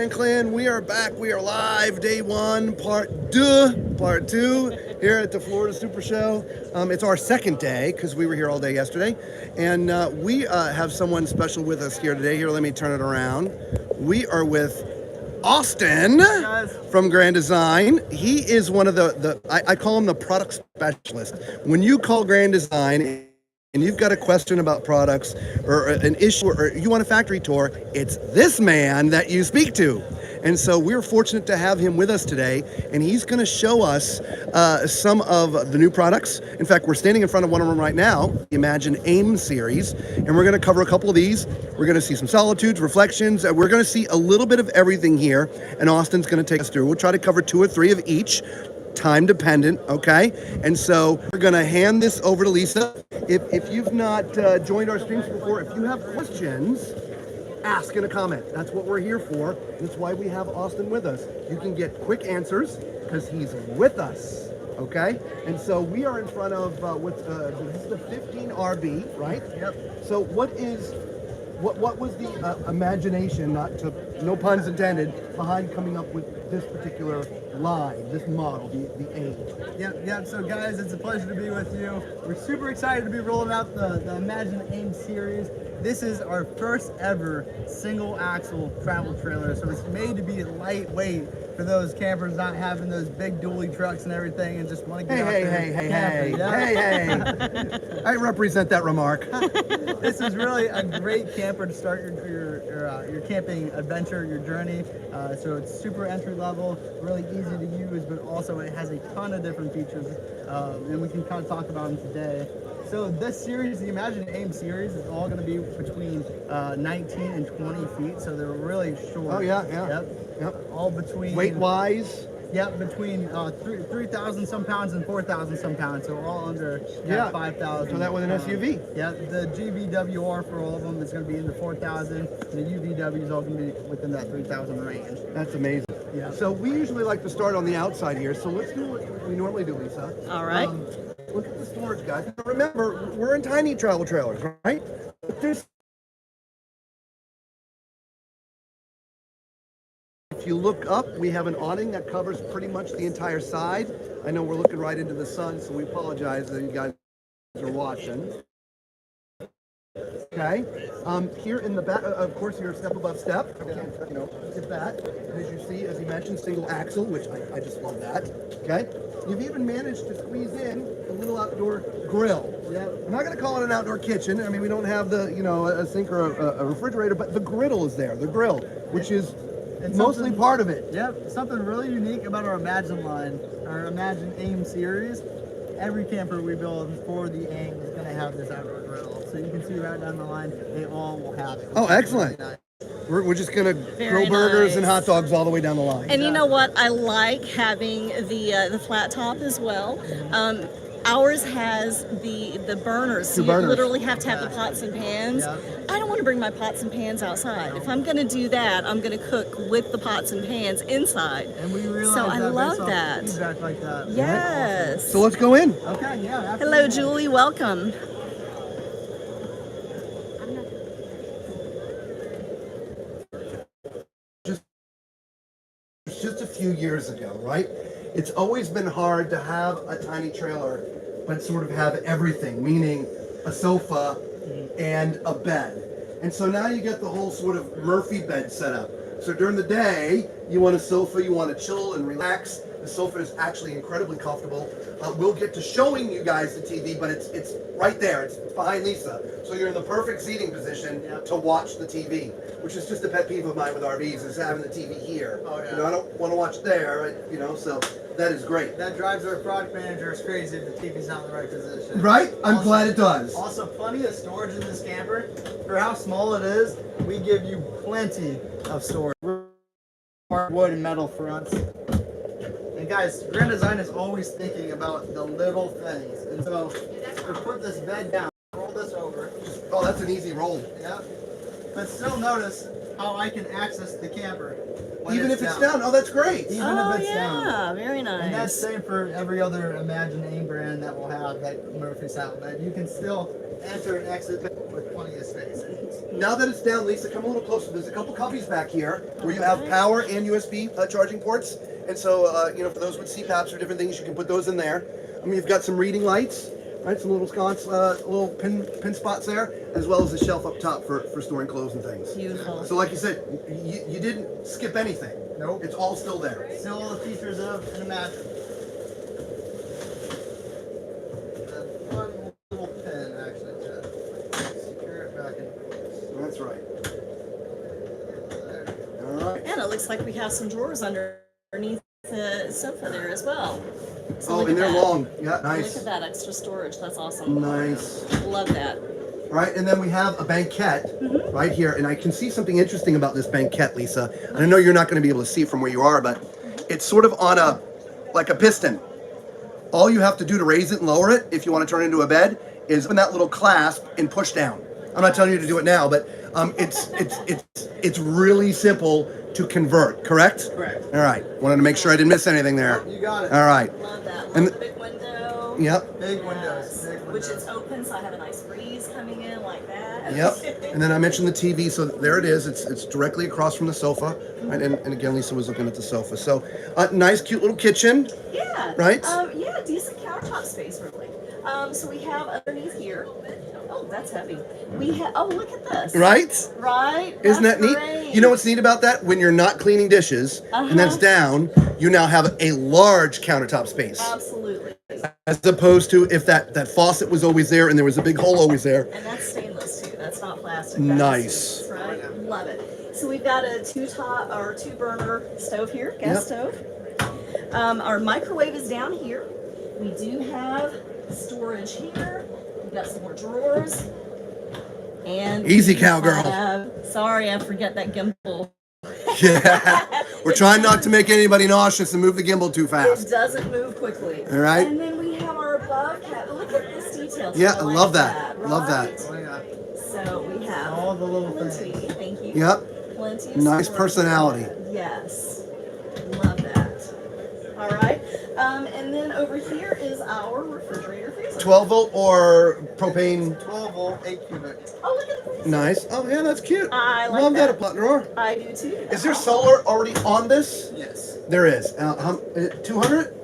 Clan, we are back. We are live. Day one, part two, here at the Florida Supershow. It's our second day because we were here all day yesterday, and we have someone special with us here today. Here, let me turn it around. We are with Austin from Grand Design. He is one of I call him the product specialist. When you call Grand Design and you've got a question about products or an issue or you want a factory tour, it's this man that you speak to. And so we're fortunate to have him with us today, and he's going to show us some of the new products. In fact, we're standing in front of one of them right now, the Imagine AIM series, and we're going to cover a couple of these. We're going to see some Solitudes, reflections. We're going to see a little bit of everything here, and Austin's going to take us through. We'll try to cover 2 or 3 of each. Time dependent, okay? And so we're gonna hand this over to Lisa. If you've not joined our streams before, if you have questions, ask in a comment. That's what we're here for. That's why we have Austin with us. You can get quick answers because he's with us, okay? And so we are in front of this is the 15 RV, right? Yep. So what was the imagination, no puns intended, behind coming up with this particular line, this model, the AIM? Yep. So guys, it's a pleasure to be with you. We're super excited to be rolling out the Imagine AIM series. This is our first ever single axle travel trailer. So it's made to be lightweight for those campers not having those big dually trucks and everything and just want to get out there. Hey. I represent that remark. This is really a great camper to start your camping adventure, your journey. So it's super entry level, really easy to use, but also it has a ton of different features, and we can kind of talk about them today. So this series, the Imagine AIM series, is all going to be between 19 and 20 feet, so they're really short. Oh yeah. Yep. All between weight-wise. Yep, between 3,000 some pounds and 4,000 some pounds, so all under 5,000. So that with an SUV. Yeah, the GVWR for all of them is going to be in the 4,000. The UVW is all going to be within that 3,000 range. That's amazing. Yeah. So we usually like to start on the outside here. So let's do what we normally do, Lisa. All right. Look at the storage, guys. Now remember, we're in tiny travel trailers, right? But if you look up, we have an awning that covers pretty much the entire side. I know we're looking right into the sun, so we apologize that you guys are watching. Okay. Here in the back, of course, you're step above step. Get that. And as you see, as you mentioned, single axle, which I just love that. Okay. You've even managed to squeeze in a little outdoor grill. Yeah. I'm not going to call it an outdoor kitchen. I mean, we don't have a sink or a refrigerator, but the griddle is there. The grill, which is mostly part of it. Yep. Something really unique about our Imagine line, our Imagine AIM series. Every camper we build for the AIM is going to have this outdoor grill. So you can see right down the line, they all will have it. Oh, excellent. Really nice. We're just going to grill burgers and hot dogs all the way down the line. And you know what? I like having the flat top as well. Ours has the burners, so you literally have to have the pots and pans. Yeah. I don't want to bring my pots and pans outside. If I'm going to do that, I'm going to cook with the pots and pans inside. And we realize so I love that. Feedback like that. Yes. Awesome. So let's go in. Okay, yeah. Absolutely. Hello, Julie. Welcome. Just a few years ago, right? It's always been hard to have a tiny trailer, but sort of have everything, meaning a sofa and a bed. And so now you get the whole sort of Murphy bed set up. So during the day, you want a sofa, you want to chill and relax. The sofa is actually incredibly comfortable. We'll get to showing you guys the TV, but it's right there. It's behind Lisa. So you're in the perfect seating position to watch the TV, which is just a pet peeve of mine with RVs, is having the TV here. Oh, yeah. I don't want to watch there, so that is great. That drives our product managers crazy if the TV's not in the right position. Right? I'm glad it does. Also, plenty of storage in this camper. For how small it is, we give you plenty of storage. Hardwood and metal fronts. And guys, Grand Design is always thinking about the little things. And so, we put this bed down, roll this over. Oh, that's an easy roll. Yeah. But still notice how I can access the camper. Even if it's down. Oh, that's great. Even if it's down. Yeah, very nice. And that's same for every other Imagine AIM brand that will have that Murphy's outlet. You can still enter and exit with plenty of space. now that it's down, Lisa, come a little closer. There's a couple cubbies back here where you have power and USB charging ports. And so, you know, for those with CPAPs or different things, you can put those in there. I mean, you've got some reading lights, right? Some little sconce, little pin spots there, as well as a shelf up top for storing clothes and things. Beautiful. So like you said, you didn't skip anything. Nope. It's all still there. Still all the features of an Imagine. One little pin, actually, to secure it back in place. That's right. There. All right. And it looks like we have some drawers underneath the sofa there as well. So Oh, look and at they're that. long. Yeah, nice. Look at that extra storage. That's awesome. Nice. Love that. All right, and then we have a banquette right here, and I can see something interesting about this banquette, Lisa. And I know you're not going to be able to see it from where you are, but it's sort of on like a piston. All you have to do to raise it and lower it, if you want to turn it into a bed, is open that little clasp and push down. I'm not telling you to do it now, but it's really simple to convert. Correct? Correct. All right. Wanted to make sure I didn't miss anything there. You got it. All right. Love that. And Love the big window. Yep. Big windows. Yes. Big Which windows. is open, so I have a nice breeze coming in like that. Yep. And then I mentioned the TV, so there it is. It's directly across from the sofa, right? And again, Lisa was looking at the sofa. So, nice, cute little kitchen. Yeah. Right? Yeah, decent countertop space, really. So we have underneath here. Oh, that's heavy. We have. Oh, look at this. Right? Right. Isn't that That's neat? great. You know what's neat about that? When you're not cleaning dishes and that's down, you now have a large countertop space. Absolutely. As opposed to if that faucet was always there and there was a big hole always there. And that's stainless too. That's not plastic. Nice. Stainless, right? Love it. So we've got a two burner stove here, gas stove. Our microwave is down here. We do have storage here. We've got some more drawers. And Easy, we cowgirl. Sorry, I forget that gimbal. Yeah. We're trying not to make anybody nauseous and move the gimbal too It fast. doesn't move quickly. All right. And then we have our above cabinet. Look at this detail. Yeah, I like love that. Love that. right? Oh, yeah. So we have All the little plenty. things. Thank you. Yep. Plenty of Nice storage. personality. Yes. Love that. All right. And then over here is our refrigerator freezer. 12-volt or propane? 12 volt, 8 cubic. Oh, look at the freezer. Nice. Oh, yeah, that's cute. I like Love that that. a pot drawer. I do too. Is there solar already on this? Yes. There is. 200?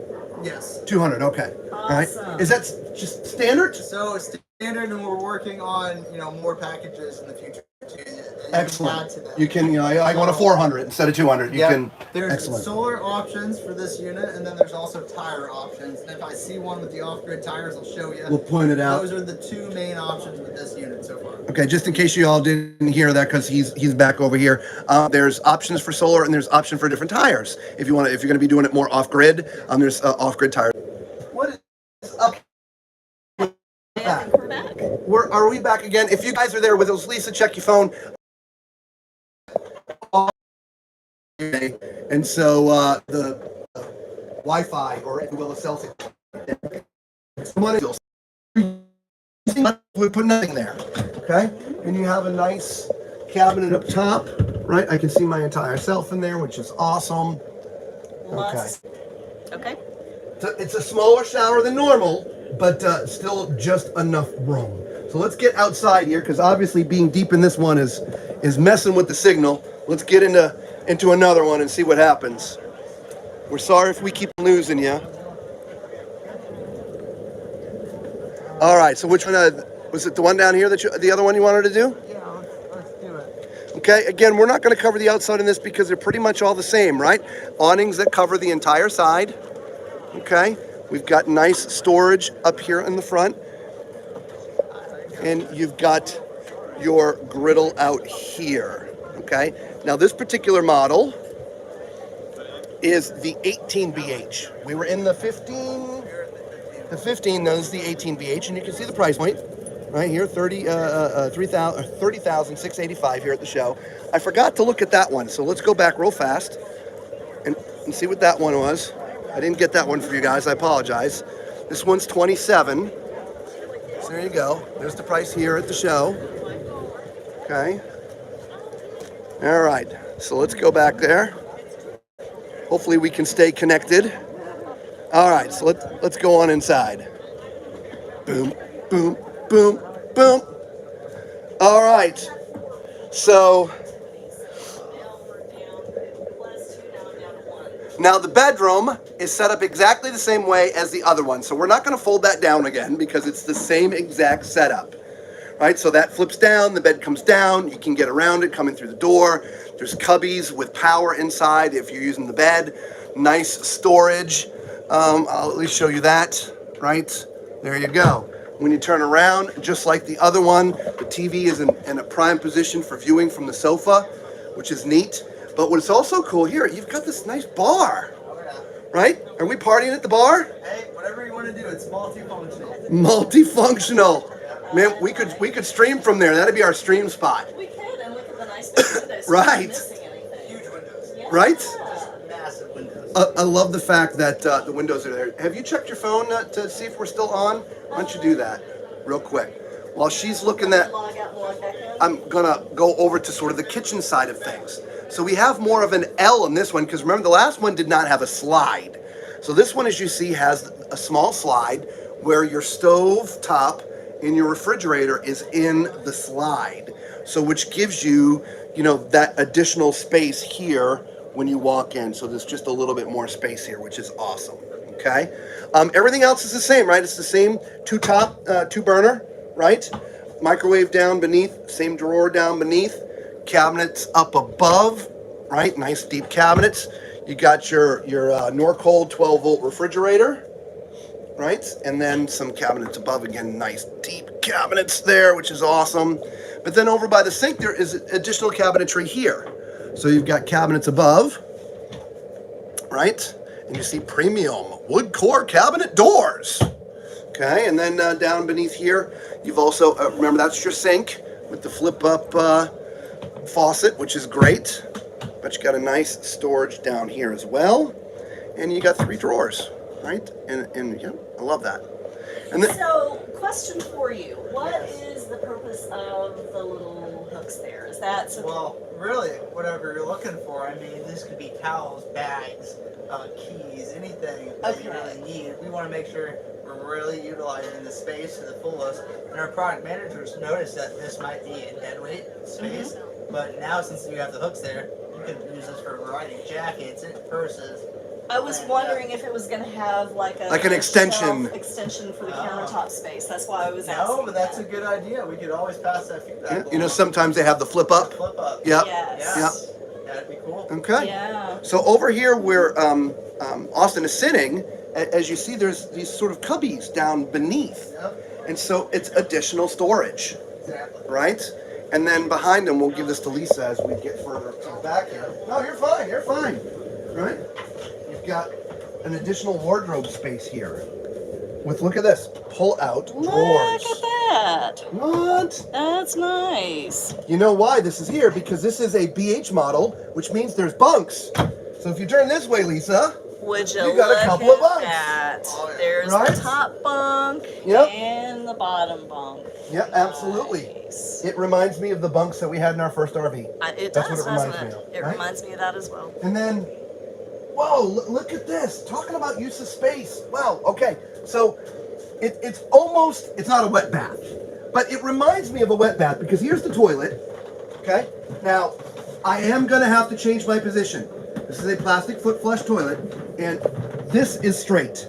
Yes. 200, okay. All right. Awesome. Is that just standard? So it's standard, and we're working on more packages in the future too. Excellent. Add to that. You can, I want a 400 instead of 200. You Yeah. can. There's Excellent. solar options for this unit, and then there's also tire options. And if I see one with the off-grid tires, I'll show you. We'll point it out. Those are the two main options with this unit so far. Okay, just in case you all didn't hear that, because he's back over here. There's options for solar, and there's option for different tires. If you're going to be doing it more off-grid, there's off-grid tires. What is up? I think we're back. Are we back again? If you guys are there with us, Lisa, check your phone. And so the Wi-Fi, or if you will, the cell signal. We put nothing there. Okay, and you have a nice cabinet up top, right? I can see my entire self in there, which is awesome. Lots. Okay. It's a smaller shower than normal, but still just enough room. So let's get outside here, because obviously being deep in this one is messing with the signal. Let's get into another one and see what happens. We're sorry if we keep losing you. All right, so which one, was it the one down here, the other one you wanted to do? Yeah, let's do it. Okay, again, we're not going to cover the outside in this because they're pretty much all the same, right? Awnings that cover the entire side. Okay, we've got nice storage up here in the front. And you've got your griddle out here. Okay, now this particular model is the 18BH. We were in the 15. The 15, now this is the 18BH, and you can see the price point right here, $30,685 here at the show. I forgot to look at that one, so let's go back real fast and see what that one was. I didn't get that one for you guys, I apologize. This one's 27. So there you go. There's the price here at the show. Okay. All right, so let's go back there. Hopefully we can stay connected. All right, so let's go on inside. Boom, boom, boom, boom. All right. So now the bedroom is set up exactly the same way as the other one. So we're not going to fold that down again because it's the same exact setup. Right, so that flips down, the bed comes down, you can get around it coming through the door. There's cubbies with power inside if you're using the bed. Nice storage. I'll at least show you that, right? There you go. When you turn around, just like the other one, the TV is in a prime position for viewing from the sofa, which is neat. But what's also cool here, you've got this nice bar, right? Are we partying at the bar? Hey, whatever you want to do, it's multifunctional. Multifunctional. Man, we could stream from there. That'd be our stream spot. We could, and look at the nice big windows. Right. Missing anything. Huge windows. Yeah. Right? Massive windows. I love the fact that the windows are there. Have you checked your phone to see if we're still on? Why don't you do that real quick? While she's looking at, Log out, log back in. I'm gonna go over to sort of the kitchen side of things. So we have more of an L in this one because remember the last one did not have a slide. So this one, as you see, has a small slide where your stove top in your refrigerator is in the slide. So which gives you, that additional space here when you walk in. So there's just a little bit more space here, which is awesome. Okay. Everything else is the same, right? It's the same two burner, right? Microwave down beneath, same drawer down beneath, cabinets up above, right? Nice deep cabinets. You got your Norcold 12-volt refrigerator, right? And then some cabinets above, again, nice deep cabinets there, which is awesome. But then over by the sink, there is additional cabinetry here. So you've got cabinets above, right? And you see premium wood core cabinet doors. Okay, and then down beneath here, you've also, remember that's your sink with the flip up faucet, which is great. But you got a nice storage down here as well. And you got 3 drawers, right? And yeah, I love that. And then, So, question for you. What is the purpose of the little hooks there? Is that so? Well, really, whatever you're looking for. I mean, this could be towels, bags, keys, anything that you really need. We want to make sure we're really utilizing the space to the fullest. And our product managers noticed that this might be a dead weight space, but now since you have the hooks there, you can use this for a variety of jackets and purses. I was wondering if it was going to have like an extension for the countertop space. That's why I was asking. No, but that's a good idea. We could always pass that feedback. yeah, sometimes they have the flip up. Flip up. Yep. Yes. Yep. That'd be cool. Okay. Yeah. So over here where Austin is sitting, as you see, there's these sort of cubbies down beneath. Yep. And so it's additional storage, Exactly. right? And then behind them, we'll give this to Lisa as we get further to the back here. No, you're fine, right? You've got an additional wardrobe space here with, look at this, pull out drawers. Look at that. What? That's nice. You know why this is here? Because this is a BH model, which means there's bunks. So if you turn this way, Lisa, Would you got a look couple of at bunks. that? Oh, yeah. There's Right? the top bunk Yep. and the bottom bunk. yeah, absolutely. Nice. It reminds me of the bunks that we had in our first RV. It That's does, what it reminds doesn't me it? of, It right? reminds me of that as well. And then, whoa, look at this. Talking about use of space. Wow, okay. So it's not a wet bath, but it reminds me of a wet bath because here's the toilet, okay? Now, I am gonna have to change my position. This is a plastic foot flush toilet, and this is straight,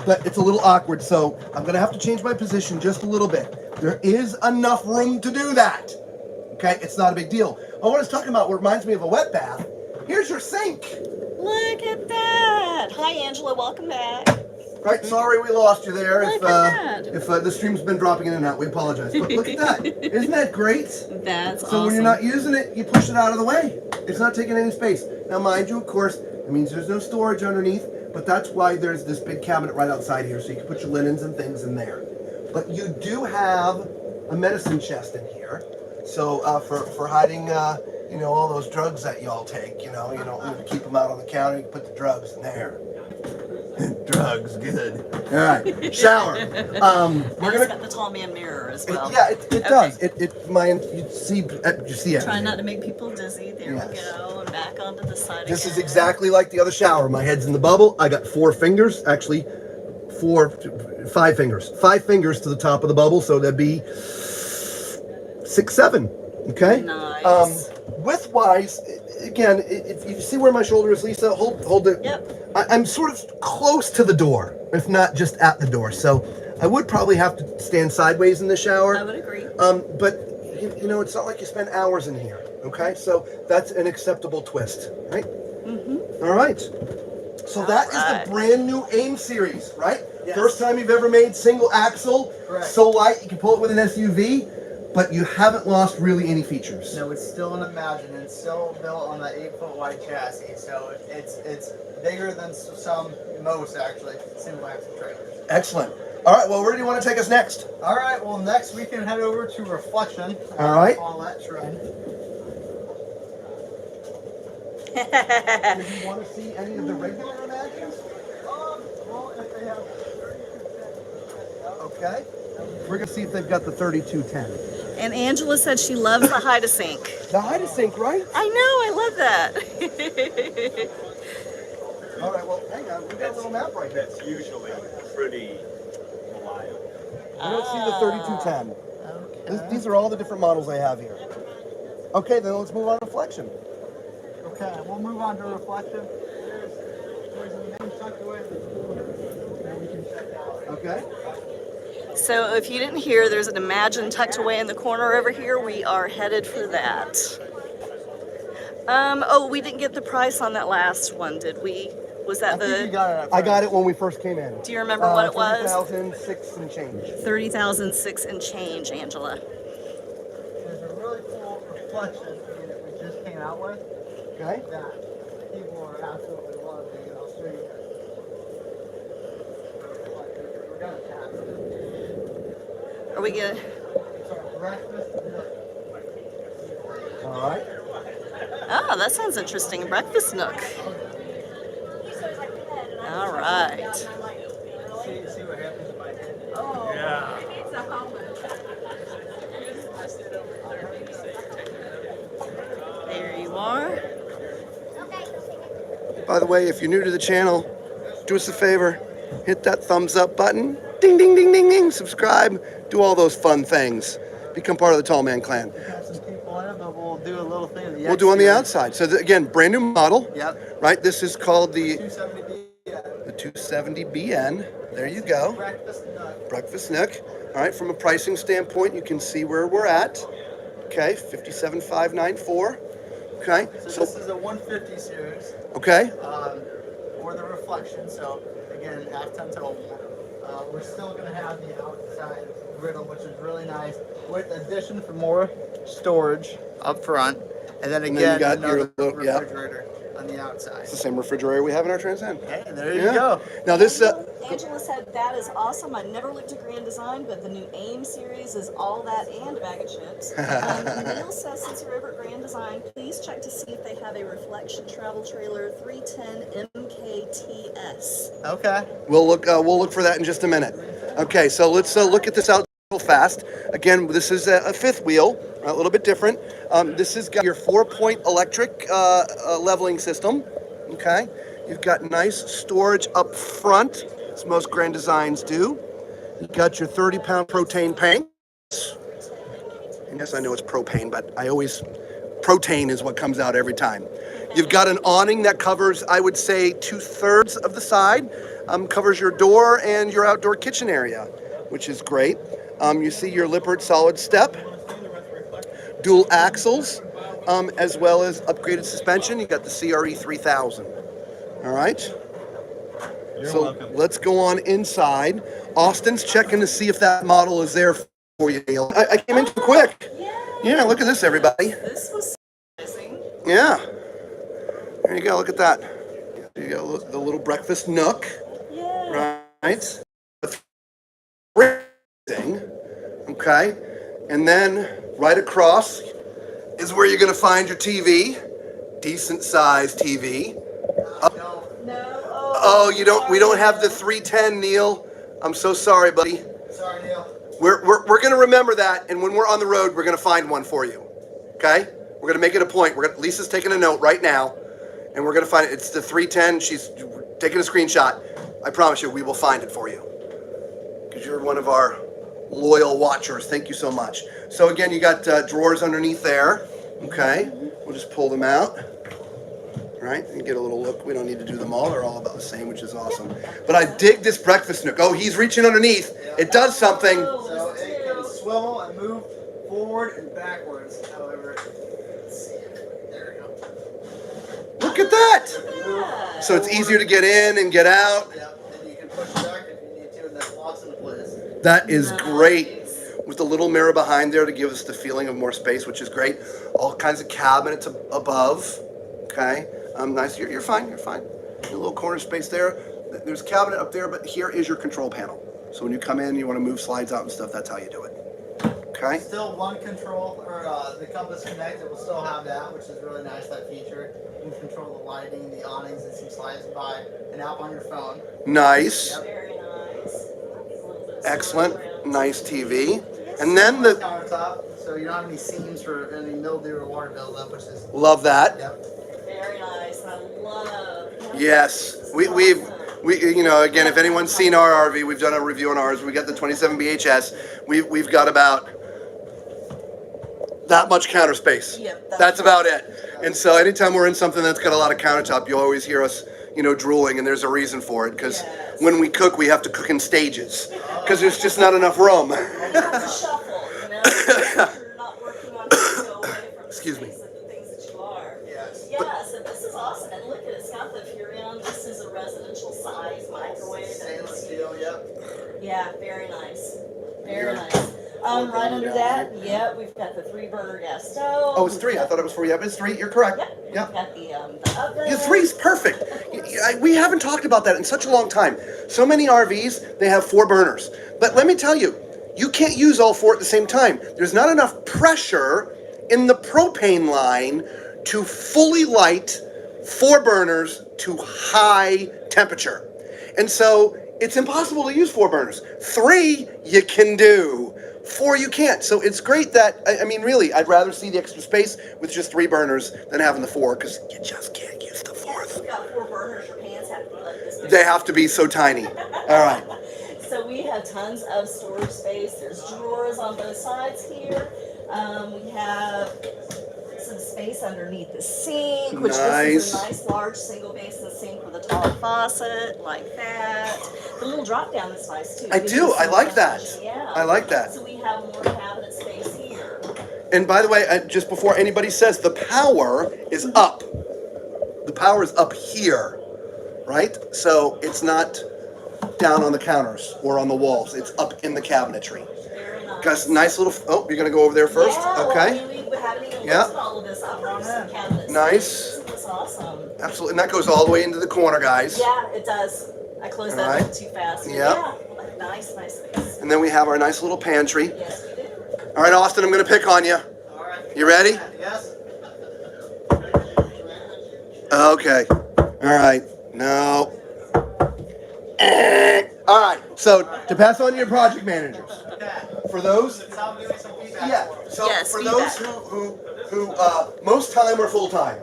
but it's a little awkward, so I'm gonna have to change my position just a little bit. There is enough room to do that, okay? It's not a big deal. Oh, what I was talking about, what reminds me of a wet bath, here's your sink. Look at that. Hi, Angela. Welcome back. Right, sorry we lost you there. Look at that. If the stream's been dropping in and out, we apologize. But look at that. Isn't that great? That's So awesome. when you're not using it, you push it out of the way. It's not taking any space. Now, mind you, of course, it means there's no storage underneath, but that's why there's this big cabinet right outside here, so you can put your linens and things in there. But you do have a medicine chest in here, so for hiding, all those drugs that y'all take. You don't need to keep them out on the counter. You can put the drugs in there. Drugs, good. All right, shower. We're It's gonna. got the tall man mirror as well. It does. You see it. Try not to make people dizzy. There Yes. we go. And back onto the side This again. is exactly like the other shower. My head's in the bubble. I got 4 fingers, actually 5 fingers. 5 fingers to the top of the bubble, so that'd be 6, 7. Okay. Nice. Nice. Width-wise, again, if you see where my shoulder is, Lisa, hold it. Yep. I'm sort of close to the door, if not just at the door. So I would probably have to stand sideways in the shower. I would agree. But you know, it's not like you spend hours in here. Okay, so that's an acceptable twist, right? Mm-hmm. All right. So that is the brand new AIM series, right? Yes. First time you've ever made single axle. Correct. So light you can pull it with an SUV, but you haven't lost really any features. No, it's still an Imagine. It's still built on the 8-foot wide chassis, so it's bigger than most actually single axle trailers. Excellent. All right. Well, where do you want to take us next? All right. Well, next we can head over to Reflection. All right. On that shrine. Do you want to see any of the regular Imagines? Well, if they have 3210. Okay. We're gonna see if they've got the 3210. And Angela said she loves the hide a sink. The hide sink, right? I know, I love that. All right. Well, hang on. We got a little map right here. That's usually pretty reliable. We don't see the 3210. These are all the different models they have here. Okay, then let's move on to Reflection. Okay, we'll move on to Reflection. There's a name tucked away. We can check out. Okay. So if you didn't hear, there's an Imagine tucked away in the corner over here. We are headed for that. Oh, we didn't get the price on that last one, did we? Was that I got it when we first came in. Do you remember what it was? 30,006 and change. 30,006 and change, Angela. There's a really cool Reflection that we just came out with. Okay. That people are absolutely loving, and I'll show you guys. We're gonna tap it. Are we gonna? It's our breakfast. All right. Oh, that sounds interesting. Breakfast nook. All right. See what happens if I hit it. Yeah. There you are. By the way, if you're new to the channel, do us a favor, hit that thumbs up button, ding, ding, ding, ding, ding, subscribe, do all those fun things. Become part of the Tall Man Clan. We have some people in it, but we'll do a little thing. We'll do on the outside. So again, brand new model. Yep. Right, this is called the 270B. 270BN. There you go. Breakfast nut. Breakfast nook. All right, from a pricing standpoint, you can see where we're at. Okay, 57,594. Okay, So this is a 150 series. okay, Or the Reflection. So again, half-ton towable. We're still going to have the outside griddle, which is really nice, with addition for more storage up front, and then And again then you got your another little- yeah. refrigerator on the outside. it's the same refrigerator we have in our Transcend. Hey, there you Yeah. go. Now this, Angela said that is awesome. I never looked at Grand Design, but the new AIM series is all that and a bag of chips. Neil says since you're over at Grand Design, please check to see if they have a Reflection Travel Trailer 310 MKTS. Okay. we'll look for that in just a minute. Okay, so let's look at this out real fast. Again, this is a fifth wheel, a little bit different. This has got your 4-point electric leveling system. Okay, you've got nice storage up front, as most Grand Designs do. You've got your 30-pound propane tank. And yes, I know it's propane, but propane is what comes out every time. You've got an awning that covers, I would say, 2/3 of the side. Covers your door and your outdoor kitchen area, which is great. You see your Lippert solid step, dual axles, as well as upgraded suspension. You got the CRE 3000. All right. You're welcome. Let's go on inside. Austin's checking to see if that model is there for you, Neil. I came in too quick. Yeah, look at this, everybody. This was surprising. Yeah. There you go. Look at that. There you go. The little breakfast nook. Yeah. Right. Okay. And then right across is where you're going to find your TV. Decent sized TV. No. Oh, we don't have the 310, Neil. I'm so sorry, buddy. Sorry, Neil. We're going to remember that, and when we're on the road, we're going to find one for you. Okay? We're going to make it a point. Lisa's taking a note right now, and we're going to find it. It's the 310. She's taking a screenshot. I promise you, we will find it for you. Because you're one of our loyal watchers. Thank you so much. So again, you got drawers underneath there. Okay, we'll just pull them out, right, and get a little look. We don't need to do them all. They're all about the same, which is awesome. But I dig this breakfast nook. Oh, he's reaching underneath. It does something. So it can swivel and move forward and backwards. However, let's see. There we go. Look at that. So it's easier to get in and get out. Yep, and you can push it back if you need to, and that locks into place. That is great. With the little mirror behind there to give us the feeling of more space, which is great. All kinds of cabinets above. Okay, nice. You're fine. You're fine. A little corner space there. There's a cabinet up there, but here is your control panel. So when you come in, you want to move slides out and stuff. That's how you do it. Okay. Still one control, or the Compass Connect. It will still have that, which is really nice. That feature. You can control the lighting, the awnings, and some slides by an app on your phone. Nice. Yep. Very nice. Excellent. Nice TV. And then the countertop, so you don't have any seams for any mildew or water buildup, which is love that. yep. Very nice. I love. Yes, we you know, again, if anyone's seen our RV, we've done a review on ours. We got the 27 BHS. We've got about that much counter space. Yep, That's about it. And so anytime we're in something that's got a lot of countertop, you always hear us, you know, drooling, and there's a reason for it, because when we cook, we have to cook in stages, because there's just not enough room. You have to shuffle, you know. You're not working on to go away from the Excuse me. space of the things that you are. Yes. Yes, and this is awesome. And look at it, it's got the Furrion. This is a residential size microwave. Stainless steel, yep. Yeah, very nice. Very nice. Right under that, yeah, we've got the 3-burner gas stove. Oh, it's 3. I thought it was 4. Yep, it's 3. You're correct. Yep. Yep. We've got the oven. Yeah, 3's perfect. We haven't talked about that in such a long time. So many RVs, they have 4 burners. But let me tell you, you can't use all 4 at the same time. There's not enough pressure in the propane line to fully light 4 burners to high temperature. And so it's impossible to use 4 burners. 3 you can do. 4 you can't. So it's great that, I mean, really, I'd rather see the extra space with just 3 burners than having the 4, because you just can't use the 4th. We've got 4 burners. Your pans have to be like this big. They have to be so tiny. All right. So we have tons of storage space. There's drawers on both sides here. We have some space underneath the sink, which this is a nice large single basin sink with a tall faucet like that. The little drop down is nice too. I do. I like that. Yeah. I like that. So we have more cabinet space here. And by the way, just before anybody says, the power is up. The power is up here, right? So it's not down on the counters or on the walls. It's up in the cabinetry. Very nice. Got a nice little, oh, you're going to go over there first? Yeah, Okay. Well, we haven't even Yeah. listed all of this. I've brought some cabinet Nice. space. It's awesome. Absolutely. And that goes all the way into the corner, guys. Yeah, it does. I closed that Alright. up too fast. Yep. Yeah, nice space. And then we have our nice little pantry. Yes, we do. All right, Austin, I'm going to pick on you. All right. You ready? Yes. Okay. All right. No. All right. So to pass on to your project managers, Okay. for those, Tom, give me some feedback. yeah. So Yes, for feedback. those who most time or full time,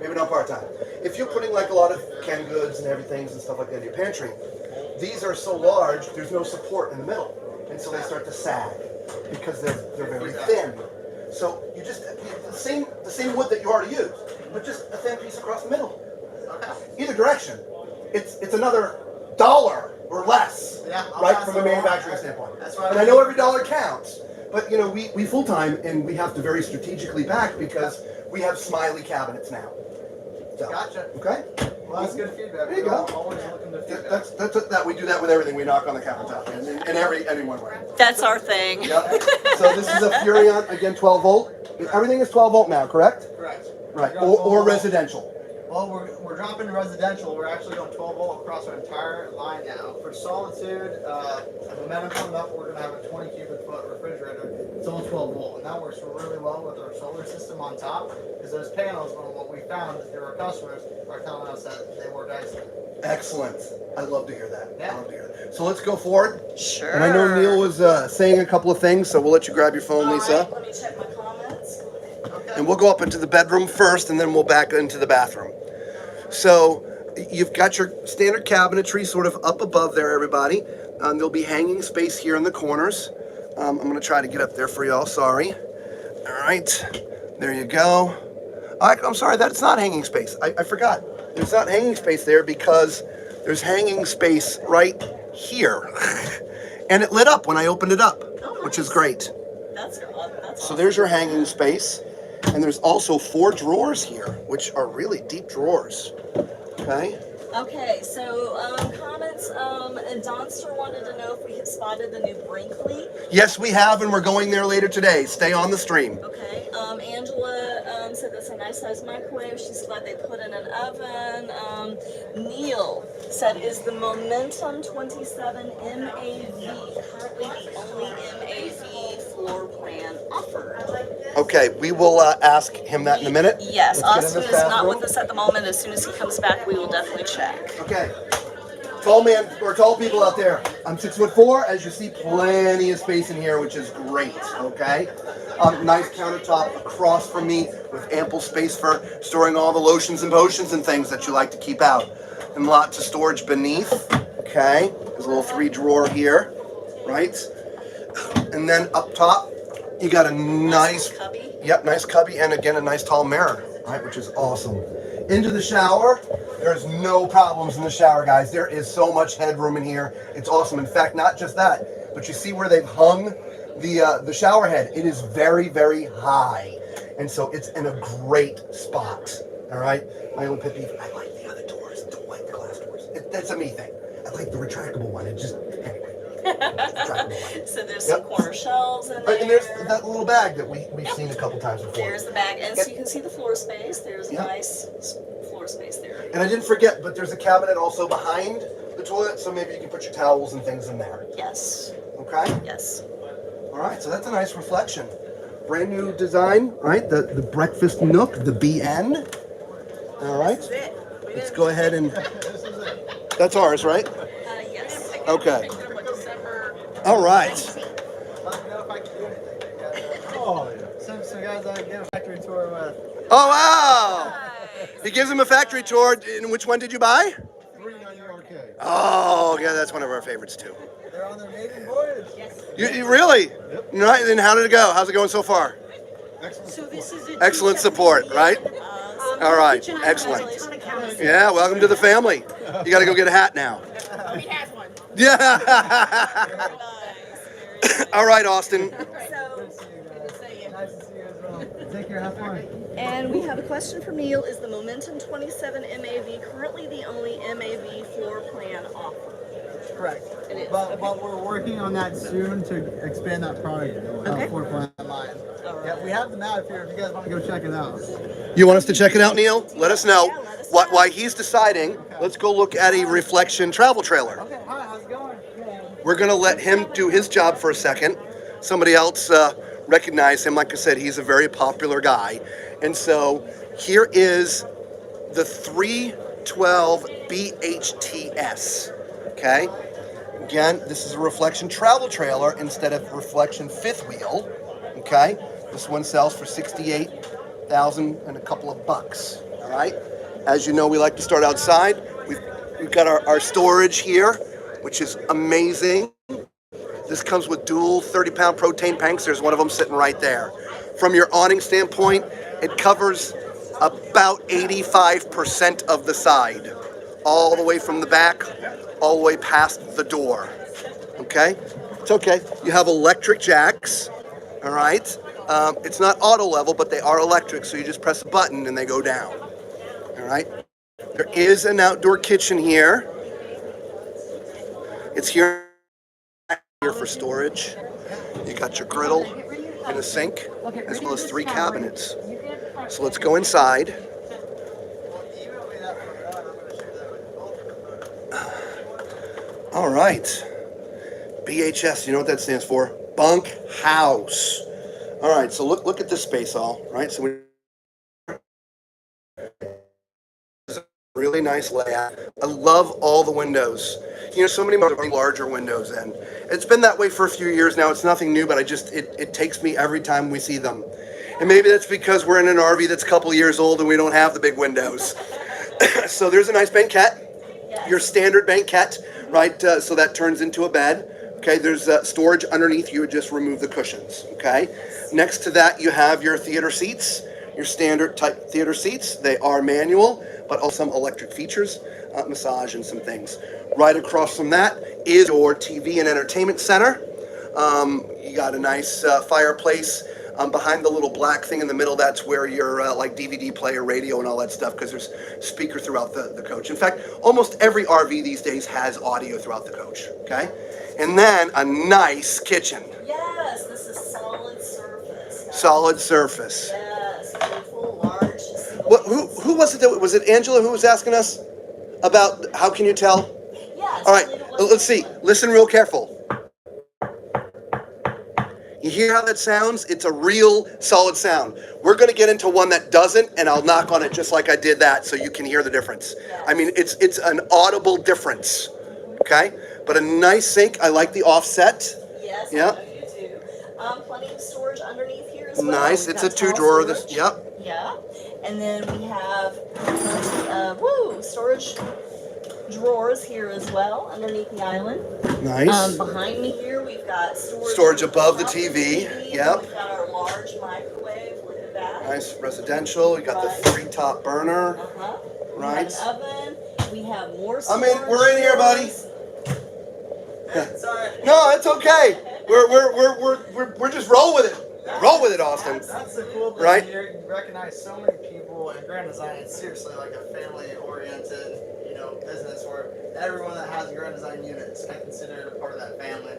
maybe not part time. If you're putting like a lot of canned goods and everything and stuff like that in your pantry, these are so large, there's no support in the middle, and so they start to sag because they're very thin. So you just the same wood that you already used, but just a thin piece across the middle. Either direction, it's another $1 or less, Yeah, I'll right, pass from a it along. manufacturing standpoint. That's right. And I know every dollar counts, but you know we full time and we have to very strategically back because we have smiley cabinets now. So, Gotcha. okay. Well, that's good feedback. There you We're go. always looking to feedback. That's we do that with everything. We knock on the countertop in any one way. That's our thing. Yep. So this is a Furrion, again, 12 volt. Everything is 12 volt now, correct? Correct. Right. Or residential. Well, we're dropping residential. We're actually going 12 volt across our entire line now. For Solitude, momentum coming up, we're going to have a 20 cubic foot refrigerator. It's all 12 volt, and that works really well with our solar system on top. Because those panels, well, what we found through our customers, are telling us that they work excellent. Excellent. I love to hear that. Yeah. I love to hear that. So let's go forward. Sure. And I know Neil was saying a couple of things, so we'll let you grab your phone, Lisa. All right, let me check my comments. Okay. And we'll go up into the bedroom first, and then we'll back into the bathroom. So you've got your standard cabinetry sort of up above there, everybody. There'll be hanging space here in the corners. I'm going to try to get up there for y'all. Sorry. All right. There you go. I'm sorry, that's not hanging space. I forgot. There's not hanging space there because there's hanging space right here. And it lit up when I opened it up, which is great. That's So there's your hanging space. And there's also 4 drawers here, which are really deep drawers. Okay. Okay, so comments. Donster wanted to know if we had spotted the new Brinkley. Yes, we have, and we're going there later today. Stay on the stream. Okay. Angela said that's a nice size microwave. She's glad they put in an oven. Neil said, is the Momentum 27 MAV currently the only MAV floor plan offered? Okay, we will ask him that in a minute. Yes, Let's get in Austin this is not bathroom. with us at the moment. As soon as he comes back, we will definitely check. Okay. Tall man, or tall people out there. I'm 6'4". As you see, plenty of space in here, which is great. Okay. Nice countertop across from me with ample space for storing all the lotions and potions and things that you like to keep out. And lots of storage beneath. Okay. There's a little 3-drawer here, right? And then up top, you got a nice cubby. Yep, nice cubby, and again, a nice tall mirror, right, which is awesome. Into the shower, there's no problems in the shower, guys. There is so much headroom in here. It's awesome. In fact, not just that, but you see where they've hung the shower head. It is very, very high, and so it's in a great spot, all right? My own pet peeve, I like the other doors. I don't like the glass doors. That's a me thing. I like the retractable one. It just, anyway. So there's some corner shelves in there. Right, and there's that little bag that we've seen a couple times before. There's the bag, and so you can see the floor space. There's a nice floor space there. And I didn't forget, but there's a cabinet also behind the toilet, so maybe you can put your towels and things in there. Yes. Okay? Yes. All right, so that's a nice reflection. Brand new design, right? The breakfast nook, the BN. All right. Let's go ahead and... That's ours, right? Yes. Okay. All right. So guys, I get a factory tour with Oh, wow. He gives him a factory tour. And which one did you buy? 394K. Oh, yeah, that's one of our favorites, too. They're on their maiden voyage. Yes. You really? Yep. Right, then how did it go? How's it going so far? Excellent support, right? All right, excellent. Yeah, welcome to the family. You got to go get a hat now. He has one. Yeah. All right, Austin. Nice to see you as well. Take care, have fun. And we have a question from Neil. Is the Momentum 27 MAV currently the only MAV floor plan offered? Correct. It is. But we're working on that soon to expand that product floor plan line. Yeah, we have them out if you guys want to go check it out. You want us to check it out, Neil? Let us know. Yeah, let us know. Why he's deciding. Let's go look at a reflection travel trailer. Okay, hi, how's it going? We're going to let him do his job for a second. Somebody else recognize him. Like I said, he's a very popular guy. And so here is the 312 BHTS. Okay? Again, this is a reflection travel trailer instead of reflection fifth wheel. Okay? This one sells for $68,000 and a couple of bucks. All right? As you know, we like to start outside. We've got our storage here, which is amazing. This comes with dual 30-pound propane tanks. There's one of them sitting right there. From your awning standpoint, it covers about 85% of the side, all the way from the back, all the way past the door. Okay? It's okay. You have electric jacks, all right? It's not auto level, but they are electric, so you just press a button and they go down. All right? There is an outdoor kitchen here. It's here for storage. You got your griddle and a sink, as well as 3 cabinets. So let's go inside. All right. BHS, you know what that stands for? Bunk house. All right, so look at this space all, right? So we really nice layout. I love all the windows. You know, so many larger windows in. It's been that way for a few years now. It's nothing new, but it takes me every time we see them. And maybe that's because we're in an RV that's a couple years old and we don't have the big windows. So there's a nice banquette, your standard banquette, right? So that turns into a bed. Okay, there's storage underneath. You would just remove the cushions. Okay, Next to that, you have your theater seats, your standard type theater seats. They are manual, but also some electric features, massage and some things. Right across from that is your TV and entertainment center. You got a nice fireplace. Behind the little black thing in the middle, that's where your like DVD player, radio, and all that stuff, because there's speakers throughout the coach. In fact, almost every RV these days has audio throughout the coach, okay? And then a nice kitchen. Yes, this is solid surface. Solid surface. Yes, beautiful, large. Who was it that, was it Angela who was asking us about how can you tell? Yes. All right, let's see. Listen real careful. You hear how that sounds? It's a real solid sound. We're going to get into one that doesn't, and I'll knock on it just like I did that so you can hear the difference. Yes. I mean, it's an audible difference, okay? But a nice sink. I like the offset. Yes, Yeah. I do too. Plenty of storage underneath here as well. Nice. We've It's a got tall two-drawer. storage. Yep. Yeah. And then we have plenty of, storage drawers here as well underneath the island. Nice. Behind me here, we've got Storage above the top of TV. Yep. We've got our large microwave. Look at that. Nice residential. You got the 3-top burner. Uh-huh. Right. We have an oven. We have more I'm in. storage We're in here, buddy. drawers. Sorry. No, it's okay. We're just roll with it. Roll with it, Austin. That's the cool thing. Right? You recognize so many people in Grand Design. It's seriously like a family-oriented, business where everyone that has a Grand Design unit is kind of considered a part of that family.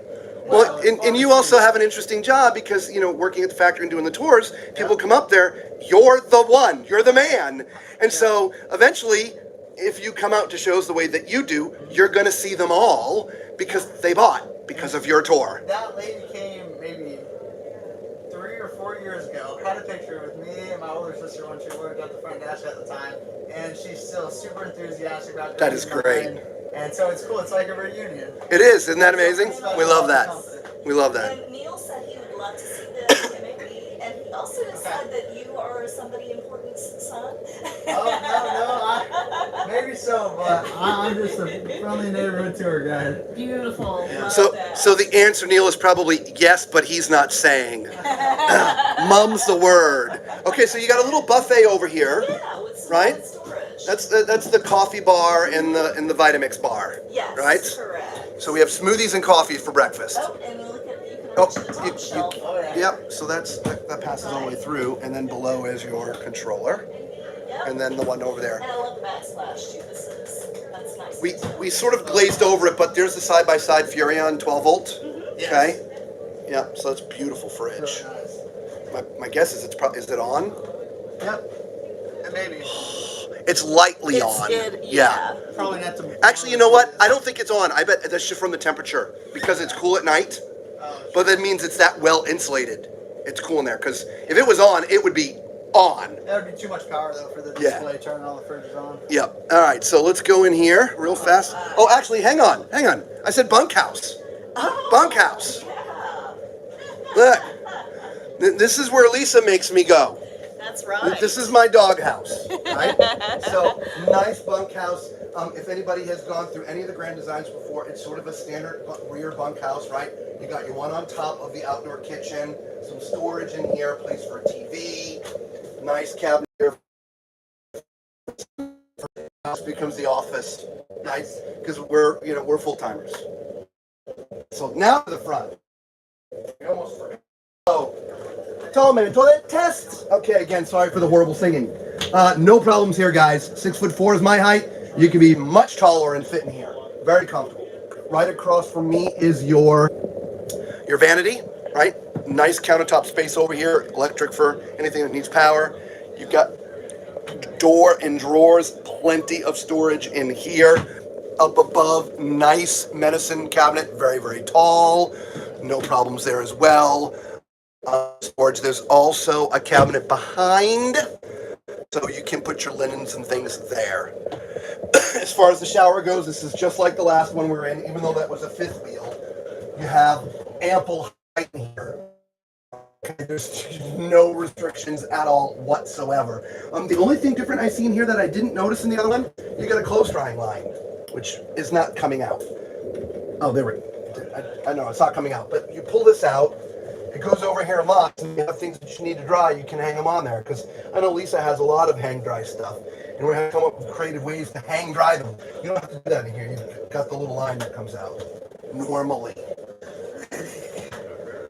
Well, and you also have an interesting job because, working at the factory and doing the tours, people come up there, you're the one, you're the man. And so eventually, if you come out to shows the way that you do, you're going to see them all because they bought because of your tour. That lady came maybe 3 or 4 years ago, had a picture with me and my older sister when she worked at the front desk at the time, and she's still super enthusiastic about That is great. And so it's cool. It's like a reunion. It is. Isn't that amazing? We love that. We love that. And Neil said he would love to see this maybe, and he also said that you are somebody important's son. Oh, no, maybe so, but I'm just a friendly neighborhood tour guide. Beautiful. Love So that. the answer, Neil, is probably yes, but he's not saying. Mum's the word. Okay, so you got a little buffet over here, Yeah, with right? storage. That's the coffee bar and the Vitamix bar. Yes, Right? correct. So we have smoothies and coffee for breakfast. Oh, and look at, you can Oh, reach the top you- shelf. Oh, yeah. Yep. So that passes all the way through, and then below is your controller, Yep. and then the one over there. And I love the backsplash too. That's nice. We sort of glazed over it, but there's the side-by-side Furrion 12 volt. Yes. Okay. Yeah. So it's a beautiful Really fridge. nice. My guess is is it on? Yep. And maybe. It's lightly It's on. good, Yeah. Probably not to. Actually, you know what? I don't think it's on. I bet that's just from the temperature because it's cool at night. But that means it's that well insulated. It's cool in there because if it was on, it would be on. That would be too much power though for the Yeah. display. Turning all the fridges on. Yep. All right. So let's go in here real fast. Oh, actually, hang on. I said bunkhouse. Oh, Bunkhouse. yeah. Look. This is where Lisa makes me go. That's right. This is my doghouse, right? So nice bunkhouse. If anybody has gone through any of the Grand Designs before, it's sort of a standard rear bunkhouse, right? You got your one on top of the outdoor kitchen, some storage in here, place for a TV, nice cabinet here. House becomes the office, nice, because we're full timers. So now to the front. We almost forgot. Oh. Tallman, toilet test. Okay, again, sorry for the horrible singing. No problems here, guys. 6'4" is my height. You can be much taller and fit in here. Very comfortable. Right across from me is your vanity, right? Nice countertop space over here. Electric for anything that needs power. You've got door and drawers. Plenty of storage in here. Up above, nice medicine cabinet. Very, very tall. No problems there as well. Storage. There's also a cabinet behind, so you can put your linens and things there. As far as the shower goes, this is just like the last one we were in, even though that was a fifth wheel. You have ample height in here. Okay, there's no restrictions at all whatsoever. The only thing different I see in here that I didn't notice in the other one, you got a clothes drying line, which is not coming out. Oh, there we go. I know it's not coming out, but you pull this out. it goes over here lots, and you have things that you need to dry, you can hang them on there. Because I know Lisa has a lot of hang dry stuff, and we're going to come up with creative ways to hang dry them. You don't have to do that in here. You've got the little line that comes out normally.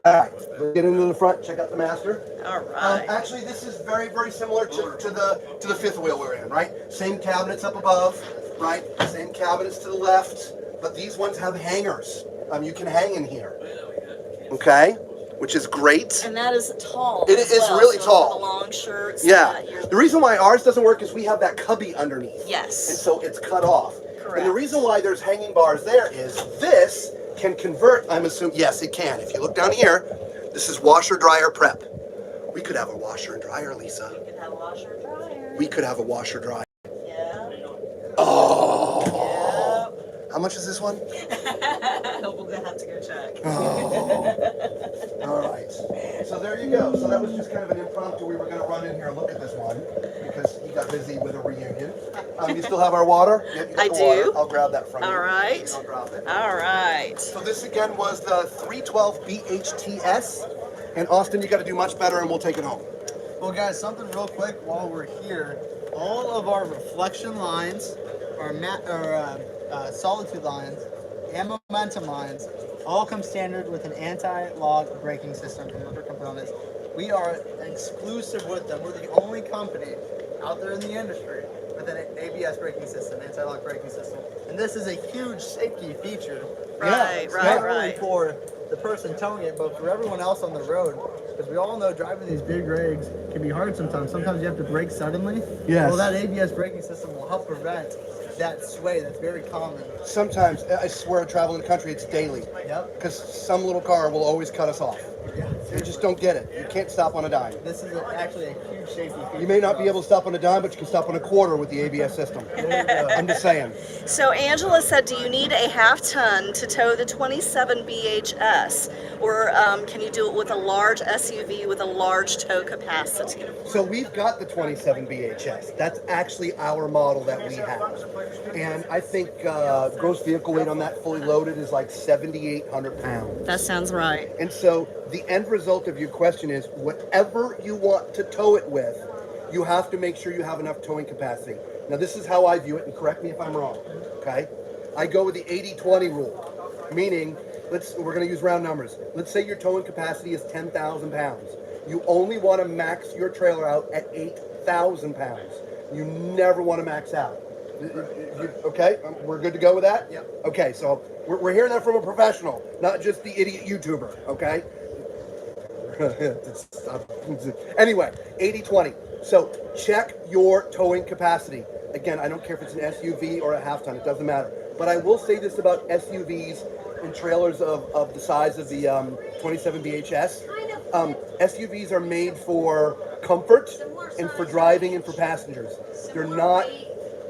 All right, let's get into the front. Check out the master. All right. Actually, this is very, very similar to the fifth wheel we're in, right? Same cabinets up above, right? Same cabinets to the left, but these ones have hangers. You can hang in here. Okay, which is great. And that is tall. It is really tall. The long shirts. Yeah. The reason why ours doesn't work is we have that cubby underneath. Yes. And so it's cut off. Correct. And the reason why there's hanging bars there is this can convert, I'm assuming, yes, it can. If you look down here, this is washer dryer prep. We could have a washer and dryer, Lisa. You could have a washer and dryer. We could have a washer dryer. Yeah. Oh. Yep. How much is this one? We'll have to go check. Oh. All right. So there you go. So that was just kind of an impromptu. We were going to run in here and look at this one because he got busy with a reunion. You still have our water? Yep, you got I the do. Water. I'll grab that from you. All right. I'll drop it. All right. So this again was the 312 BHTS. And Austin, you got to do much better and we'll take it home. Well, guys, something real quick while we're here. All of our reflection lines, our Solitude lines, and momentum lines all come standard with an anti-lock braking system from Rubber Components. We are exclusive with them. We're the only company out there in the industry with an ABS braking system, anti-lock braking system. And this is a huge safety feature. Right, Not only for the person towing it, but for everyone else on the road. Because we all know driving these big rigs can be hard sometimes. Sometimes you have to brake suddenly. Yes. Well, that ABS braking system will help prevent that sway that's very common. Sometimes, I swear, traveling the country, it's daily. Yep. Because some little car will always cut us off. Yeah. You just don't get it. You can't stop on a dime. This is actually a huge safety feature. You may not be able to stop on a dime, but you can stop on a quarter with the ABS system. I'm just saying. So Angela said, do you need a half-ton to tow the 27 BHS? Or can you do it with a large SUV with a large tow capacity? So we've got the 27 BHS. That's actually our model that we have. And I think gross vehicle weight on that fully loaded is like 7,800 pounds. That sounds right. And so the end result of your question is whatever you want to tow it with, you have to make sure you have enough towing capacity. Now this is how I view it, and correct me if I'm wrong, okay? I go with the 80-20 rule, meaning, we're gonna use round numbers. Let's say your towing capacity is 10,000 pounds. You only wanna max your trailer out at 8,000 pounds. You never wanna max out. Okay, we're good to go with that? Yep. Okay, so we're hearing that from a professional, not just the idiot YouTuber, okay? Anyway, 80-20. So check your towing capacity. Again, I don't care if it's an SUV or a half ton, it doesn't matter. But I will say this about SUVs and trailers of the size of the 27 BHS. SUVs are made for comfort and for driving and for passengers. They're not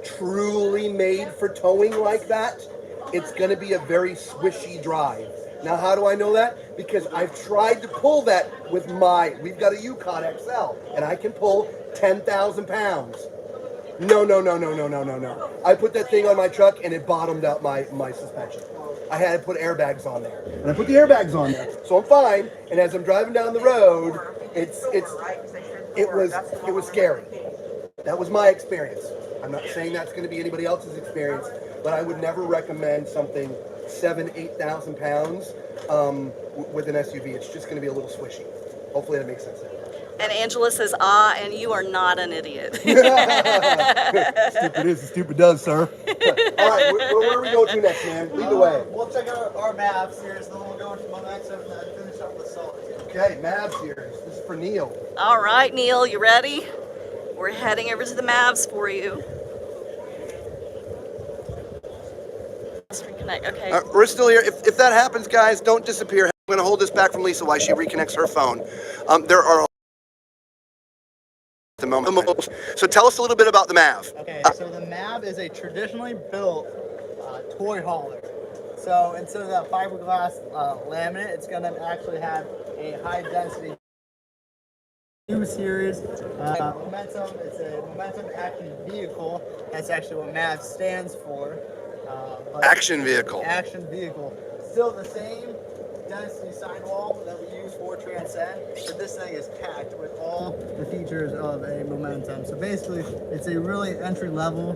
truly made for towing like that. It's going to be a very swishy drive. Now, how do I know that? Because I've tried to pull that with we've got a Yukon XL, and I can pull 10,000 pounds. No. I put that thing on my truck, and it bottomed out my suspension. I had to put airbags on there, and I put the airbags on there, so I'm fine. And as I'm driving down the road, it was scary. That was my experience. I'm not saying that's going to be anybody else's experience, but I would never recommend something 7,000-8,000 pounds with an SUV. It's just going to be a little swishy. Hopefully that makes sense. And Angela says, and you are not an idiot. Stupid is, stupid does, sir. All right, where are we going to next, man? Lead the way. We'll check out our MAV series, then we'll go into my next and finish up with Solitude. Okay, MAV series. This is for Neil. All right, Neil, you ready? We're heading over to the MAVs for you. Let's reconnect. Okay. We're still here. If that happens, guys, don't disappear. I'm going to hold this back from Lisa while she reconnects her phone. There are at the moment. So tell us a little bit about the MAV. Okay, so the MAV is a traditionally built toy hauler. So instead of that fiberglass laminate, it's going to actually have a high density new series. Momentum, it's a momentum action vehicle. That's actually what MAV stands for. Action vehicle. Action vehicle. Still the same density sidewall that we use for Transcend, but this thing is packed with all the features of a Momentum. So basically, it's a really entry-level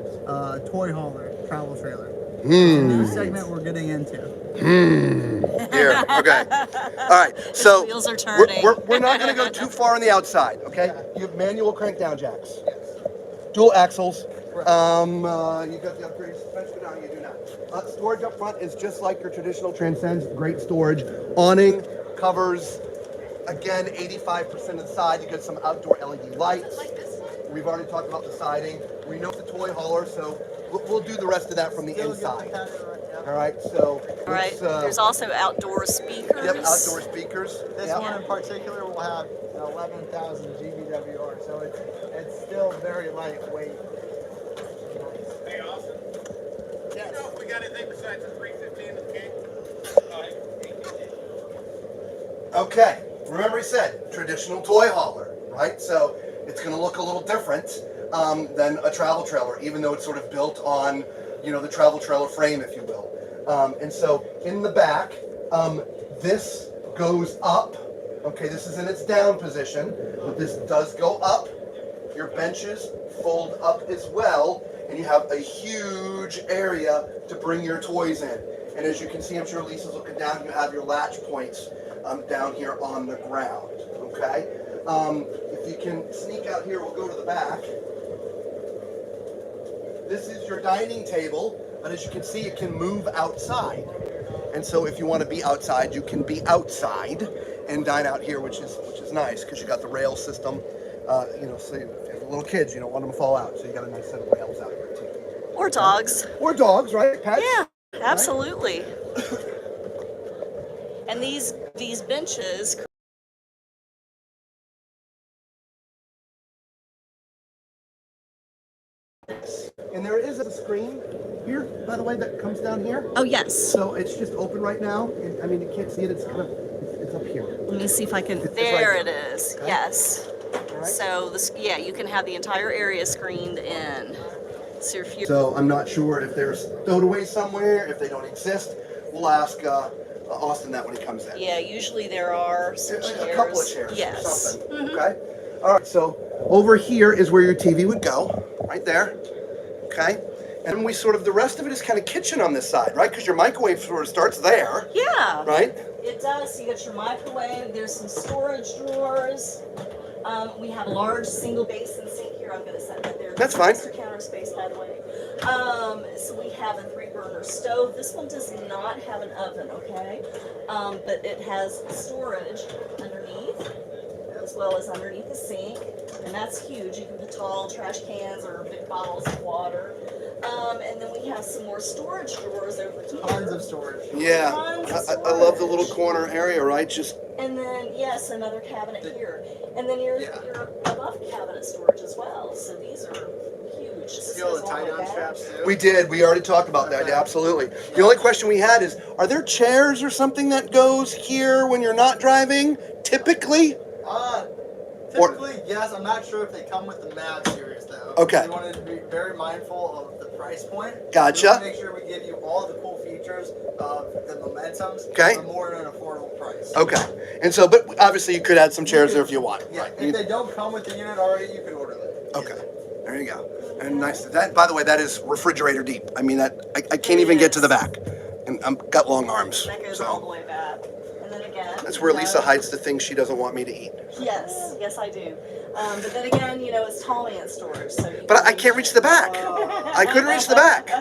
toy hauler, travel trailer. It's a new segment we're getting into. Here, okay. All right, so wheels are turning. we're not going to go too far on the outside, okay? You have manual crank down jacks, dual axles. You got the upgraded suspension, but now you do not. Storage up front is just like your traditional Transcend. Great storage, awning, covers. Again, 85% of the side. You get some outdoor LED lights. We've already talked about the siding. We know the toy hauler, so we'll do the rest of that from the inside. All right, so all right. There's also outdoor speakers. Yep, outdoor speakers. This one in particular will have 11,000 GVWR, so it's still very lightweight. Hey, Austin. Yes. You know if we got anything besides the 315 with the king? Okay, remember he said traditional toy hauler, right? So it's going to look a little different than a travel trailer, even though it's sort of built on, you know, the travel trailer frame, if you will. And so in the back, this goes up. Okay, this is in its down position, but this does go up. Your benches fold up as well, and you have a huge area to bring your toys in. And as you can see, I'm sure Lisa's looking down, you have your latch points down here on the ground, okay? If you can sneak out here, we'll go to the back. This is your dining table, but as you can see, it can move outside. And so if you want to be outside, you can be outside and dine out here, which is nice, because you got the rail system. You know, so if you have little kids, you don't want them to fall out, so you got a nice set of rails out here too. Or dogs. Or dogs, right? Pets? Yeah, absolutely. And these benches. And there is a screen here, by the way, that comes down here. Oh yes. So it's just open right now. I mean, you can't see it. It's kind of, it's up here. Let me see if I can. It's There right it is. Okay. Yes. Right. So this, yeah, you can have the entire area screened in. So if you. So I'm not sure if there's stowed away somewhere, if they don't exist. We'll ask Austin that when he comes in. Yeah, usually there are some chairs. A couple of chairs. Yes. Or something. Mhm. Okay. All right. So over here is where your TV would go, right there. Okay. And we sort of, the rest of it is kind of kitchen on this side, right? Because your microwave sort of starts there, Yeah. right? It does. So you got your microwave. There's some storage drawers. We have a large single basin sink here. I'm going to set that there. That's fine. Extra counter space, by the way. So we have a 3-burner stove. This one does not have an oven, okay? But it has storage underneath, as well as underneath the sink, and that's huge. You can put tall trash cans or big bottles of water. And then we have some more storage drawers over here. Tons of storage. Yeah. Tons of I love the little storage. corner area, right? Just And then, yes, another cabinet here. And then your above cabinet storage as well. So these are huge. This See all the goes all way tie-down back. straps too? we did. We already talked about that. Yeah, absolutely. The only question we had is, are there chairs or something that goes here when you're not driving? Typically. Typically, yes. I'm not sure if they come with the Mad series though. Okay. We wanted to be very mindful of the price point. Gotcha. We want to make sure we give you all the cool features of the Momentums, Okay. for more at an affordable price. Okay. And so, but obviously you could add some chairs there if you want. Yeah. Right. If they don't come with the unit already, you can order them. Okay. There you go. And nice. That, by the way, that is refrigerator deep. I mean, that I can't even get to the back, and I've got long arms. That goes all the So way back. And then again. that's where you Lisa know- hides the things she doesn't want me to eat. Yes, yes, I do. But then again, you know, it's tall man storage. So you But can I can't reach the back. Oh. I couldn't reach the back.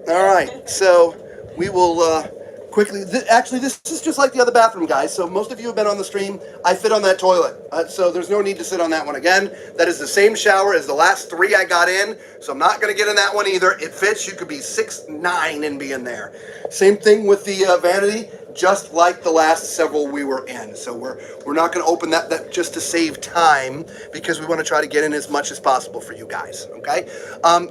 All right, so we will quickly. Actually, this is just like the other bathroom, guys. So most of you have been on the stream. I fit on that toilet, so there's no need to sit on that one again. That is the same shower as the last 3 I got in, so I'm not going to get in that one either. It fits. You could be 6'9" and be in there. Same thing with the vanity. Just like the last several we were in. So we're not going to open that just to save time, because we want to try to get in as much as possible for you guys, okay?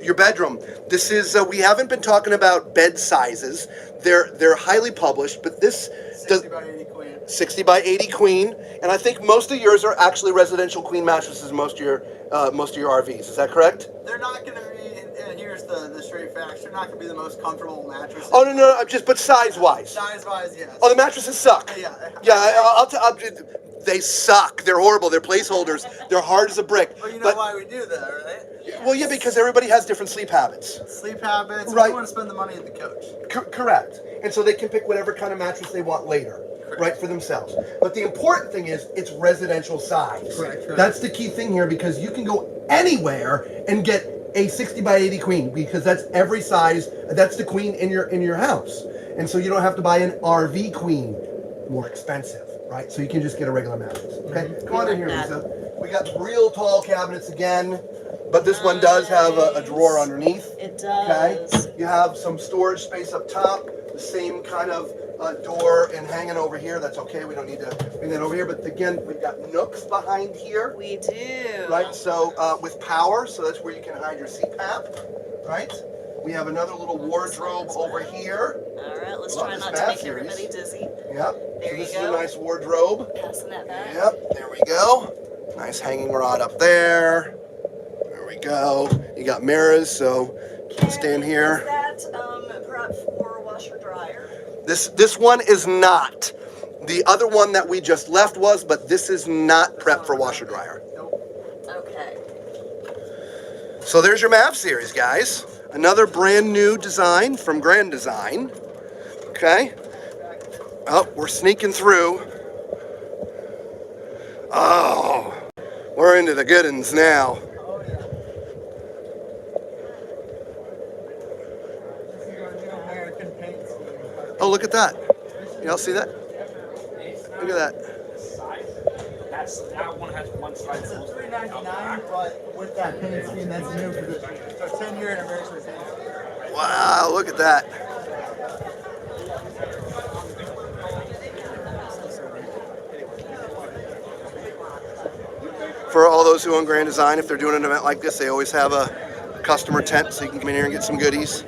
Your bedroom. This is, we haven't been talking about bed sizes. They're highly published, but this 60 by 80 queen. 60 by 80 queen, and I think most of yours are actually residential queen mattresses, most of your RVs. Is that correct? They're not going to be And here's the straight facts. They're not going to be the most comfortable mattress. Oh, no, but size-wise. Size-wise, yes. Oh, the mattresses suck. Yeah. They suck. They're horrible. They're placeholders. They're hard as a brick. Well, you know why we do that, right? Well, yeah, because everybody has different sleep habits. Sleep habits. Right. We want to spend the money at the coach. Correct. And so they can pick whatever kind of mattress they want later. Correct. Right, for themselves. But the important thing is it's residential size. Correct. That's the key thing here, because you can go anywhere and get a 60 by 80 queen, because that's every size. That's the queen in your house. And so you don't have to buy an RV queen, more expensive, right? So you can just get a regular mattress. Okay, come on in here, Lisa. We got real tall cabinets again, but this one does have a drawer underneath. It does. Okay, you have some storage space up top, the same kind of door and hanging over here. That's okay. We don't need to bring that over here. But again, we've got nooks behind here. We do. Right. So with power, so that's where you can hide your CPAP. Right. We have another little wardrobe over here. All right. Let's Love try this not to map make series. everybody dizzy. Yep. There So you this go. is a nice wardrobe. Passing that back. Yep. There we go. Nice hanging rod up there. There we go. You got mirrors, so you can stand here. Is that perhaps for washer dryer? This one is not. The other one that we just left was, but this is not prep for washer dryer. Okay. So there's your MAV series, guys. Another brand new design from Grand Design. Okay. Oh, we're sneaking through. Oh, we're into the good ones now. American paint. Oh, look at that. Y'all see that? Look at that. That one has one side. It's a $3.99, but with that paint scheme, that's new for the 10-year anniversary paint. Wow, look at that. For all those who own Grand Design, if they're doing an event like this, they always have a customer tent so you can come in here and get some goodies.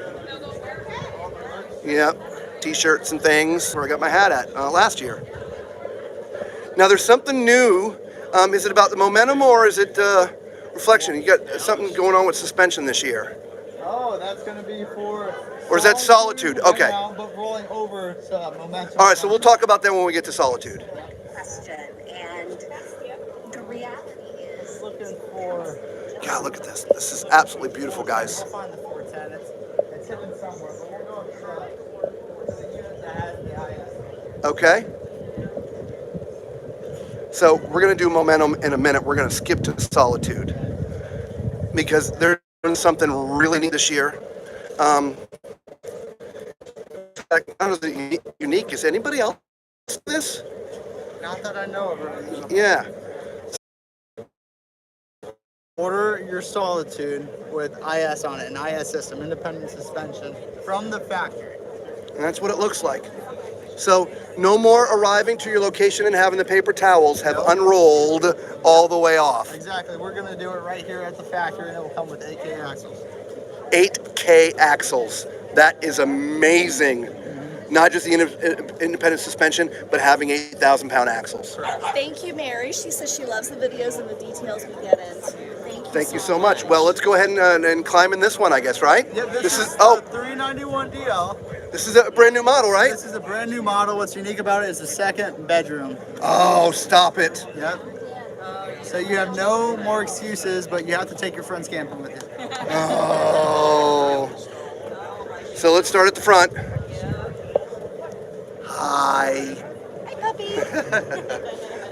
Yep, t-shirts and things, where I got my hat at last year. Now there's something new. Is it about the momentum or is it reflection? You got something going on with suspension this year. Oh, that's going to be for... Or is that Solitude? right Okay. now, but rolling over to momentum. All right, so we'll talk about that when we get to Solitude. Question, and the reality is Looking for... God, look at this. This is absolutely beautiful, guys. We'll find the 410. It's hidden somewhere, but we're going to the unit that has the IS. Okay. So we're going to do momentum in a minute. We're going to skip to Solitude because they're doing something really neat this year. How is it unique? Is anybody else doing this? Not that I know of right now. Yeah. Order your Solitude with IS on it, an IS system, independent suspension, from the factory. And that's what it looks like. So no more arriving to your location and having the paper towels have unrolled all the way off. Exactly. We're going to do it right here at the factory, and it will come with 8K axles. 8K axles. That is amazing. Not just the independent suspension, but having 8,000-pound axles. Thank you, Mary. She says she loves the videos and the details we get into. Thank you so much. Well, let's go ahead and climb in this one, I guess, right? Yep, this is oh, the 391 DL. this is a brand new model, right? This is a brand new model. What's unique about it is the second bedroom. Oh, stop it. Yep. So you have no more excuses, but you have to take your friends camping with you. Oh. So let's start at the front. Hi. Hi, puppy.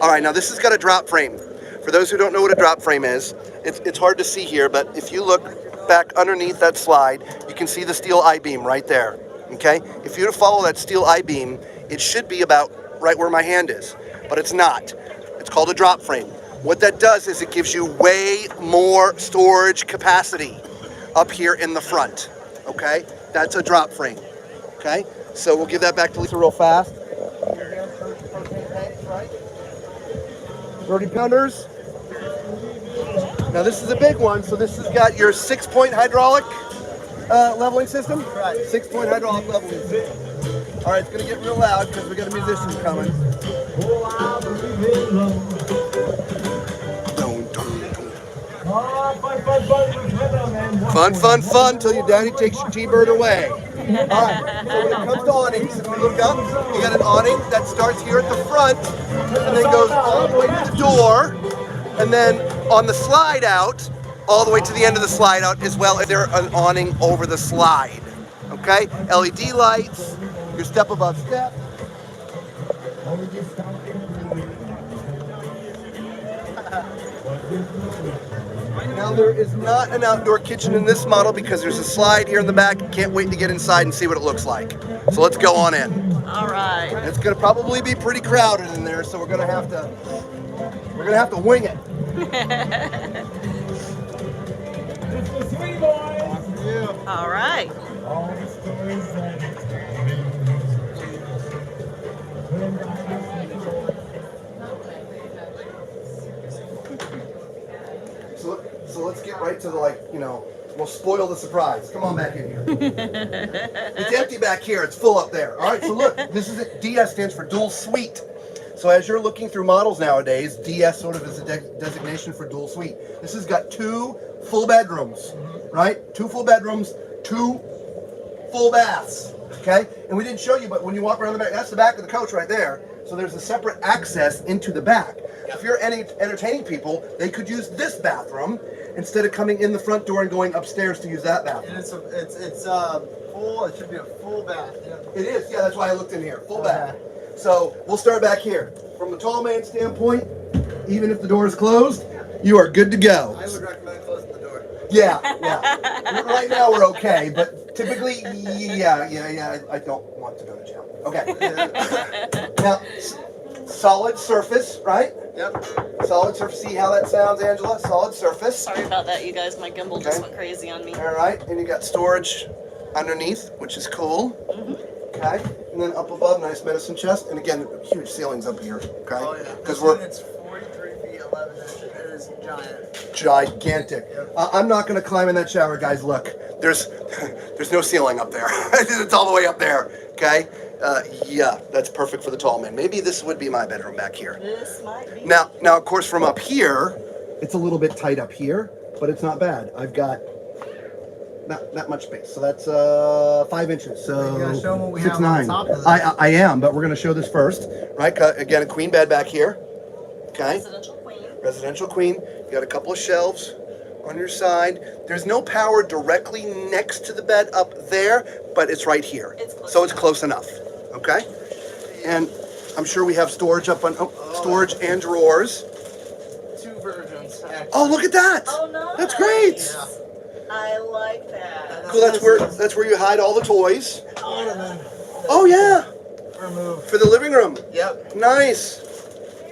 All right, now this has got a drop frame. For those who don't know what a drop frame is, it's hard to see here, but if you look back underneath that slide, you can see the steel I-beam right there, okay? If you were to follow that steel I-beam, it should be about right where my hand is, but it's not. It's called a drop frame. What that does is it gives you way more storage capacity up here in the front, okay? That's a drop frame, okay? So we'll give that back to Lisa real fast. 30 pounders. Now this is a big one, so this has got your 6-point hydraulic leveling system. Right. 6-point hydraulic leveling system. All right, it's gonna get real loud because we got a musician coming. Dun, dun, dun. Fun, fun, fun till your daddy takes your T-bird away. All right, so when it comes to awnings, if we look up, you got an awning that starts here at the front and then goes all the way to the door, and then on the slide out, all the way to the end of the slide out as well, is there an awning over the slide. Okay, LED lights, your step above step. Now there is not an outdoor kitchen in this model because there's a slide here in the back. Can't wait to get inside and see what it looks like. So let's go on in. All right. It's gonna probably be pretty crowded in there, so we're gonna have to wing it. All right. So let's get right to the, we'll spoil the surprise. Come on back in here. It's empty back here. It's full up there. All right, so look, this is it. DS stands for dual suite. So as you're looking through models nowadays, DS sort of is a designation for dual suite. This has got 2 full bedrooms, right? 2 full bedrooms, 2 full baths, okay? And we didn't show you, but when you walk around the back, that's the back of the coach right there. So there's a separate access into the back. If you're entertaining people, they could use this bathroom instead of coming in the front door and going upstairs to use that bathroom. And it's full. It should be a full bath. Yeah. It is, yeah, that's why I looked in here, full bath. So we'll start back here. From the tall man standpoint, even if the door is closed, you are good to go. I would recommend closing the door. Yeah. Right now we're okay, but typically, yeah, I don't want to go to jail. Okay. Now, solid surface, right? Yep. Solid surface. See how that sounds, Angela? Solid surface. Sorry about that, you guys. My gimbal just Okay. went crazy on me. All right, and you got storage underneath, which is cool. Okay, and then up above, nice medicine chest, and again, huge ceilings up here. Okay, Oh yeah. because It's 43 feet 11 inches. It is giant. gigantic. I'm not going to climb in that shower, guys. Look, there's no ceiling up there. It's all the way up there. Okay, yeah, that's perfect for the tall man. Maybe this would be my bedroom back here. This might be. Now, of course, from up here, it's a little bit tight up here, but it's not bad. I've got not that much space, so that's 5 inches. So You gotta show 'em what we 6'9". have on top of this. I am, but we're going to show this first, right? Again, a queen bed back here. Okay. Residential queen. Residential queen. You got a couple of shelves on your side. There's no power directly next to the bed up there, but it's right here. So it's close enough. Okay? And I'm sure we have storage up on storage and drawers. 2 versions. Actually. Oh, look at that. Oh, nice. That's great. Yeah. I like that. Cool, that's where you hide all the toys. Ornament. Oh yeah. Remove. For the living room. Yep. Nice.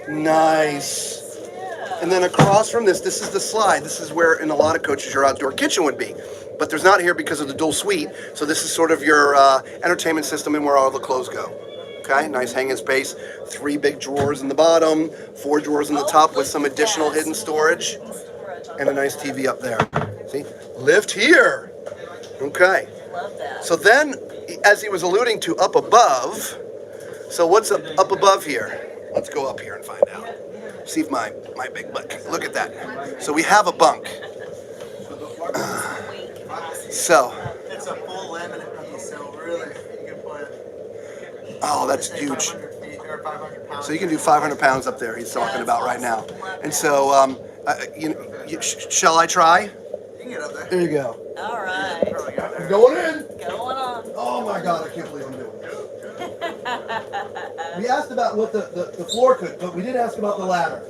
Nice. Yeah. And then across from this is the slide. This is where in a lot of coaches your outdoor kitchen would be. But there's not here because of the dual suite. So this is sort of your entertainment system and where all the clothes go. Okay, nice hanging space. 3 big drawers in the bottom, 4 drawers in the top with some additional hidden storage. And a nice TV up there. See? Lift here. Okay. Love that. So then, as he was alluding to up above, so what's up above here? Let's go up here and find out. See if my big butt. Look at that. So we have a bunk. So. It's a full laminate piece, so really you can put. Oh, that's huge. 500 feet or 500 pounds. So you can do 500 pounds up there. He's talking about right now. And so, shall I try? You can get up there. There you go. All right. Probably got there. Going in. Going on. Oh my God, I can't believe I'm doing this. We asked about what the floor could, but we didn't ask about the ladder.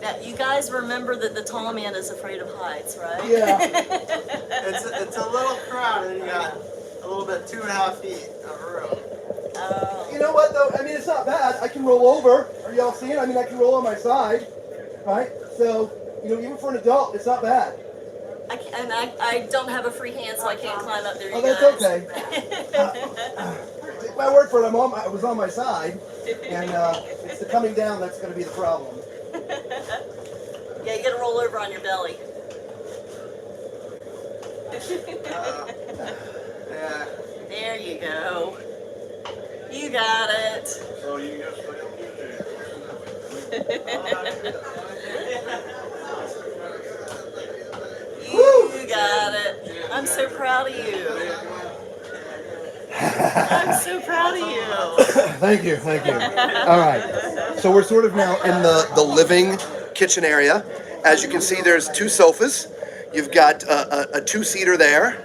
Now, you guys remember that the tall man is afraid of heights, right? Yeah. It's a little crowded. You got a little bit 2.5 feet of room. Oh. You know what though? I mean, it's not bad. I can roll over. Are y'all seeing? I mean, I can roll on my side, right? So, even for an adult, it's not bad. I don't have a free hand, so I can't climb up there. Oh, You that's guys. okay. Take my word for it. I was on my side, and it's the coming down that's going to be the problem. Yeah, you gotta roll over on your belly. Yeah. There you go. You got it. So you got to stay on You got it. I'm so proud of you. I'm so proud of you. Thank you, thank you. All right, so we're sort of now in the living kitchen area. As you can see, there's 2 sofas. You've got a 2-seater there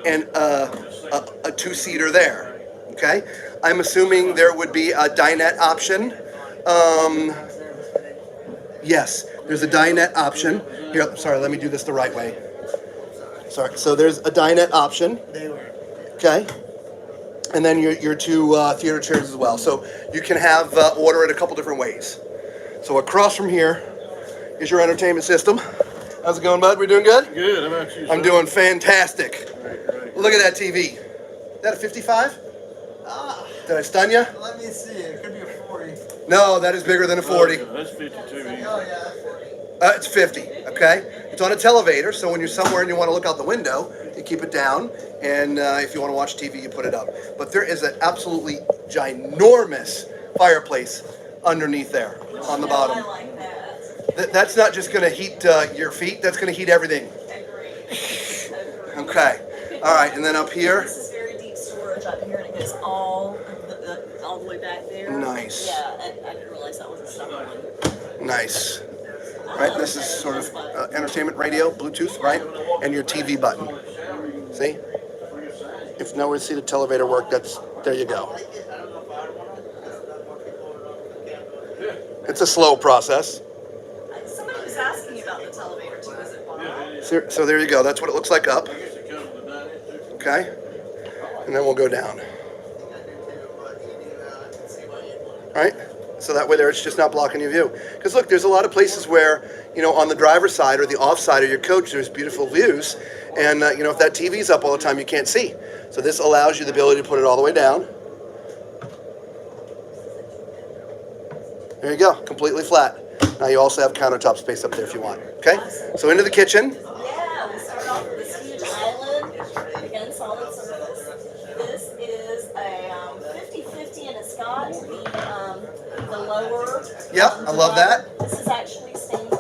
and a 2-seater there. Okay, I'm assuming there would be a dinette option. Yes, there's a dinette option. Here, sorry, let me do this the right way. Sorry, so there's a dinette option. Okay. And then your 2 theater chairs as well. So you can have order it a couple different ways. So across from here is your entertainment system. How's it going, bud? We doing good? Good. How about you? I'm doing fantastic. Great. Look at that TV. Is that a 55? Did I stun you? Let me see. It could be a 40. No, that is bigger than a 40. That's 52. Oh yeah, that's 40. It's 50, okay? It's on a televator, so when you're somewhere and you want to look out the window, you keep it down, and if you want to watch TV, you put it up. But there is an absolutely ginormous fireplace underneath there on the bottom. I like that. That's not just going to heat your feet, that's going to heat everything. Okay, all right, and then up here. This is very deep storage up here, and it goes all the way back there. Nice. Yeah, I didn't realize that was a separate one. Nice. Right, this is sort of entertainment radio, Bluetooth, right? And your TV button. See? If nowhere to see the televator work, there you go. It's a slow process. Somebody was asking you about the televator too. Is it fine? So there you go. That's what it looks like up. Okay? And then we'll go down. Right? So that way there it's just not blocking your view. Because look, there's a lot of places where, on the driver's side or the off side of your coach, there's beautiful views. And, if that TV's up all the time, you can't see. So this allows you the ability to put it all the way down. There you go, completely flat. Now you also have countertop space up there if you want. Okay? So into the kitchen. Yeah, we start off with this huge island. Again, solid surface. This is a 50-50, and it's got the lower. Yep, I love that. This is actually stainless.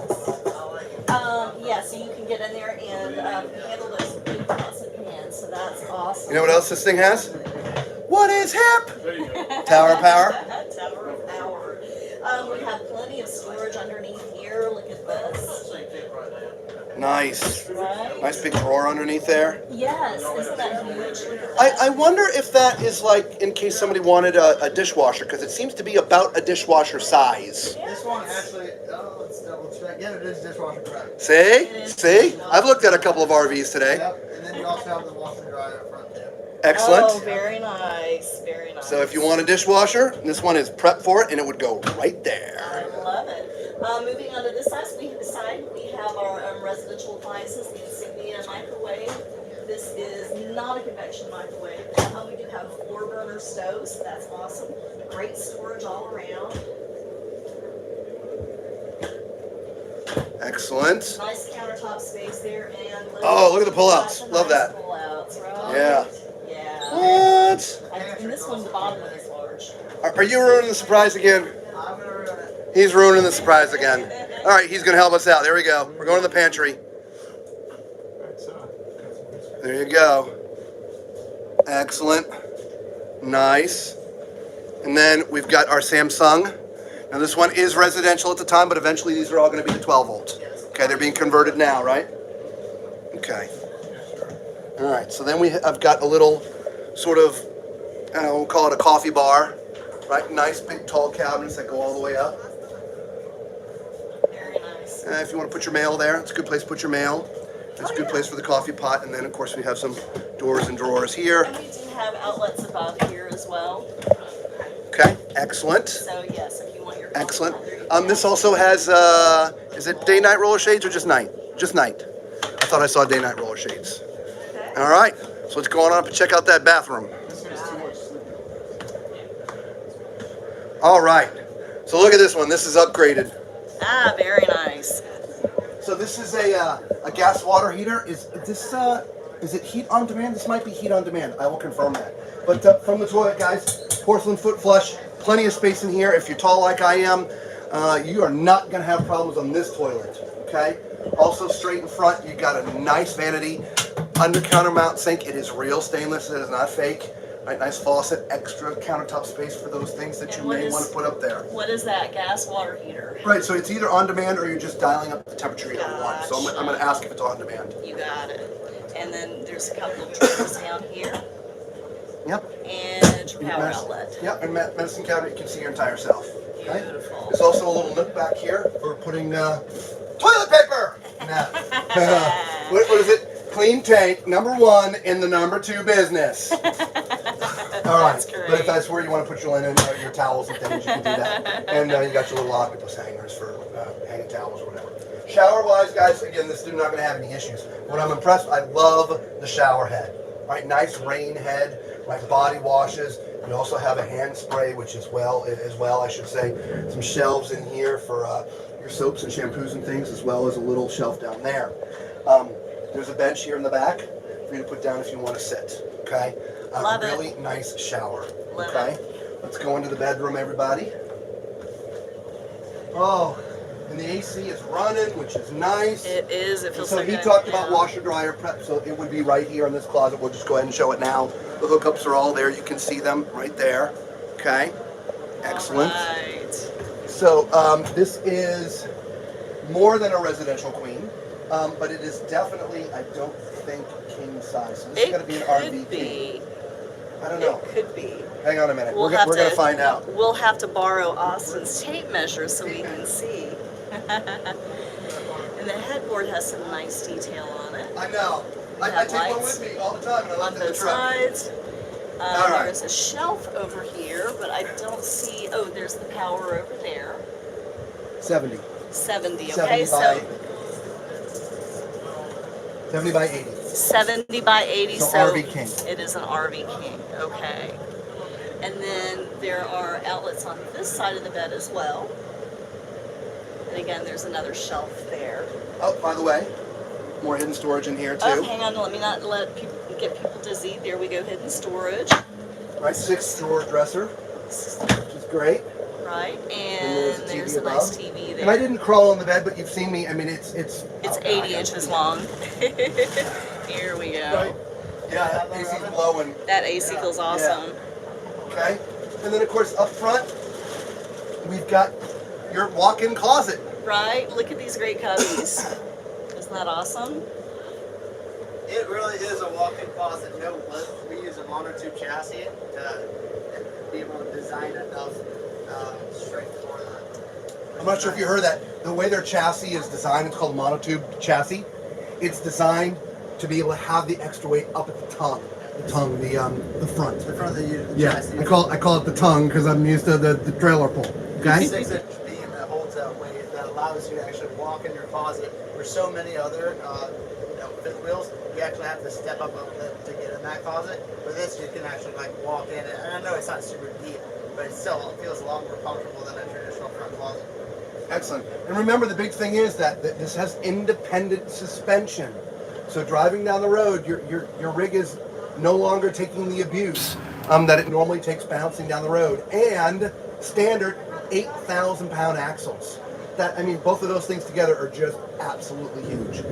Yeah, so you can get in there and handle those big pots and pans. So that's awesome. You know what else this thing has? What is hip? Tower power. Tower of power. We have plenty of storage underneath here. Look at this. Nice. Right? Nice big drawer underneath there. Yes, isn't that huge? Look at that. I wonder if that is like in case somebody wanted a dishwasher, because it seems to be about a dishwasher size. This one actually, let's double check. Yeah, it is dishwasher correct. See? I've looked at a couple of RVs today. Yep, and then you also have the washer dryer up front too. Excellent. Oh, very nice. Very nice. So if you want a dishwasher, this one is prepped for it, and it would go right I there. love it. Moving on to this side, we have our residential appliances, the Insignia microwave. This is not a convection microwave. We do have 4-burner stoves, so that's awesome. Great storage all around. Excellent. Nice countertop space there, and Oh, look at the pullouts. Love that. Pullouts, right? Yeah. Yeah. What? And this one, the bottom one is large. Are you ruining the surprise again? I'm gonna ruin it. He's ruining the surprise again. All right, he's going to help us out. There we go. We're going to the pantry. There you go. Excellent. Nice. And then we've got our Samsung. Now this one is residential at the time, but eventually these are all going to be the 12 volts. Okay, they're being converted now, right? Okay. All right, so then I've got a little sort of, we'll call it a coffee bar, right? Nice big tall cabinets that go all the way up. Very nice. If you want to put your mail there, it's a good place to put your mail. It's a good place for the coffee pot. And then, of course, we have some doors and drawers here. And we do have outlets above here as well. Okay, excellent. So, yes, if you want your Excellent. coffee pot, there you go. This also has, is it day-night roller shades or just night? Just night. I thought I saw day-night roller shades. Okay. All right, so let's go on up and check out that bathroom. All right, so look at this one. This is upgraded. Ah, very nice. So this is a gas water heater. Is it heat on demand? This might be heat on demand. I will confirm that. But from the toilet, guys, porcelain foot flush, plenty of space in here. If you're tall like I am, you are not going to have problems on this toilet, okay? Also straight in front, you got a nice vanity, under countermount sink. It is real stainless, it is not fake. Right, nice faucet, extra countertop space for those things that you may want to put up there. What is that? Gas water heater? Right, so it's either on demand or you're just dialing up the temperature you want. So I'm going to ask if it's on demand. You got it. And then there's a couple of drawers down here. Yep. And your power outlet. Yep, and medicine cabinet, you can see your entire self. Okay? Beautiful. There's also a little nook back here for putting toilet paper. What is it? Clean tank, #1 in the #2 business. All right, That's great. but if that's where you want to put your linen, your towels and things, you can do that. And you got your little octopus hangers for hanging towels or whatever. Shower-wise, guys, again, this is not going to have any issues. What I'm impressed, I love the shower head. Right, nice rain head, like body washes. You also have a hand spray, which as well, I should say. Some shelves in here for your soaps and shampoos and things, as well as a little shelf down there. There's a bench here in the back for you to put down if you want to sit. Okay. Love it. Really nice shower. Love okay. Let's go into the bedroom, everybody. Oh, and the AC is running, which is nice. It is. It feels so so he good. talked about washer dryer prep, so it would be right here in this closet. We'll just go ahead and show it now. The hookups are all there. You can see them right there. Okay. Excellent. All right. So this is more than a residential queen, but it is definitely, I don't think, king size. So this is going to be an RV king. I don't know. It could be. Hang on a minute. We'll We're going to find out. We'll have to borrow Austin's tape measure so we can see. And the headboard has some nice detail on it. I know. I take one lights with me all the time, and I on left it in the both truck. sides. All right. There's a shelf over here, but I don't see. Oh, there's the power over there. 70. 70. 70 Okay, by, so 70 by 80. 70 by 80. So So RV king. it is an RV king. Okay. And then there are outlets on this side of the bed as well. And again, there's another shelf there. Oh, by the way, more hidden storage in here too. Oh, hang on, let me not get people dizzy. There we go, hidden storage. Right, 6-drawer dresser, which is great. Right, And and there's there's a a TV nice above. TV And I there. didn't crawl on the bed, but you've seen me. I mean, it's 80 inches long. Here we go. Right. Yeah, that AC's blowing. That AC feels awesome. Okay. And then, of course, up front, we've got your walk-in closet. Right, look at these great cubbies. Isn't that awesome? It really is a walk-in closet. No lift. We use a monotube chassis to be able to design enough strength for that. I'm not sure if you heard that. The way their chassis is designed, it's called monotube chassis. It's designed to be able to have the extra weight up at the tongue. The front. The front of the Yeah, chassis. I call it the tongue because I'm used to the trailer pull. Okay. 6-inch beam that holds that weight that allows you to actually walk in your closet where so many other fifth wheels you actually have to step up a lift to get in that closet. With this you can actually like walk in it. And I know it's not super deep, but it still feels a lot more comfortable than a traditional front closet. Excellent. And remember, the big thing is that this has independent suspension. So driving down the road, your rig is no longer taking the abuse that it normally takes bouncing down the road. And standard 8,000-pound axles. Both of those things together are just absolutely huge.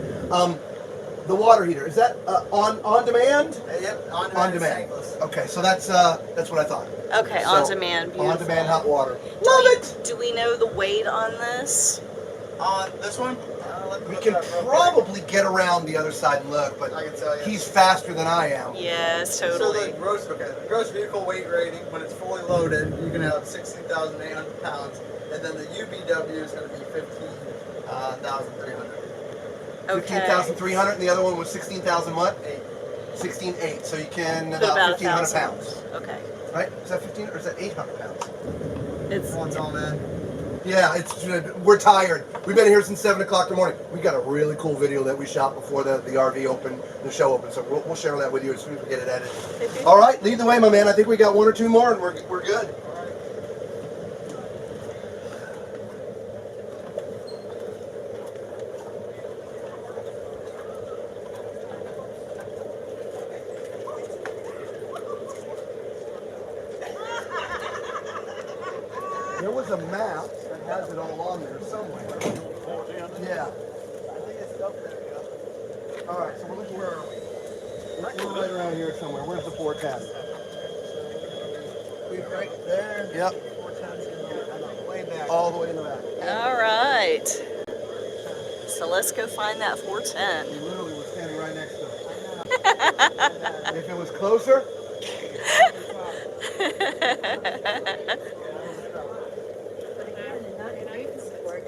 The water heater, is that on demand? Yep, On demand. Okay, so that's what I thought. Okay, So, on demand, beautiful. On demand hot water. Love it! Do we know the weight on this? On this one, let me We look can it up real quick. probably get around the other side and look, but I can tell you. he's faster than I am. Yes, So totally. the gross vehicle weight rating, when it's fully loaded, you can have 16,800 pounds, and then the UBW is going to be 15,300. Okay. 15,300, and the other one was 16,000 what? 8. 16,800. So you can So about 1,500 1,000. pounds. Okay. Right? Is that 15 or is that 800 pounds? It's One's all man. Yeah, we're tired. We've been here since 7 o'clock in the morning. We got a really cool video that we shot before the RV opened, the show opened. So we'll share that with you as soon as we get it edited. All right, lead the way, my man. I think we got 1 or 2 more, and we're good. a map that has it all on there somewhere. Yeah. I think it's up there. Yeah. All right, so we're looking, where are we? We're right around here somewhere. Where's the 410? We're right there. Yep. 410's way back. All the way in the back. All right. So let's go find that 410. We literally were standing right next to it. If it was closer,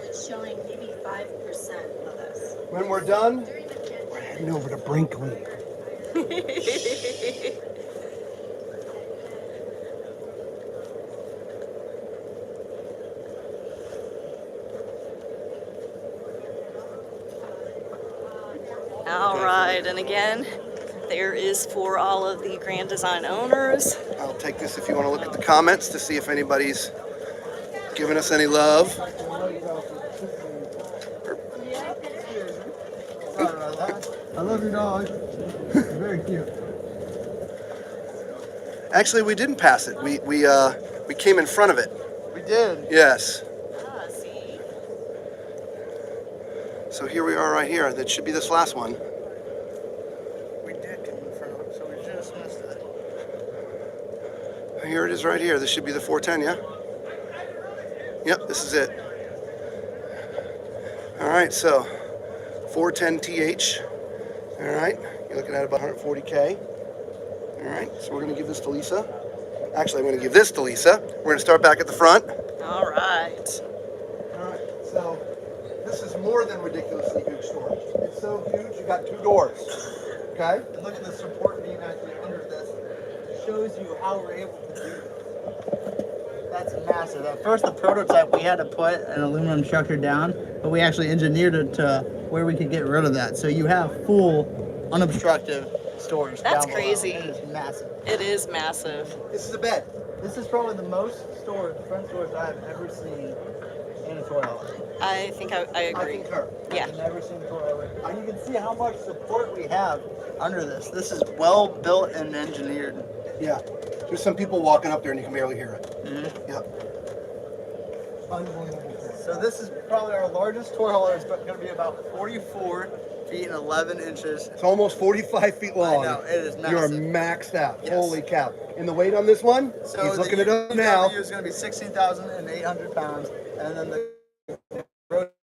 It's showing maybe 5% of us. when we're done, we're heading over to Brinkley. All right, and again, there is for all of the Grand Design owners. I'll take this if you want to look at the comments to see if anybody's giving us any love. Sorry about that. I love your dog. Very cute. Actually, we didn't pass it. We came in front of it. We did. Yes. Ah, see? So here we are right here. That should be this last one. We did come in front of it, so we just missed it. Here it is right here. This should be the 410, yeah? Yep, this is it. All right, so 410TH. All right, you're looking at about 140K. All right, so we're gonna give this to Lisa. Actually, I'm gonna give this to Lisa. We're gonna start back at the front. All right. All right, so this is more than ridiculously huge storage. It's so huge, you got 2 doors, okay? And look at the support beam actually under this. It shows you how we're able to do this. That's massive. At first, the prototype, we had to put an aluminum structure down, but we actually engineered it to where we could get rid of that. So you have full, unobstructed storage That's down below. crazy. It is massive. It is massive. This is a bed. This is probably the most front storage I've ever seen in a toy hauler. I think I I agree. concur. Yeah. I've never seen a toy hauler. And you can see how much support we have under this. This is well built and engineered. Yeah. There's some people walking up there and you can barely hear it. Mm-hmm. Yep. Unbelievable. So this is probably our largest toy hauler. It's going to be about 44 feet and 11 inches. It's almost 45 feet long. I know, it is You are massive. maxed out. Yes. Holy cow. And the weight on this one? So He's looking the it up now. UW is going to be 16,800 pounds, and then the vertical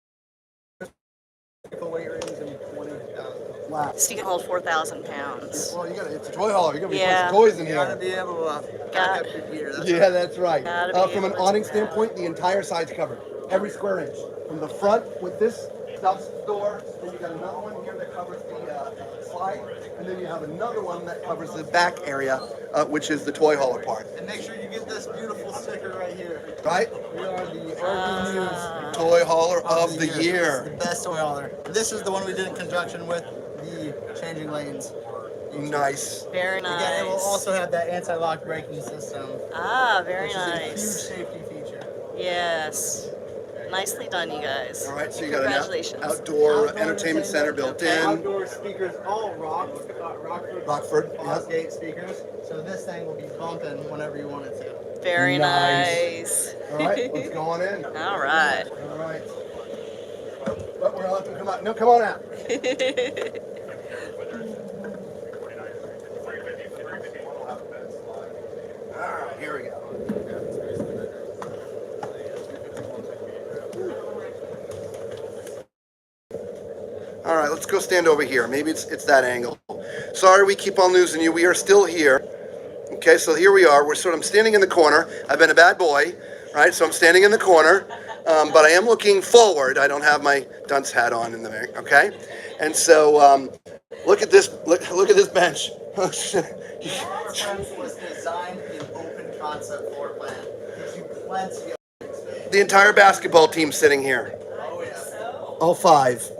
weight rating is going to be 20,000. Wow. So you can hold 4,000 pounds. Well, it's a toy hauler. You're going to be Yeah. putting some toys in You got to here. be able to back Got- up your gear. That's Yeah, that's right. Gotta be From an able to awning do that. standpoint, the entire side's covered. Every square inch. From the front with this door, then you got another one here that covers the slide, and then you have another one that covers the back area, which is the toy hauler part. And make sure you get this beautiful sticker right here. Right? We are the RV News Toy hauler of of the It's year. the best toy hauler. This is the one we did in conjunction with the changing lanes. Nice. Very Again, it will nice. also have that anti-lock braking system, Ah, very which is a huge nice. safety feature. Yes. Nicely done, you guys. All right, so you got an Congratulations. outdoor entertainment center built in. Outdoor speakers, all Rockford yep. Gate speakers. So this thing will be bumping whenever you want it to. Very Nice. nice. All right, let's go on in. All right. All right. But we're not gonna come out. No, come on out. All right, here we go. All right, let's go stand over here. Maybe it's that angle. Sorry, we keep on losing you. We are still here. Okay, so here we are. I'm standing in the corner. I've been a bad boy, right? So I'm standing in the corner, but I am looking forward. I don't have my dunce hat on in the back, okay? And so look at this. Look at this bench. This was designed in open concept floor plan. Gives you plenty of space. The entire basketball team sitting here. Oh yeah. All 5.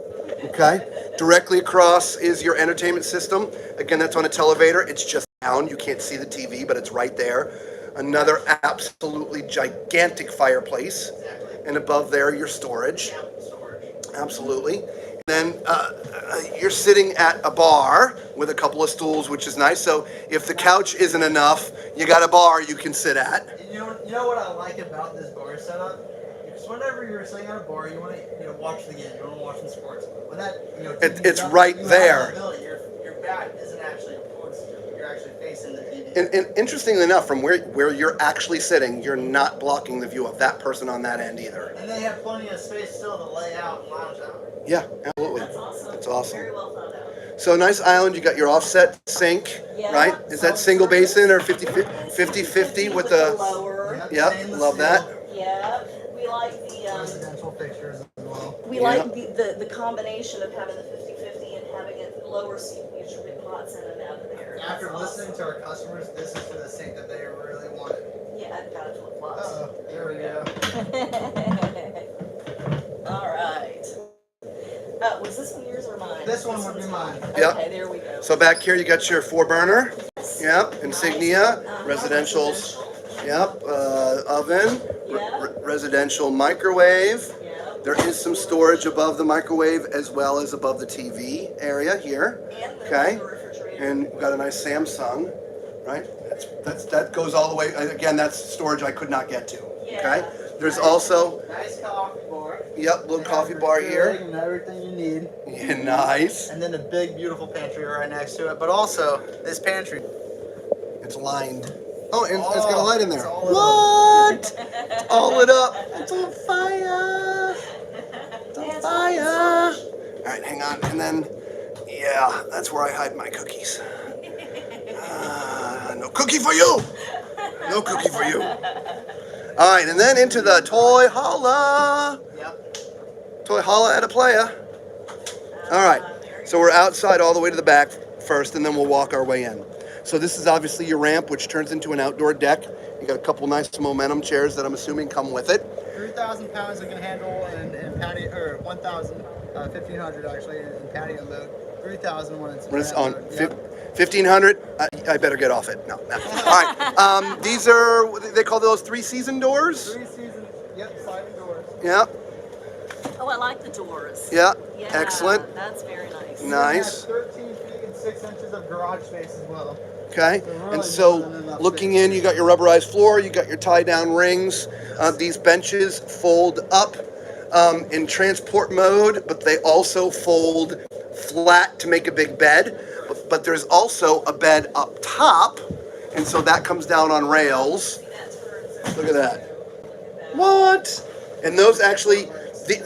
Okay? Directly across is your entertainment system. Again, that's on a televator. It's just down. You can't see the TV, but it's right there. Another absolutely gigantic fireplace. And above there, your storage. Absolutely. Then you're sitting at a bar with a couple of stools, which is nice. So if the couch isn't enough, you got a bar you can sit at. You know what I like about this bar setup So whenever you're sitting at a bar, you want to watch the game. You want to watch the sports. When that It's right there. Your back isn't actually towards you. You're actually facing the TV. And interestingly enough, from where you're actually sitting, you're not blocking the view of that person on that end either. And they have plenty of space still to lay out and lounge out. Yeah, absolutely. That's awesome. That's awesome. Very well thought out. So nice island. You got your offset sink, Yeah. right? Is that single basin or 50-50 with the? lower? Yep, love that. Yeah. We like the Residential fixtures as well. we like the combination of having the 50-50 and having it lower so you can get your big pots in and out of there. After That's listening awesome. to our customers, this is for the sink that they really wanted. Yeah, I've got it to a plus. Uh-oh, there we go. All right. Was this one yours or mine? This one would be mine. Yep. Okay, there we go. So back here you got your 4-burner. Yep, insignia, residentials. Yep, oven, residential microwave. Yeah. There is some storage above the microwave as well as above the TV area here. And the Okay, refrigerator. and we've got a nice Samsung, right? That goes all the way. Again, that's storage I could not get to. Okay, there's also Nice coffee bar. little coffee bar here. And everything you need. Yeah, nice. And then a big, beautiful pantry right next to it. But also, this pantry. It's lined. Oh, and it's got a light in there. It's all lit What? It's all lit up. It's on fire. It's on fire. All right, hang on. And then, yeah, that's where I hide my cookies. No cookie for you. No cookie for you. All right, and then into the toy hauler. Yep. Toy hauler at a playa. All right, so we're outside all the way to the back first, and then we'll walk our way in. So this is obviously your ramp, which turns into an outdoor deck. You got a couple nice momentum chairs that I'm assuming come with it. 3,000 pounds it can handle in patio, or 1,500 actually in patio mode. 3,000 when it's When it's on yep. 1,500, I better get off it. No. All right, these are, they call those 3-season doors? 3 seasons, yep, sliding doors. Yeah, Oh, I like the doors. yeah, Yeah, excellent. That's very nice. Nice. We have 13 feet and 6 inches of garage space as well. Okay, really and so more than enough looking space. in, you got your rubberized floor, you got your tie-down rings. These benches fold up in transport mode, but they also fold flat to make a big bed. But there's also a bed up top, and so that comes down on rails. Look at that. What? And those actually,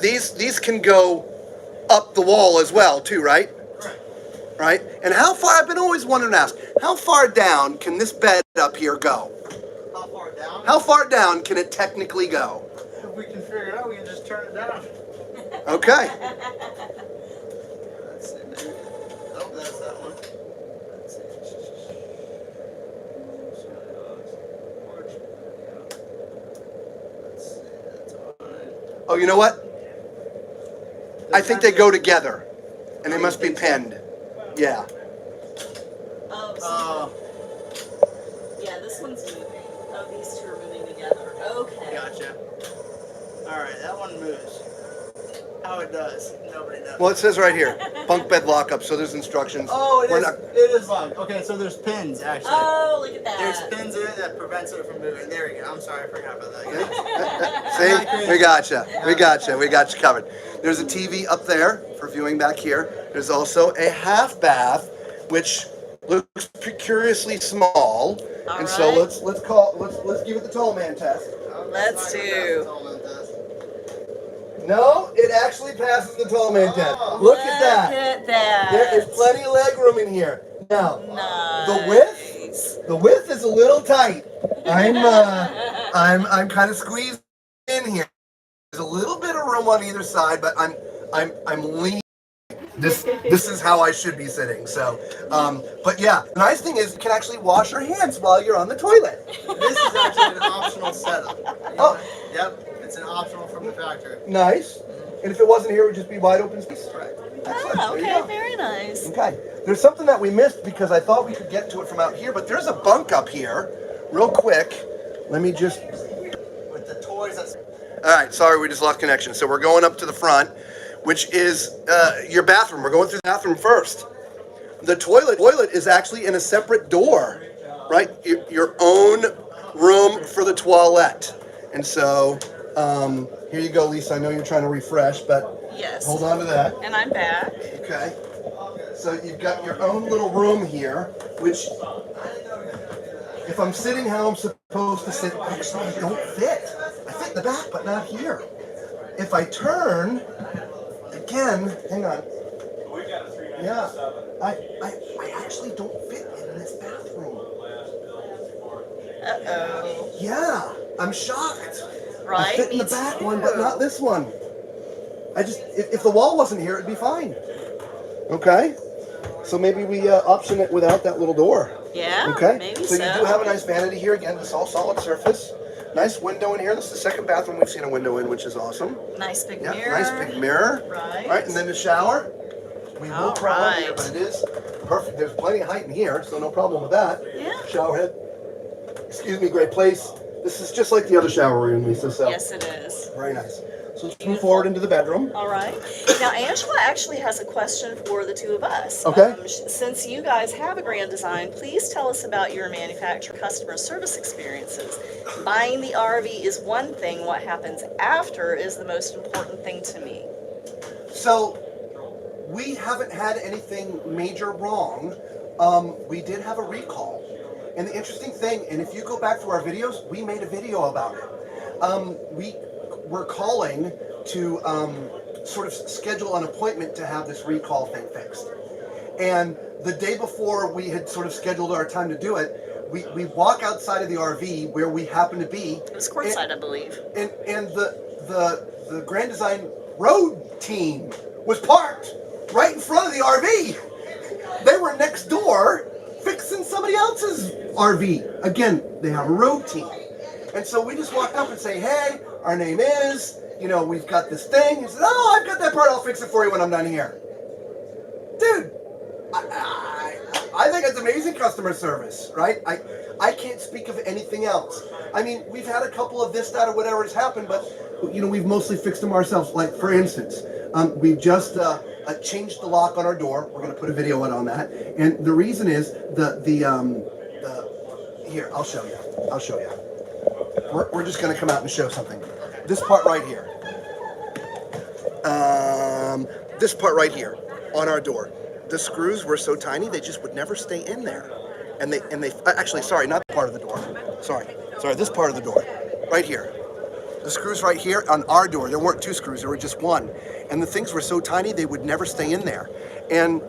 these can go up the wall as well, too, right? Right? And how far, I've been always wanting to ask, how far down can this bed up here go? How far down? How far down can it technically go? If we can figure it out, we can just turn it down. Okay. Let's see, maybe. Oh, that's that one. Let's see. Let's see, that's fine. Oh, you know what? I think they go together, and they must be pinned. Yeah. Yeah, this one's moving. Oh, these two are moving together. Okay. Gotcha. Alright, that one moves. How it does, nobody knows. Well, it says right here, bunk bed lockup, so there's instructions. Oh, We're it is locked. Okay, so there's pins, actually. Oh, look at that. There's pins in it that prevents it from moving. There we go. I'm sorry, I forgot about that. See? We gotcha. We gotcha. We got you covered. There's a TV up there for viewing back here. There's also a half bath, which looks curiously small. All and so right. let's give it the tall man test. Let's do. No, it actually passes the tall man test. Look at that. Look at that. There is plenty of leg room in here. Now, Nice. the width is a little tight. I'm kind of squeezed in here. There's a little bit of room on either side, but I'm leaning. This is how I should be sitting. So, but yeah, the nice thing is you can actually wash your hands while you're on the toilet. This is actually an optional setup. Oh. Yep, it's an optional from the factory. Nice. And if it wasn't here, it would just be wide open space. Right. Excellent. Oh, There you okay, go. very nice. Okay. There's something that we missed because I thought we could get to it from out here, but there's a bunk up here. Real quick. Let me just. With the toys, that's All right. Sorry, we just lost connection. So we're going up to the front, which is your bathroom. We're going through the bathroom first. The toilet is actually in a separate door, right? Your own room for the toilet. And so Here you go, Lisa. I know you're trying to refresh, but Yes. hold on to that. And I'm back. Okay. So you've got your own little room here, which, if I'm sitting how I'm supposed to sit, actually I don't fit. I fit in the back, but not here. If I turn, again, hang on. Yeah, I actually don't fit in this bathroom. Uh-oh. Yeah, I'm shocked. Right? I fit in the back one, but not this one. I just, if the wall wasn't here, it'd be fine. Okay? So maybe we option it without that little door. Yeah, Okay? maybe So you do have a nice vanity here. Again, this all solid surface. Nice window in here. This is the second bathroom we've seen a window in, which is awesome. Nice big Yeah, mirror. nice big mirror. Right. All right, and then the shower. We will All crawl here, right. but it is perfect. There's plenty of height in here, so no problem with that. Yeah. Shower head. Excuse me, great place. This is just like the other shower room, Lisa. So Yes, it is. very nice. So let's move forward into the bedroom. All right. Now, Angela actually has a question for the two of us. Okay. Since you guys have a Grand Design, please tell us about your manufacturer customer service experiences. Buying the RV is one thing. What happens after is the most important thing to me. So we haven't had anything major wrong. We did have a recall. And the interesting thing, and if you go back to our videos, we made a video about it. We were calling to sort of schedule an appointment to have this recall thing fixed. And the day before we had sort of scheduled our time to do it, we walk outside of the RV where we happen to be. It was courtside, I believe. And the Grand Design road team was parked right in front of the RV. They were next door fixing somebody else's RV. Again, they have a road team. And so we just walked up and say, hey, our name is, we've got this thing. He said, oh, I've got that part. I'll fix it for you when I'm done here. Dude, I think it's amazing customer service, right? I can't speak of anything else. I mean, we've had a couple of this, that, or whatever has happened, but, we've mostly fixed them ourselves. Like, for instance, we've just changed the lock on our door. We're going to put a video out on that. And the reason is here, I'll show you. We're just going to come out and show something. This part right here. This part right here on our door. The screws were so tiny they just would never stay in there. And they actually, sorry, not part of the door. Sorry, this part of the door. Right here. The screws right here on our door, there weren't two screws, there were just one. And the things were so tiny they would never stay in there. And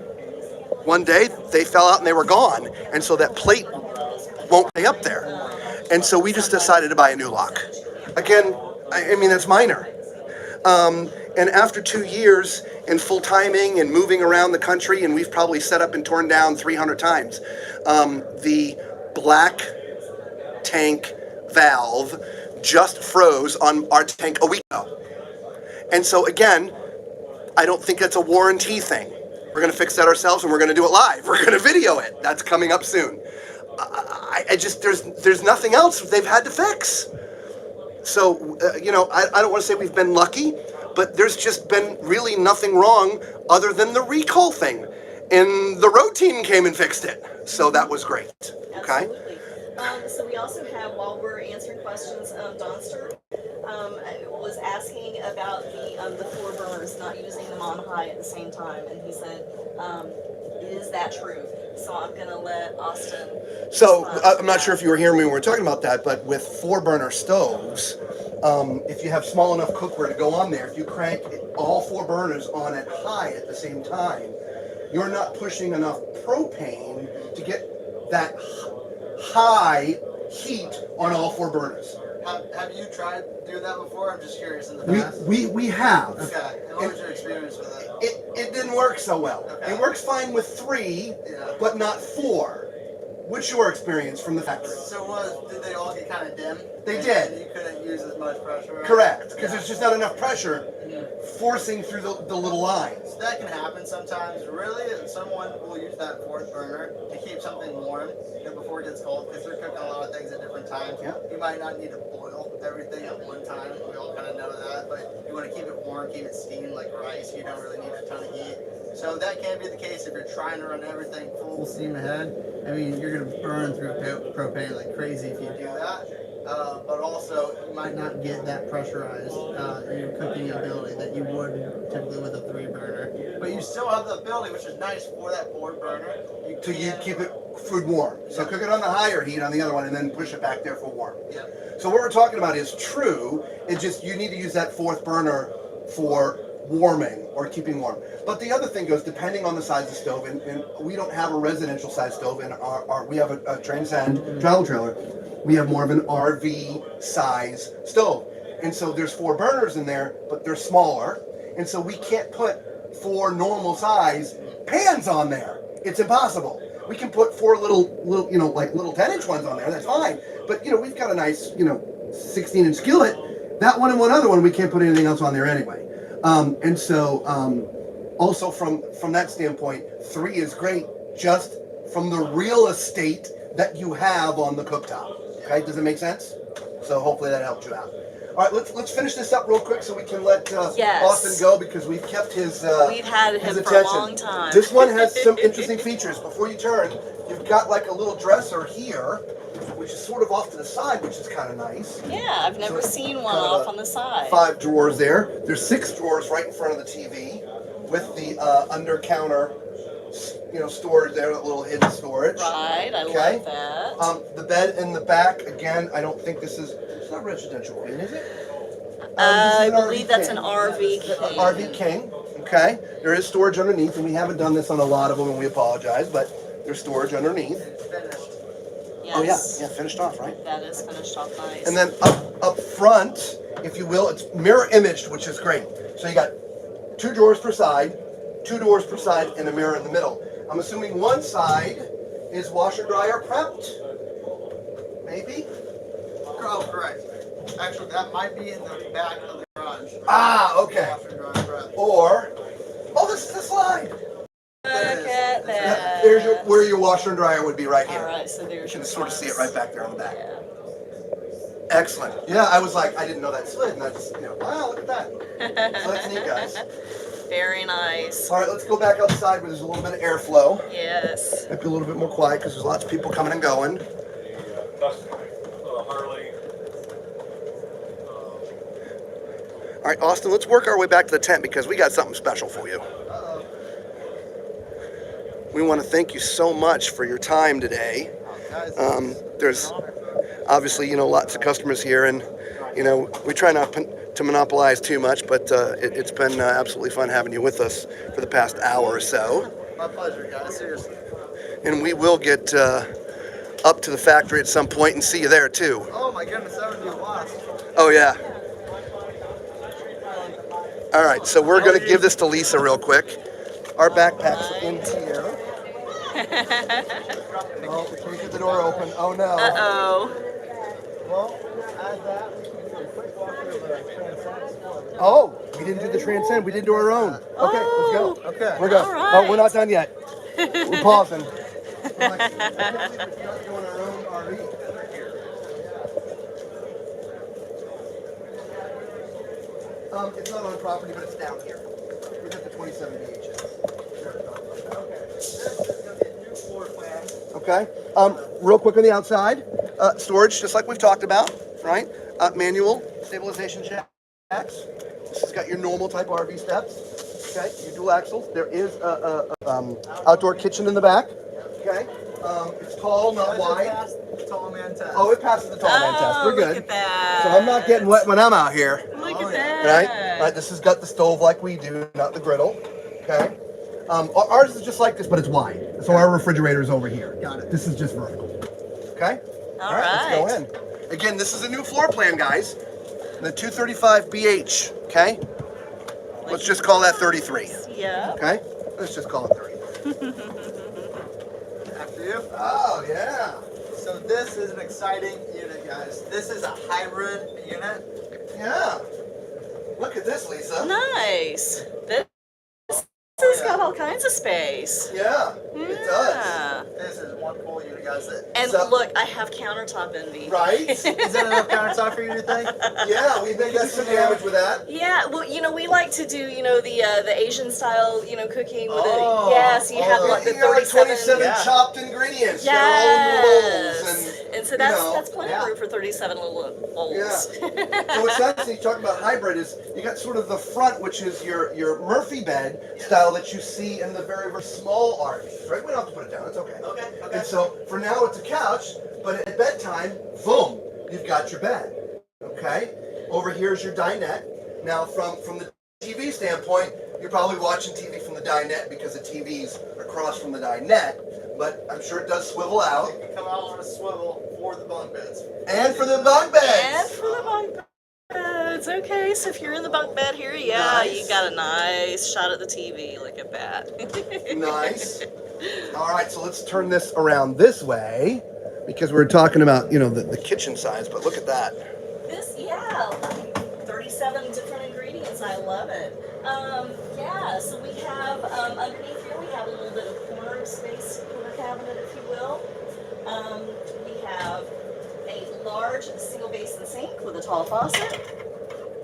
one day they fell out and they were gone. And so that plate won't stay up there. And so we just decided to buy a new lock. Again, I mean, that's minor. And after 2 years in full timing and moving around the country, and we've probably set up and torn down 300 times, the black tank valve just froze on our tank a week ago. And so again, I don't think that's a warranty thing. We're gonna fix that ourselves and we're gonna do it live. We're gonna video it. That's coming up soon. I just, there's nothing else they've had to fix. So, I don't want to say we've been lucky, but there's just been really nothing wrong other than the recall thing. And the road team came and fixed it. So that was great. Okay? Absolutely. So we also have, while we're answering questions, Donster was asking about the four burners, not using them on high at the same time. And he said, is that true? So I'm going to let Austin. So I'm not sure if you were hearing me when we were talking about that, but with 4-burner stoves, if you have small enough cookware to go on there, if you crank all 4 burners on at high at the same time, you're not pushing enough propane to get that high heat on all 4 burners. Have you tried to do that before? I'm just curious in the past. We have. Okay. And what was your experience with it? It didn't work so well. Okay. It works fine with 3, but not 4. What's your experience from the factory? So did they all get kind of dim? They and did. You couldn't use as much pressure? Correct, because there's just not enough pressure forcing through the little lines. That can happen sometimes. Really, someone will use that 4th burner to keep something warm before it gets cold, because they're cooking a lot of things at different times. Yeah. You might not need to boil everything at one time. We all kind of know that, but you want to keep it warm, keep it steamed like rice. You don't really need a ton of heat. So that can be the case if you're trying to run everything full steam ahead. I mean, you're going to burn through propane like crazy if you do that. but also you might not get that pressurized cooking ability that you would typically with a 3-burner. But you still have the ability, which is nice for that 4-burner. You keep it food warm. So cook it on the higher heat on the other one and then push it back there for warm. Yep. So what we're talking about is true. It's just you need to use that 4th burner for warming or keeping warm. But the other thing goes depending on the size of the stove, and we don't have a residential size stove in we have a Transcend travel trailer. We have more of an RV size stove. And so there's 4 burners in there, but they're smaller. And so we can't put 4 normal size pans on there. It's impossible. We can put 4 little like little 10-inch ones on there. That's fine. But we've got a nice 16-inch skillet. That one and one other one, we can't put anything else on there anyway. And so also from that standpoint, 3 is great just from the real estate that you have on the cooktop. Okay, does it make sense? So hopefully that helped you out. All right, let's finish this up real quick so we can let Austin go because we've kept his We've had him attention for a long time. This one has some interesting features. Before you turn, you've got like a little dresser here, which is sort of off to the side, which is kind of nice. Yeah, I've never seen one off on the side. 5 drawers there. There's 6 drawers right in front of the TV with the under counter storage there, that little hidden storage. Right, I like that. The bed in the back, again, I don't think it's not residential, is it? I believe that's an RV King. RV King, okay. There is storage underneath, and we haven't done this on a lot of them, and we apologize, but there's storage underneath. Yes. Oh yeah, finished off, right? That is finished off nice. And then up front, if you will, it's mirror imaged, which is great. So you got 2 drawers per side, 2 doors per side, and a mirror in the middle. I'm assuming one side is washer dryer prepped. Maybe? Oh, correct. Actually, that might be in the back of the garage. Ah, okay. Washer dryer prep. Or, this is the slide. Look at that. There's where your washer and dryer would be right here. All right, so there's You can your sort of see it fronts. right back there on the back. Yeah. Excellent. Yeah, I was like, I didn't know that slid, and I just, wow, look at that. So that's neat, guys. Very nice. All right, let's go back outside where there's a little bit of airflow. Yes. Might be a little bit more quiet because there's lots of people coming and going. Harley. All right, Austin, let's work our way back to the tent because we got something special for you. We want to thank you so much for your time today. There's obviously, lots of customers here, and, we try not to monopolize too much, but it's been absolutely fun having you with us for the past hour or so. My pleasure, guys. Seriously. And we will get up to the factory at some point and see you there, too. Oh, my goodness. That would be a blast. Oh, yeah. All right, so we're going to give this to Lisa real quick. Our backpack's in here. Oh, we can't get the door open. Oh, no. Uh-oh. Well, as that, we can do a quick walkthrough of the Transcend. Oh, we didn't do the Transcend. We did do our own. Okay, let's go. Okay. We're good. All right. Oh, we're not done yet. We're pausing. We're like, I can't believe we're not doing our own RV. It's not on property, but it's down here. We got the 27 BHS. Okay. This is going to be a new floor plan. Okay. Real quick on the outside, storage, just like we've talked about, right? Manual stabilization jacks. This has got your normal type RV steps. Okay. Your dual axles. There is a outdoor kitchen in the back. Okay. It's tall, not wide. The tall man test. Oh, it passes the tall man test. We're good. Look at that. So I'm not getting wet when I'm out here. Look at that. Right? Right. This has got the stove like we do, not the griddle. Okay. Ours is just like this, but it's wide. So our refrigerator is over here. Got it. This is just vertical. Okay. All Let's go in. Again, this is a new floor plan, guys. The 235 BH. Okay. Let's just call that 33. Yeah. Okay. Let's just call it 30. After you. Oh yeah. So this is an exciting unit, guys. This is a hybrid unit. Yeah. Look at this, Lisa. Nice. This has got all kinds of space. Yeah, it does. This is one cool unit, guys. And So- look, I have countertop envy. Right? Is that enough countertop for you to think? Yeah, we think that's some damage with that. Yeah, well, we like to do, the Asian style, cooking with Oh, it. Yeah, so you have like the You got like 37. 27 Yeah. chopped ingredients. Yes. Your own rolls and And so that's plenty of room for 37 little olds. Yeah. So what's nice, you talk about hybrid, is you got sort of the front, which is your Murphy bed style that you see in the very, very small RVs, right? We don't have to put it down, it's okay. Okay. And so for now it's a couch, but at bedtime, boom, you've got your bed. Okay? Over here is your dinette. Now from the TV standpoint, you're probably watching TV from the dinette because the TV's across from the dinette, but I'm sure it does swivel out. You can come out on a swivel for the bunk beds. And for the bunk beds. And for the bunk beds. Okay, so if you're in the bunk bed here, yeah, Nice. you got a nice shot at the TV. Look at that. Nice. All right, so let's turn this around this way because we're talking about, the kitchen size, but look at that. This, yeah, 37 different ingredients. I love it. Yeah, so we have, underneath here, we have a little bit of corner space, corner cabinet, if you will. We have a large single basin sink with a tall faucet.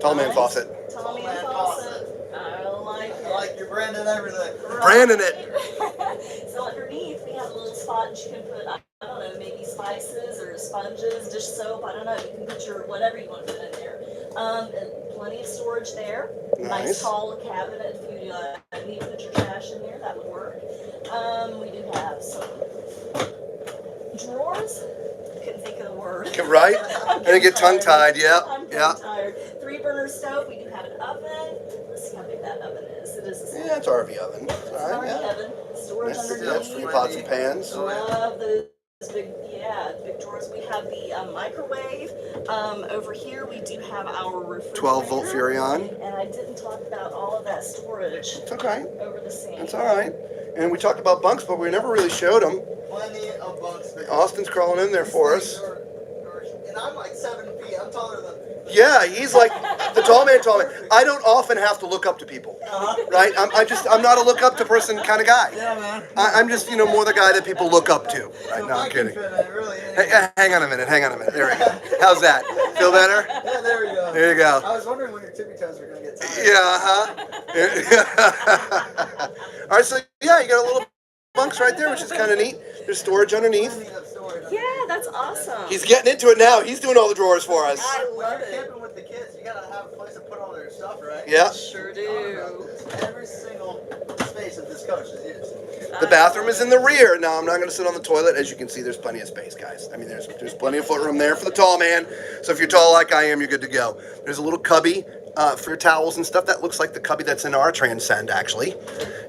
Tall man faucet. Tall man man faucet. I like it. I like your brand and everything. Branding it. So underneath, we have a little spot that you can put, I don't know, maybe spices or sponges, dish soap, I don't know. You can put your whatever you want to put in there. And plenty of storage there. Nice tall cabinet if you need to put your trash in there, that would work. We do have some drawers. Couldn't think of the word. Right? And you get tongue-tied, yeah. I'm tongue-tired. 3-burner stove. We do have an oven. Let's see how big that oven is. It is a Yeah, it's RV oven. All right, RV yeah. oven. Storage That's underneath. for your pots and pans. Love those big drawers. We have the microwave. Over here we do have our refrigerator. 12-volt Furrion. And I didn't talk about all of that storage It's okay. over the sink. It's all right. And we talked about bunks, but we never really showed them. Plenty of bunks. Austin's crawling in there for us. And I'm like 7 feet. I'm taller than. Yeah, he's like the tall man. I don't often have to look up to people, right? I'm not a look up to person kind of guy. Yeah, man. I'm just, more the guy that people look up to. Right? No, I'm kidding. Really, Hang on a minute. There we go. How's that? Feel better? Yeah, there we go. There you go. I was wondering when your tippy toes were going to get tired. Yeah, All right, so yeah, you got a little bunks right there, which is kind of neat. There's storage underneath. Yeah, that's awesome. He's getting into it now. He's doing all the drawers for us. I When love you're it. camping with the kids, you gotta have a place to put all their stuff, right? Yeah. Sure do. Every single space of this coach is used. The bathroom is in the rear. Now, I'm not going to sit on the toilet. As you can see, there's plenty of space, guys. I mean, there's plenty of footroom there for the tall man. So if you're tall like I am, you're good to go. There's a little cubby for your towels and stuff. That looks like the cubby that's in our Transcend, actually.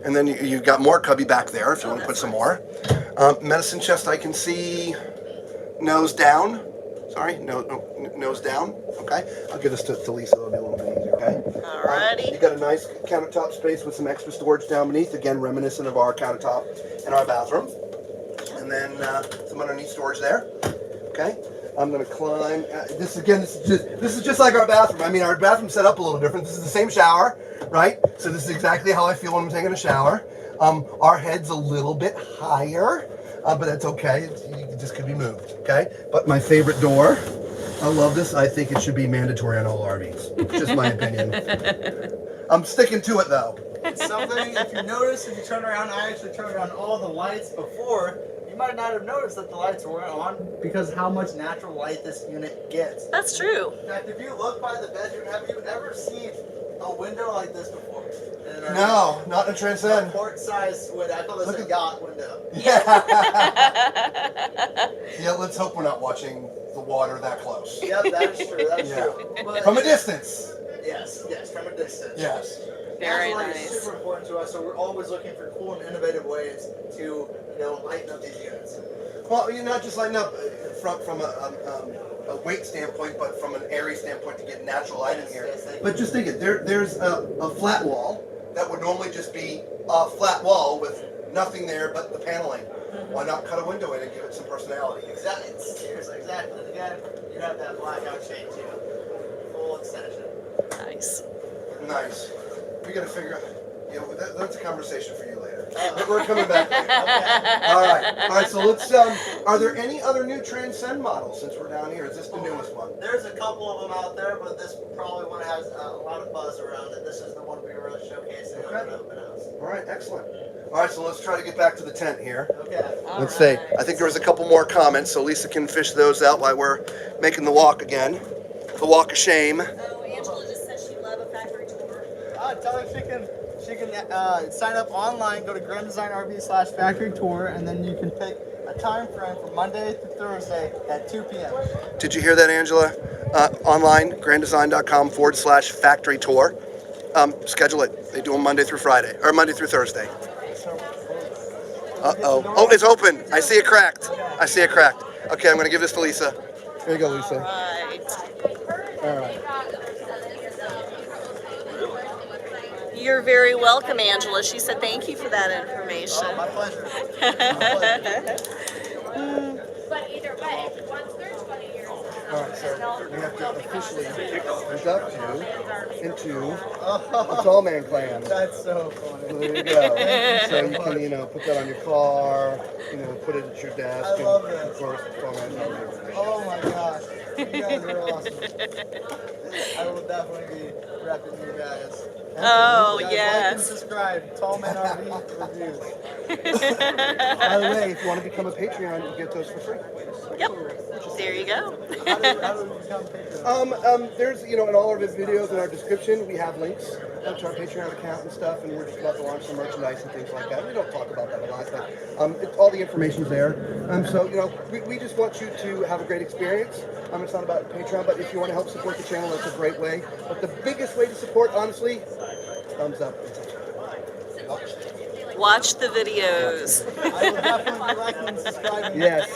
And then you've got more cubby back there if you want to put some more. Medicine chest, I can see nose down. Sorry, nose down. Okay. I'll give this to Lisa. It'll be a little bit easier, okay? Alrighty. You got a nice countertop space with some extra storage down beneath. Again, reminiscent of our countertop in our bathroom. And then some underneath storage there. Okay. I'm gonna climb. This is just like our bathroom. I mean, our bathroom's set up a little different. This is the same shower, right? So this is exactly how I feel when I'm taking a shower. Our head's a little bit higher, but that's okay. It just could be moved. Okay. But my favorite door. I love this. I think it should be mandatory on all RVs. Just my opinion. I'm sticking to it though. Something, if you notice, if you turn around, I actually turned on all the lights before. You might not have noticed that the lights weren't on because how much natural light this unit gets. That's true. In fact, if you look by the bedroom, have you ever seen a window like this before? No, not in Transcend. Port-sized window. I call this a yacht window. Yeah. Yeah, let's hope we're not watching the water that close. Yep, that is true. That's Yeah. true. But From a distance. yes, from a distance. Yes. Very Natural light nice. is super important to us, so we're always looking for cool and innovative ways to, lighten up these units. Well, you're not just lighting up from a weight standpoint, but from an airy standpoint to get natural light in here. Yes, thank you. But just think it, there's a flat wall that would normally just be a flat wall with nothing there but the paneling. Why not cut a window in and give it some personality? Exactly. Seriously, exactly. Again, you have that blackout shade too. Full extension. Nice. Nice. We got to figure out. That's a conversation for you later. We're coming back. Okay. All right. So let's. Are there any other new Transcend models since we're down here? Is this the newest one? There's a couple of them out there, but this probably one has a lot of buzz around it. This is the one we're really showcasing on the open house. All right. Excellent. All right, so let's try to get back to the tent here. Okay. Let's see. I think there was a couple more comments, so Lisa can fish those out while we're making the walk again. The walk of shame. Oh, Angela just said she loved a factory tour. Tell her she can sign up online, go to GrandDesignRV/factory tour, and then you can pick a time frame from Monday to Thursday at 2 p.m. Did you hear that, Angela? Online, granddesign.com/factory tour. Schedule it. They do them Monday through Friday, or Monday through Thursday. Uh-oh. Oh, it's open. I see it cracked. I see it cracked. Okay, I'm going to give this to Lisa. Here you go, Lisa. Right. All right. You're very welcome, Angela. She said thank you for that information. My pleasure. But either way, once there's one of yours. All right, so we have to officially induct you into a tall man clan. That's so So funny. there you go. So you can, put that on your car, put it at your desk. I love and that. Of course, tall man clan. Oh my gosh. You guys are awesome. I will definitely be repping you guys. Oh, Guys, yes. Like and subscribe. Tall Man RV Reviews. By the way, if you want to become a Patreon, you get those for free. Yep. There you go. How do we become Patreon? There's, in all our videos in our description, we have links to our Patreon account and stuff, and we're just about to launch some merchandise and things like that. We don't talk about that a lot, but all the information's there. So, we just want you to have a great experience. It's not about Patreon, but if you want to help support the channel, that's a great way. But the biggest way to support, honestly, thumbs up. Watch the videos. I will definitely be liking and subscribing. Yes.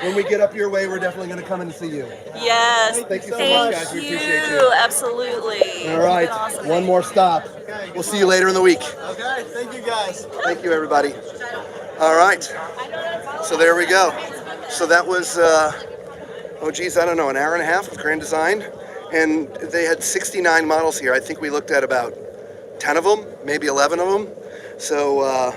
When we get up your way, we're definitely going to come in and see you. Yes. Thank you so Thank much, guys. We appreciate you. Absolutely. All right. Awesome. One more stop. We'll see you later in the week. Okay, thank you guys. Thank you, everybody. All right. So there we go. So that was, I don't know, an hour and a half with Grand Design. And they had 69 models here. I think we looked at about 10 of them, maybe 11 of them. So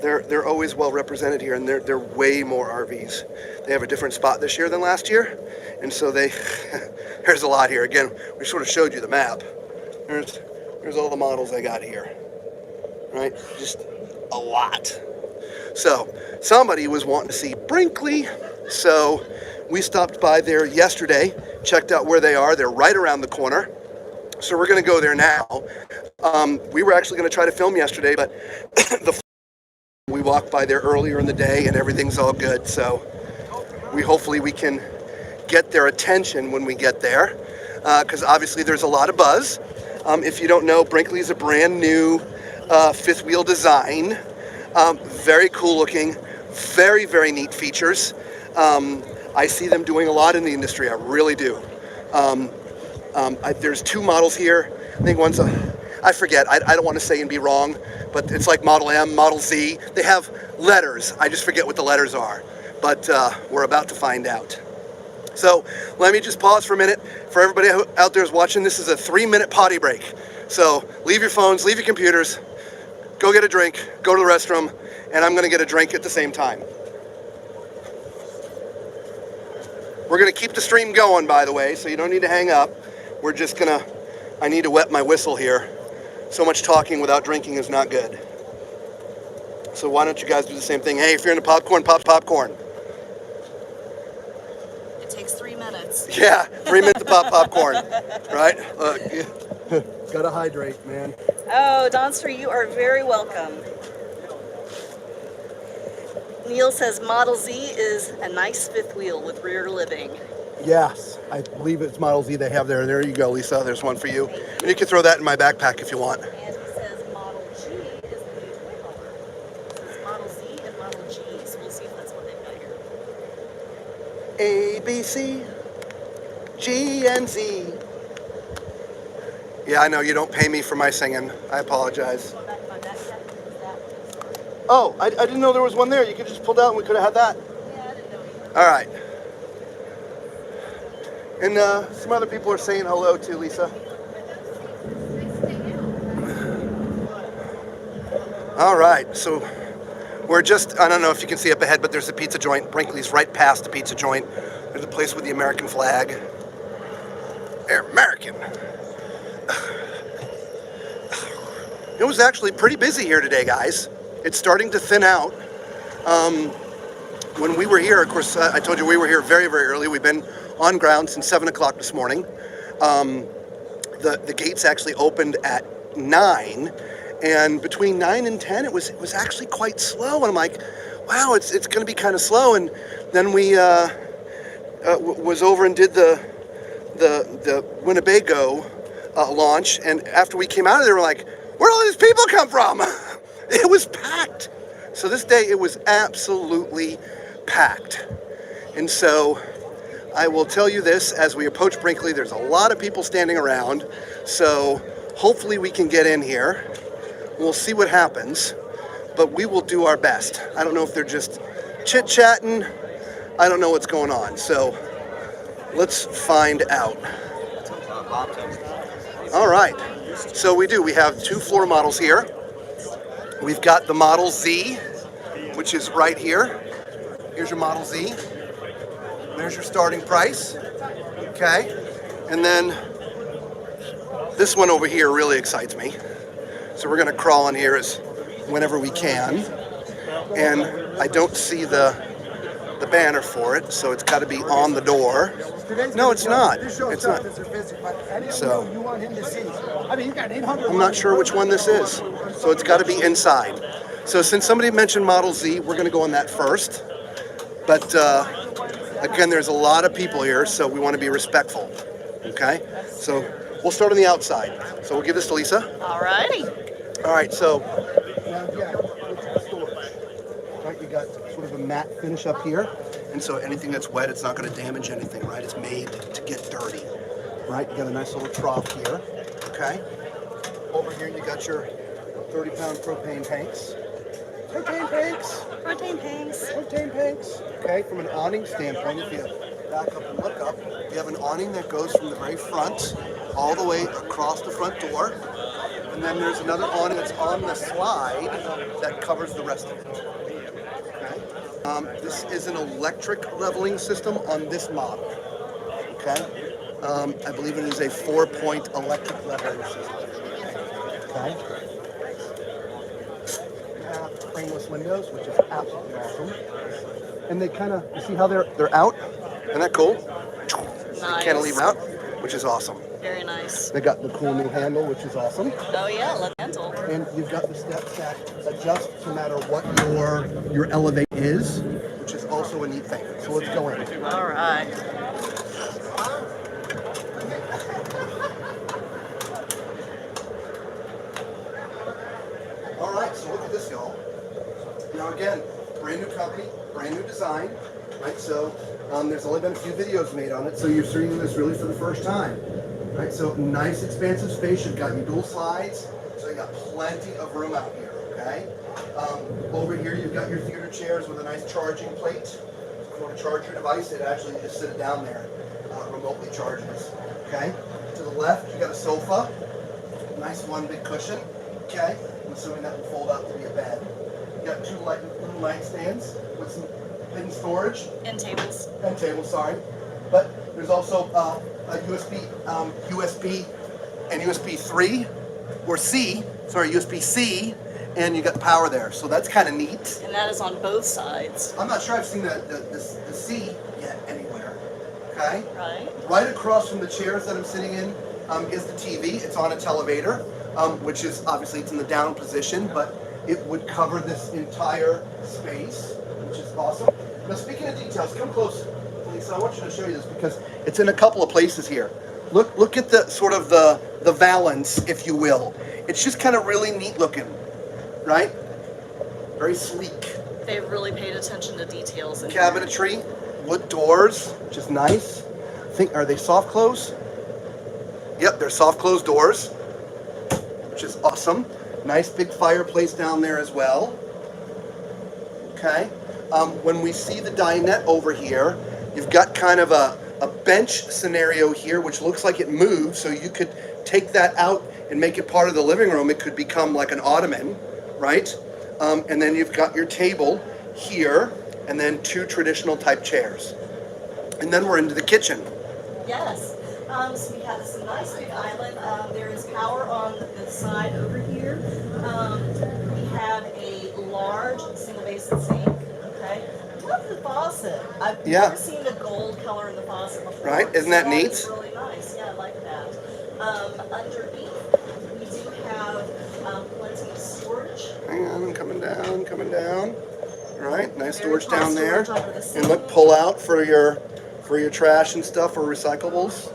they're always well represented here, and they're way more RVs. They have a different spot this year than last year, and so there's a lot here. Again, we sort of showed you the map. There's all the models they got here, right? Just a lot. So somebody was wanting to see Brinkley, so we stopped by there yesterday, checked out where they are. They're right around the corner. So we're going to go there now. We were actually going to try to film yesterday, but we walked by there earlier in the day and everything's all good. So hopefully we can get their attention when we get there, because obviously there's a lot of buzz. If you don't know, Brinkley is a brand new fifth wheel design. Very cool looking, very, very neat features. I see them doing a lot in the industry. I really do. There's two models here. I think one's I forget. I don't want to say and be wrong, but it's like Model M, Model Z. They have letters. I just forget what the letters are, but we're about to find out. So let me just pause for a minute. For everybody out there who's watching, this is a 3-minute potty break. So leave your phones, leave your computers, go get a drink, go to the restroom, and I'm going to get a drink at the same time. We're going to keep the stream going, by the way, so you don't need to hang up. We're just going to, I need to wet my whistle here. So much talking without drinking is not good. So why don't you guys do the same thing? Hey, if you're into popcorn, pop popcorn. It takes 3 minutes. Yeah, 3 minutes to pop popcorn, right? Gotta hydrate, man. Oh, Donster, you are very welcome. Neil says Model Z is a nice fifth wheel with rear living. Yes, I believe it's Model Z they have there. There you go, Lisa. There's one for you. And you can throw that in my backpack if you want. And he says Model G is the new toy hauler. It says Model Z and Model G, so we'll see if that's what they've got here. A, B, C, G, and Z. Yeah, I know you don't pay me for my singing. I apologize. My backpack is that one. Oh, I didn't know there was one there. You could just pull out and we could have had that. Yeah, I didn't know either. All right. And some other people are saying hello too, Lisa. All right, so we're just, I don't know if you can see up ahead, but there's a pizza joint. Brinkley's right past the pizza joint. There's a place with the American flag. They're American. It was actually pretty busy here today, guys. it's starting to thin out. When we were here, of course, I told you we were here very, very early. We've been on ground since 7 o'clock this morning. The gates actually opened at 9, and between 9 and 10, it was actually quite slow. And I'm like, wow, it's going to be kind of slow. And then we was over and did the Winnebago launch, and after we came out of there, we're like, where'd all these people come from? It was packed. So this day it was absolutely packed. And so I will tell you this, as we approach Brinkley, there's a lot of people standing around. So hopefully we can get in here. We'll see what happens, but we will do our best. I don't know if they're just chit-chatting. I don't know what's going on. So let's find out. All right. So we have 2 floor models here. We've got the Model Z, which is right here. Here's your Model Z. There's your starting price. Okay. And then this one over here really excites me. So we're going to crawl in here whenever we can. And I don't see the banner for it, so it's got to be on the door. No, it's not. It's not. So I'm not sure which one this is. So it's got to be inside. So since somebody mentioned Model Z, we're going to go on that first. But again, there's a lot of people here, so we want to be respectful. Okay? So we'll start on the outside. So we'll give this to Lisa. All righty. All right, so right, you got sort of a matte finish up here, and so anything that's wet, it's not going to damage anything, right? It's made to get dirty, right? You got a nice little trough here, okay? Over here, you got your 30-pound propane tanks. Propane tanks. Protein tanks. Propane tanks. Okay, from an awning standpoint, if you back up and look up, you have an awning that goes from the very front all the way across the front door. And then there's another awning that's on the slide that covers the rest of it. Okay. This is an electric leveling system on this model. Okay. I believe it is a 4-point electric leveling system. Okay. You have frameless windows, which is absolutely awesome. And they kind of, you see how they're out? Isn't that cool? Nice. Cantilever out, which is awesome. Very nice. They got the cool new handle, which is awesome. Oh yeah, love handle. And you've got the steps that adjust no matter what your elevate is, which is also a neat thing. So let's go in. All right. All right, so look at this, y'all. Now again, brand new company, brand new design, right? So there's only been a few videos made on it, so you're seeing this really for the first time. Right, so nice expansive space. You've got your dual slides, so you got plenty of room out here, okay? Over here you've got your theater chairs with a nice charging plate. If you want to charge your device, it actually just sit it down there, remotely charges, okay? To the left, you got a sofa, nice one big cushion, okay? I'm assuming that will fold out to be a bed. You got 2 little nightstands with some hidden storage. End tables. End tables, sorry. But there's also a USB and USB 3 or C, sorry, USB-C, and you got power there. So that's kind of neat. And that is on both sides. I'm not sure I've seen the C yet anywhere. Okay? Right. Right across from the chairs that I'm sitting in is the TV. It's on a televator, which is obviously it's in the down position, but it would cover this entire space, which is awesome. Now speaking of details, come close. So I want you to show you this because it's in a couple of places here. Look at the sort of the valance, if you will. It's just kind of really neat looking, right? Very sleek. They've really paid attention to details in Cabinetry, wood doors, which is nice. Are they soft close? Yep, they're soft close doors, which is awesome. Nice big fireplace down there as well. Okay. When we see the dinette over here, you've got kind of a bench scenario here, which looks like it moves, so you could take that out and make it part of the living room. It could become like an ottoman, right? And then you've got your table here, and then 2 traditional type chairs. And then we're into the kitchen. Yes. So we have this nice big island. There is power on the side over here. We have a large single basin sink. Okay. Love the faucet. I've Yeah. never seen a gold color in the faucet before. Right? Isn't that neat? Is really nice. Yeah, I like that. Underneath, we do have plenty of storage. Hang on, I'm coming down, coming down. All right, nice Very storage down there. storage under the And sink. look, pull out for your trash and stuff or recyclables.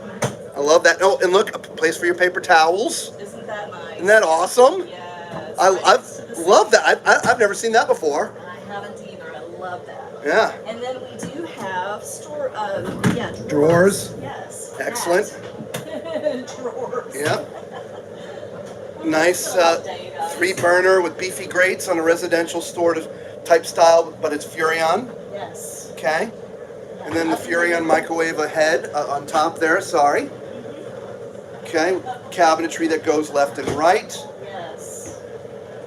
I love that. Oh, and look, a place for your paper towels. Isn't that nice? Isn't that awesome? Yes. I love that. I've never seen that before. I haven't either. I love that. Yeah. And then we do have Drawers. Yes. Excellent. That. Drawers. Yep. Nice 3-burner with beefy grates on a residential sort of type style, but it's Furrion. Yes. Okay. And then the Furrion microwave ahead on top there. Sorry. Okay. Cabinetry that goes left and right. Yes.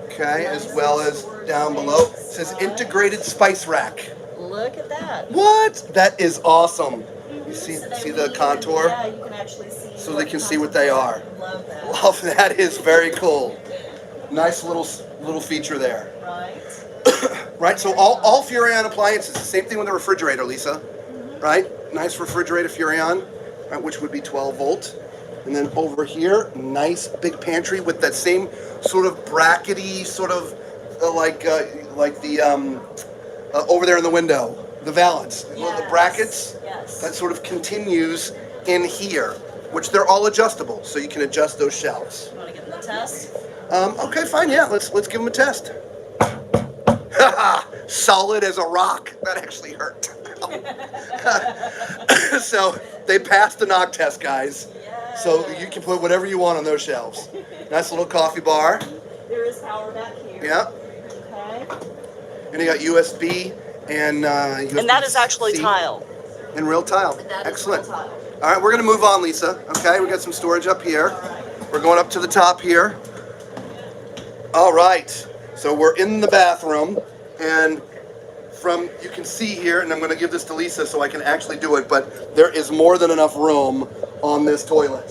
Okay, as well as down below. It says integrated spice rack. Look at that. What? That is awesome. You see the contour? Yeah, you can actually see. So they can see what they are. Love that. Love that. Is very cool. Nice little feature there. Right. Right, so all Furrion appliances, the same thing with the refrigerator, Lisa. Right? Nice refrigerator Furrion, right, which would be 12 volt. And then over here, nice big pantry with that same sort of brackety, sort of like the over there in the window, the valance, the brackets. Yes. That sort of continues in here, which they're all adjustable, so you can adjust those shelves. You want to give them a test? Okay, fine, yeah, let's give them a test. Solid as a rock. That actually hurt. So they passed the knock test, guys. Yes. So you can put whatever you want on those shelves. Nice little coffee bar. There is power back here. Yeah. Okay. And you got USB and USB-C. And that is actually tile. And real tile. That is Excellent. real tile. All right, we're going to move on, Lisa. Okay, we got some storage up here. We're going up to the top here. All right, so we're in the bathroom, and you can see here, and I'm going to give this to Lisa so I can actually do it, but there is more than enough room on this toilet.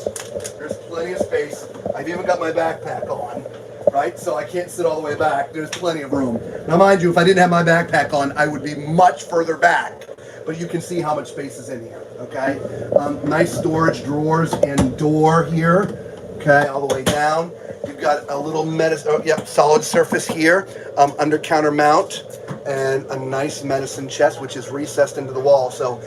There's plenty of space. I've even got my backpack on, right? So I can't sit all the way back. There's plenty of room. Now, mind you, if I didn't have my backpack on, I would be much further back. But you can see how much space is in here, okay? Nice storage drawers and door here, okay, all the way down. You've got a little solid surface here, under counter mount, and a nice medicine chest, which is recessed into the wall, so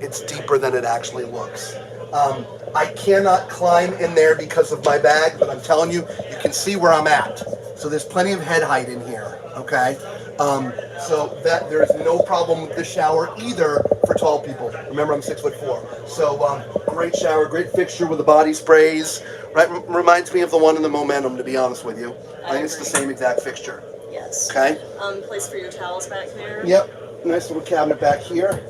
it's deeper than it actually looks. I cannot climb in there because of my bag, but I'm telling you, you can see where I'm at. So there's plenty of head height in here, okay? So that there's no problem with the shower either for tall people. Remember, I'm 6'4". So great shower, great fixture with the body sprays. Right, reminds me of the one in the Momentum, to be honest with you. I think it's the same exact fixture. Yes. Okay. Place for your towels back there. Yep. Nice little cabinet back here.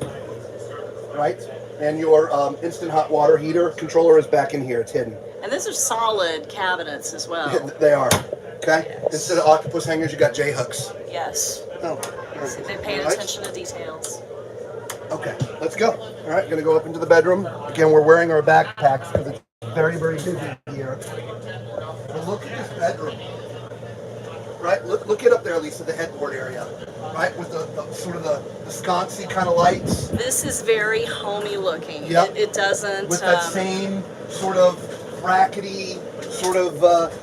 Right. And your instant hot water heater controller is back in here. It's hidden. And those are solid cabinets as well. They are. Okay. Yes. Instead of octopus hangers, you got J hooks. Yes. Oh. See, they paid Right. attention to details. Okay, let's go. All right, gonna go up into the bedroom. Again, we're wearing our backpacks because it's very, very busy here. But look at this bedroom. Right, look it up there, Lisa, the headboard area. Right, with the sort of the sconcy kind of lights. This is very homey looking. Yep. It doesn't. With that same sort of brackety, sort of,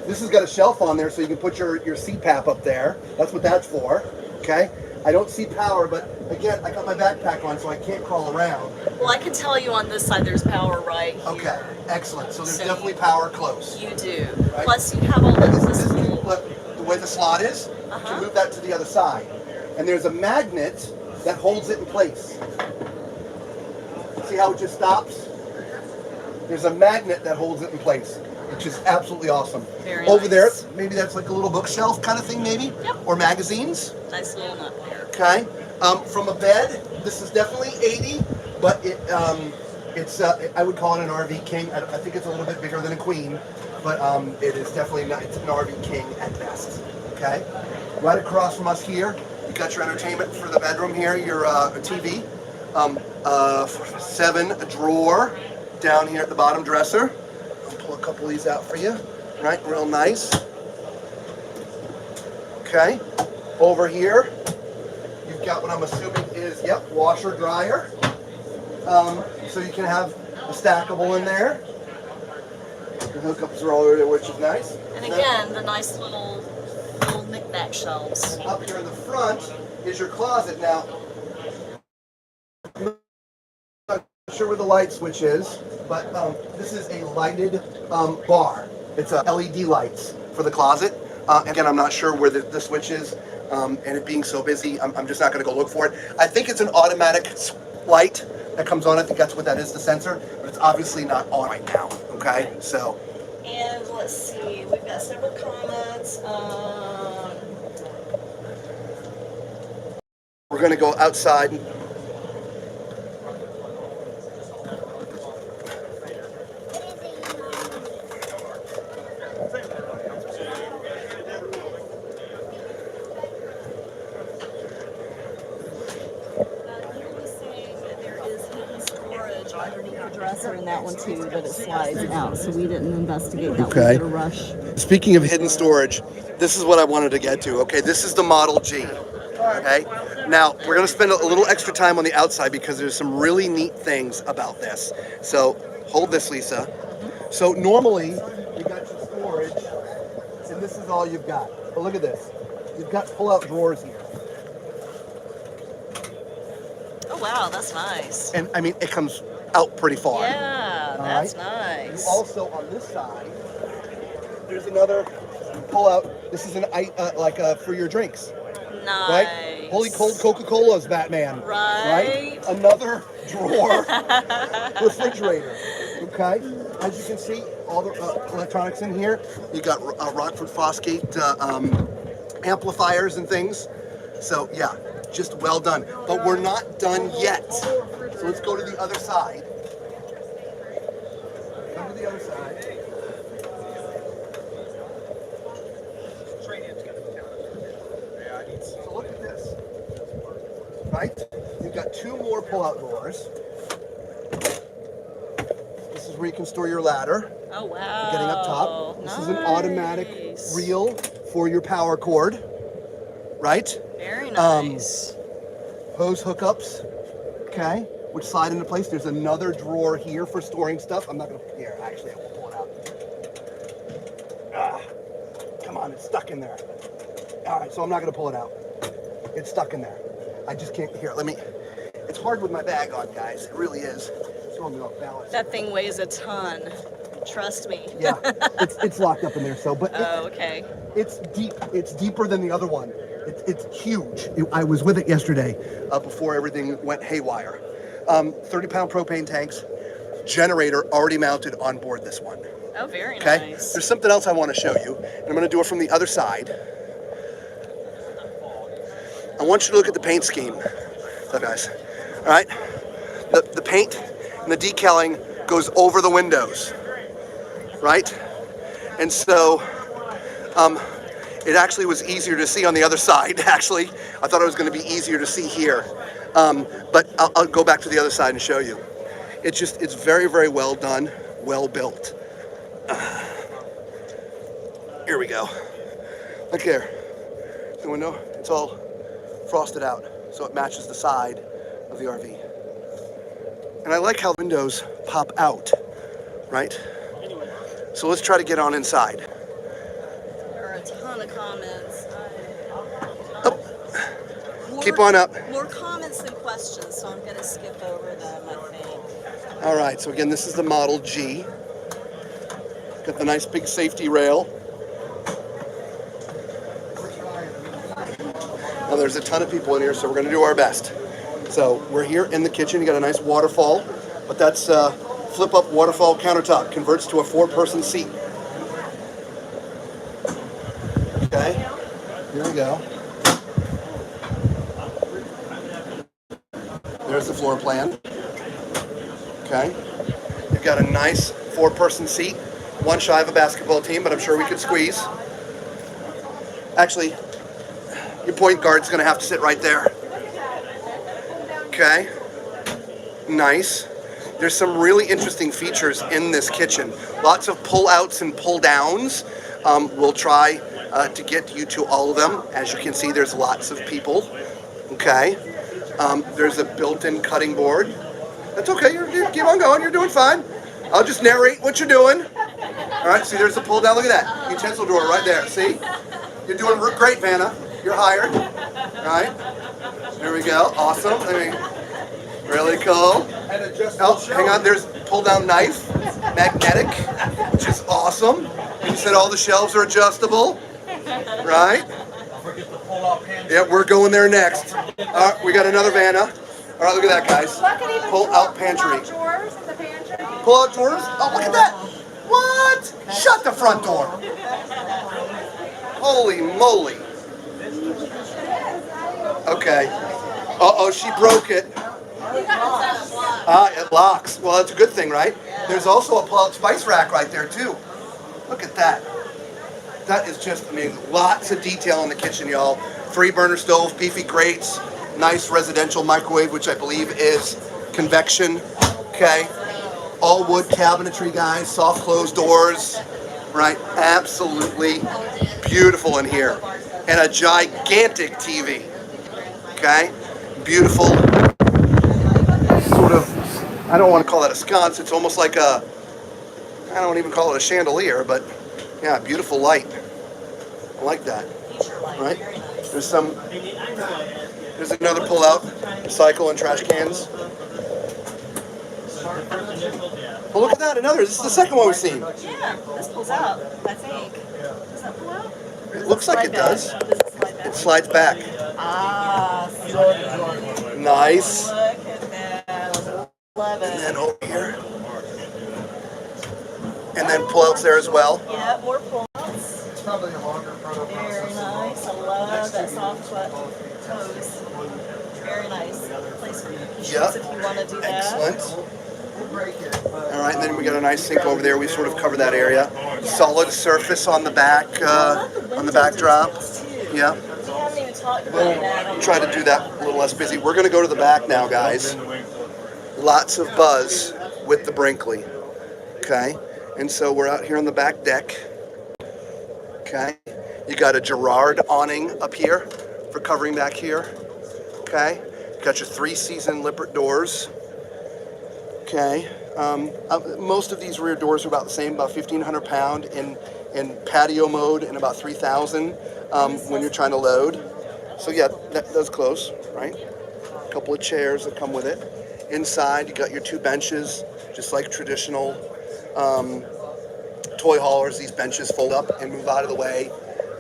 this has got a shelf on there so you can put your CPAP up there. That's what that's for, okay? I don't see power, but again, I got my backpack on, so I can't crawl around. Well, I can tell you on this side there's power right here. Okay, excellent. So there's So definitely power close. You do. Right. Plus you have all this little... Look, the way the slot is, you can move that to the other side. And there's a magnet that holds it in place. See how it just stops? There's a magnet that holds it in place, which is absolutely awesome. Very Over nice. there, maybe that's like a little bookshelf kind of thing, maybe? Yep. Or magazines. Nice little nut there. Okay. From a bed, this is definitely 80, but it's I would call it an RV king. I think it's a little bit bigger than a queen, but it is definitely not. It's an RV king at best. Okay. Right across from us here, you got your entertainment for the bedroom here. Your TV, 7 drawer down here at the bottom dresser. I'll pull a couple of these out for you. Right, real nice. Okay. Over here, you've got what I'm assuming is, yep, washer dryer. So you can have a stackable in there. The hookups are all over there, which is nice. And again, the nice little knick-knack shelves. Up here in the front is your closet. Now, I'm not sure where the light switch is, but this is a lighted bar. It's LED lights for the closet. Again, I'm not sure where the switch is, and it being so busy, I'm just not going to go look for it. I think it's an automatic light that comes on. I think that's what that is, the sensor, but it's obviously not on right now. Okay, so. And let's see, we've got several comments. We're going to go outside. Dresser in that one too, but it slides out, so we didn't investigate that. Okay. We did a rush. Speaking of hidden storage, this is what I wanted to get to. Okay, this is the Model G. Okay, now we're going to spend a little extra time on the outside because there's some really neat things about this. So hold this, Lisa. So normally you got your storage, and this is all you've got. But look at this. You've got pull-out drawers here. Oh wow, that's nice. And I mean, it comes out pretty far. Yeah, that's nice. Also on this side, there's another pull-out. This is an for your drinks. Nice. Right? Holy cold Coca-Cola's, Batman. Right. Another drawer refrigerator. Okay. As you can see, all the electronics in here. You got Rockford Fosgate amplifiers and things. So yeah, just well done. But we're not done yet. So let's go to the other side. Come to the other side. So look at this. Right? You've got two more pull-out drawers. This is where you can store your ladder. Oh wow. Getting up top. This is an automatic reel for your power cord. Right? Very nice. Hose hookups. Okay. Which slide into place. There's another drawer here for storing stuff. I'm not going to, here, actually, I will pull it out. Come on, it's stuck in there. All right, so I'm not going to pull it out. It's stuck in there. I just can't, here, let me, it's hard with my bag on, guys. It really is. It's throwing me off balance. That thing weighs a ton. Trust me. Yeah, it's locked up in there, so, but okay. It's deep. It's deeper than the other one. It's huge. I was with it yesterday before everything went haywire. 30-pound propane tanks, generator already mounted on board this one. Oh, very Okay? nice. There's something else I want to show you, and I'm going to do it from the other side. I want you to look at the paint scheme. So guys, all right? The paint and the decaling goes over the windows, right? And so it actually was easier to see on the other side, actually. I thought it was going to be easier to see here. But I'll go back to the other side and show you. It's very, very well done, well built. Here we go. Look there. The window, it's all frosted out, so it matches the side of the RV. And I like how windows pop out, right? So let's try to get on inside. There are a ton of comments. Keep on up. More comments than questions, so I'm going to skip over them, I think. All right, so again, this is the Model G. Got the nice big safety rail. Now there's a ton of people in here, so we're going to do our best. So we're here in the kitchen. You got a nice waterfall, but that's flip-up waterfall countertop. Converts to a 4-person seat. Okay, here we go. There's the floor plan. Okay, you've got a nice 4-person seat. One shy of a basketball team, but I'm sure we could squeeze. Actually, your point guard's gonna have to sit right there. Okay, nice. There's some really interesting features in this kitchen. Lots of pull-outs and pull-downs. We'll try to get you to all of them. As you can see, there's lots of people. Okay. There's a built-in cutting board. That's okay. You keep on going. You're doing fine. I'll just narrate what you're doing. All right. See, there's a pull down. Look at that utensil drawer right there. See? You're doing great, Vanna. You're hired. All right. There we go. Awesome. I mean, really cool. Oh, hang on. There's pull-down knife, magnetic, which is awesome. And you said all the shelves are adjustable, right? Yeah, we're going there next. We got another Vanna. All right, look at that, guys. Pull-out pantry. Pull-out drawers? Oh, look at that. What? Shut the front door. Holy moly. Okay. Uh-oh, she broke it. It locks. Well, that's a good thing, right? There's also a pull-out spice rack right there, too. Look at that. That is just, I mean, lots of detail in the kitchen, y'all. 3-burner stove, beefy grates, nice residential microwave, which I believe is convection. Okay. All wood cabinetry, guys. Soft closed doors. Right? Absolutely beautiful in here. And a gigantic TV. Okay. Beautiful. Sort of, I don't want to call that a sconce. It's almost like a, I don't even call it a chandelier, but yeah, beautiful light. I like that. Right? There's another pull-out, recycle and trash cans. Well, look at that, another. This is the second one we've seen. Yeah, this pulls out, I think. Does that pull out? It looks like it does. Does it slide back? It slides back. Ah, so Nice. look at that. Love And then it. over here. And then pull-outs there as well. Yeah, more pull-outs. It's probably a longer photo Very nice. I love that soft butt hose. Very nice. Place for your dishes Yep. if you want to do that. Excellent. All right, and then we got a nice sink over there. We sort of covered that area. Solid surface on the back, on the backdrop. Yeah. We haven't even talked about that. We'll try to do that a little less busy. We're going to go to the back now, guys. Lots of buzz with the Brinkley. Okay. And so we're out here on the back deck. Okay. You got a Girard awning up here for covering back here. Okay. You got your 3-season Lippert doors. Okay. Most of these rear doors are about the same, about 1,500 pound in patio mode and about 3,000 when you're trying to load. So yeah, that does close, right? A couple of chairs that come with it. Inside, you got your 2 benches, just like traditional toy haulers. These benches fold up and move out of the way.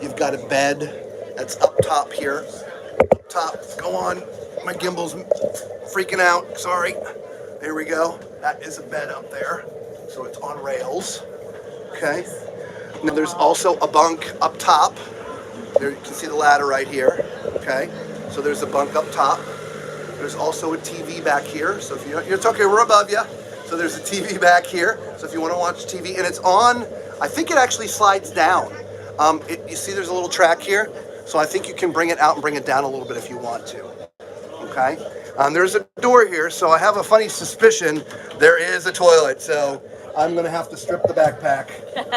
You've got a bed that's up top here. Up top, go on. My gimbal's freaking out, sorry. There we go. That is a bed up there. So it's on rails. Okay. Now there's also a bunk up top. There you can see the ladder right here. Okay. So there's a bunk up top. There's also a TV back here. So if it's okay, we're above you. So there's a TV back here. So if you want to watch TV, and it's on, I think it actually slides down. You see there's a little track here. So I think you can bring it out and bring it down a little bit if you want to. Okay. There's a door here, so I have a funny suspicion there is a toilet, so I'm going to have to strip the backpack.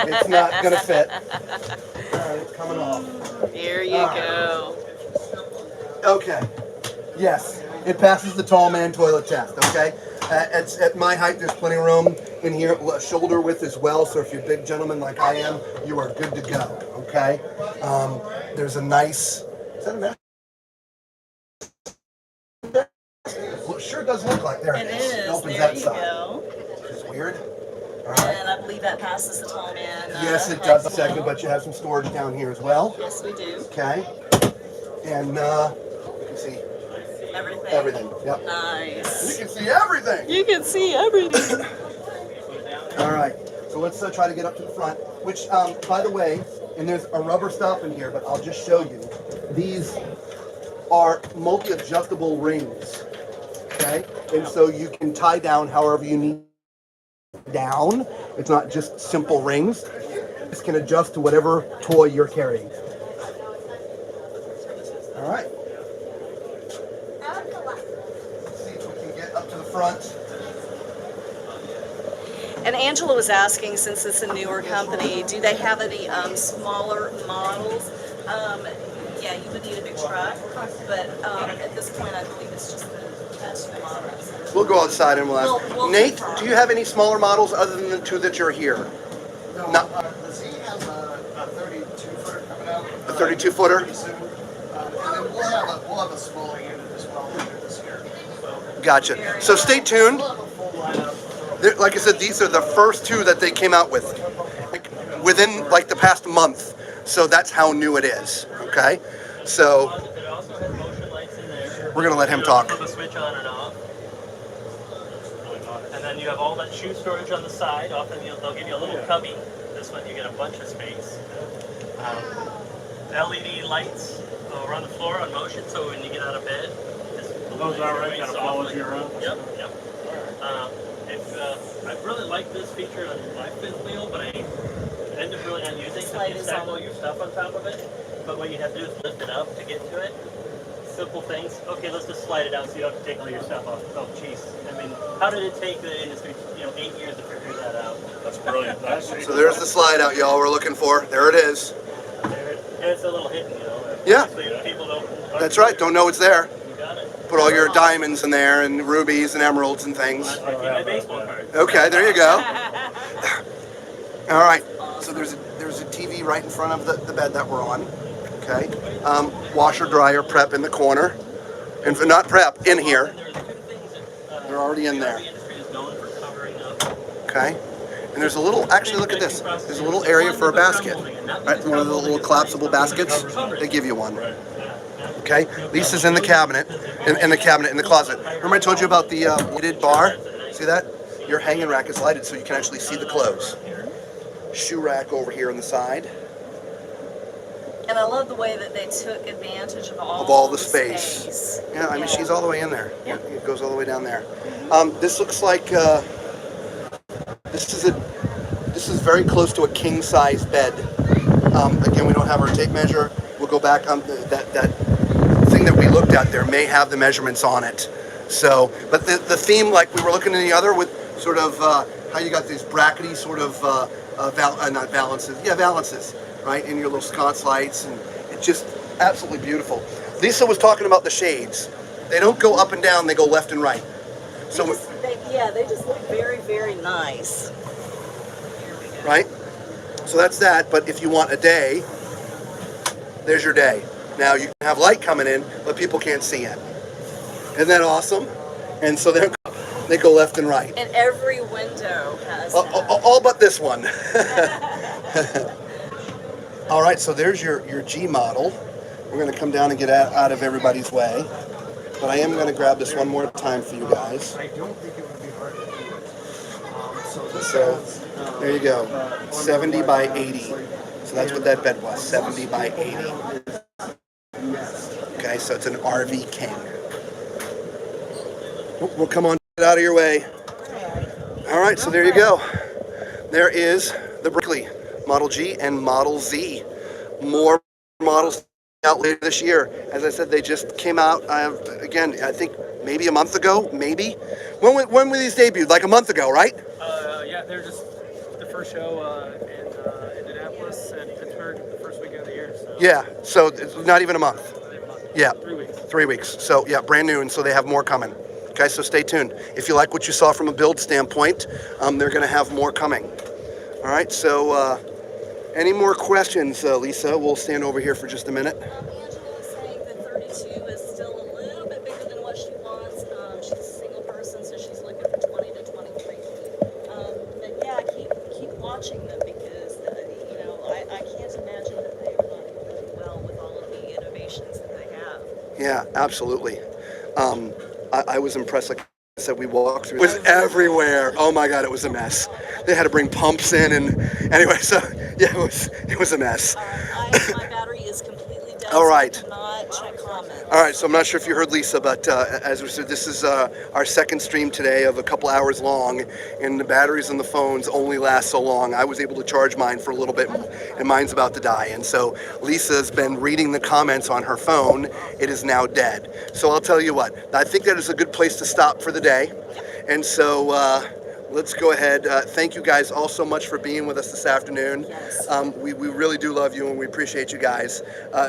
It's not going to fit. All right, it's coming off. Here you go. Okay. Yes, it passes the tall man toilet test, okay? At my height, there's plenty of room in here, shoulder width as well, so if you're a big gentleman like I am, you are good to go, okay? There's a nice, is that a nice? Well, it sure does look like there it is. It opens there that you side. go. Which is weird. All right. And I believe that passes the tall man. Yes, it does. A second, but you have some storage down here as well. Yes, we do. Okay. And you can see everything. Yep. Nice. You can see everything. You can see everything. All right. So let's try to get up to the front. Which, by the way, and there's a rubber stop in here, but I'll just show you. These are multi-adjustable rings. Okay, and so you can tie down however you need down. It's not just simple rings. This can adjust to whatever toy you're carrying. All right. Let's see if we can get up to the front. And Angela was asking, since it's a newer company, do they have any smaller models? Yeah, you would need a big truck, but at this point, I believe it's just the two models. We'll go outside and we'll ask. We'll Nate, confirm. do you have any smaller models other than the two that you're here? No. The Z has a 32-footer coming out. A 32-footer? Pretty soon. And then we'll have a smaller unit as well later this year. So Gotcha. So stay tuned. we'll have a full lineup. Like I said, these are the first two that they came out with, like, within like the past month. So that's how new it is. Okay. So It also has motion lights in there. we're gonna let him talk. Flip a switch on and off. And then you have all that shoe storage on the side. Often they'll give you a little cubby. This one you get a bunch of space. LED lights around the floor on motion, so when you get out of bed, Those are right, kind of follows you around. Yep, yep. I really like this feature on my fifth wheel, but I end up really not using it because you stack all your stuff on top of it. But what you have to do is lift it up to get to it. Simple things. Okay, let's just slide it out so you don't have to take all your stuff off. Oh, jeez. I mean, how did it take the industry, 8 years to figure that out? That's brilliant. So there's the slide out y'all we're looking for. There it is. And it's a little hidden, Yeah. So people don't. That's right. Don't know it's there. You got it. Put all your diamonds in there and rubies and emeralds and things. I keep my baseball cards. Okay, there you go. All right. So there's a TV right in front of the bed that we're on. Okay. Washer, dryer, prep in the corner, and not prep in here. There's two things that They're already in there. the industry is known for covering up. Okay. And there's a little. Actually, look at this. There's a little area for a basket. Right, one of the little collapsible baskets. They give you one. Okay. Lisa's in the cabinet, in the cabinet in the closet. Remember I told you about the lighted bar? See that? Your hanging rack is lighted, so you can actually see the clothes. Shoe rack over here on the side. And I love the way that they took advantage of All the space. Yeah, I mean she's all the way in there. Yeah. It goes all the way down there. This looks like this is very close to a king size bed. Again, we don't have our tape measure. We'll go back on that thing that we looked at there may have the measurements on it. So, but the theme, like we were looking in the other with sort of how you got these brackety sort of not valances, valances, right, in your little sconce lights, and it's just absolutely beautiful. Lisa was talking about the shades. They don't go up and down; they go left and right. So, They just look very, very nice. right. So that's that. But if you want a day, there's your day. Now you can have light coming in, but people can't see it. Isn't that awesome? And so they go left and right. And every window has All but this one. All right, so there's your G model. We're going to come down and get out of everybody's way. But I am going to grab this one more time for you guys. I don't think it would be hard to do it. So there you go, 70 by 80. So that's what that bed was, 70 by 80. Okay, so it's an RV King. We'll come on, get out of your way. All right, so there you go. There is the Berkeley Model G and Model Z. More models out later this year. As I said, they just came out, again, I think maybe a month ago, maybe. When were these debuted? Like a month ago, right? Yeah, they're just the first show in Indianapolis and Pittsburgh the first weekend of the year. So. Yeah, so it's not even a month. Yeah, 3 weeks. 3 weeks. So yeah, brand new, and so they have more coming. Okay, so stay tuned. If you like what you saw from a build standpoint, they're going to have more coming. All right, so any more questions, Lisa? We'll stand over here for just a minute. Angela is saying that 32 is still a little bit bigger than what she wants. She's a single person, so she's looking for 20 to 23 feet. But yeah, keep watching them because I can't imagine that they run really well with all of the innovations that they have. Yeah, absolutely. I was impressed. Like I said, we walked through. It was everywhere. Oh my God, it was a mess. They had to bring pumps in, and anyway, so yeah, it was a mess. My battery is completely dead. All right. So I cannot check comments. All right, so I'm not sure if you heard Lisa, but as we said, this is our second stream today of a couple hours long, and the batteries on the phones only last so long. I was able to charge mine for a little bit, and mine's about to die. And so Lisa's been reading the comments on her phone. It is now dead. So I'll tell you what, I think that is a good place to stop for the day. And so let's go ahead. Thank you guys all so much for being with us this afternoon. Yes. We really do love you, and we appreciate you guys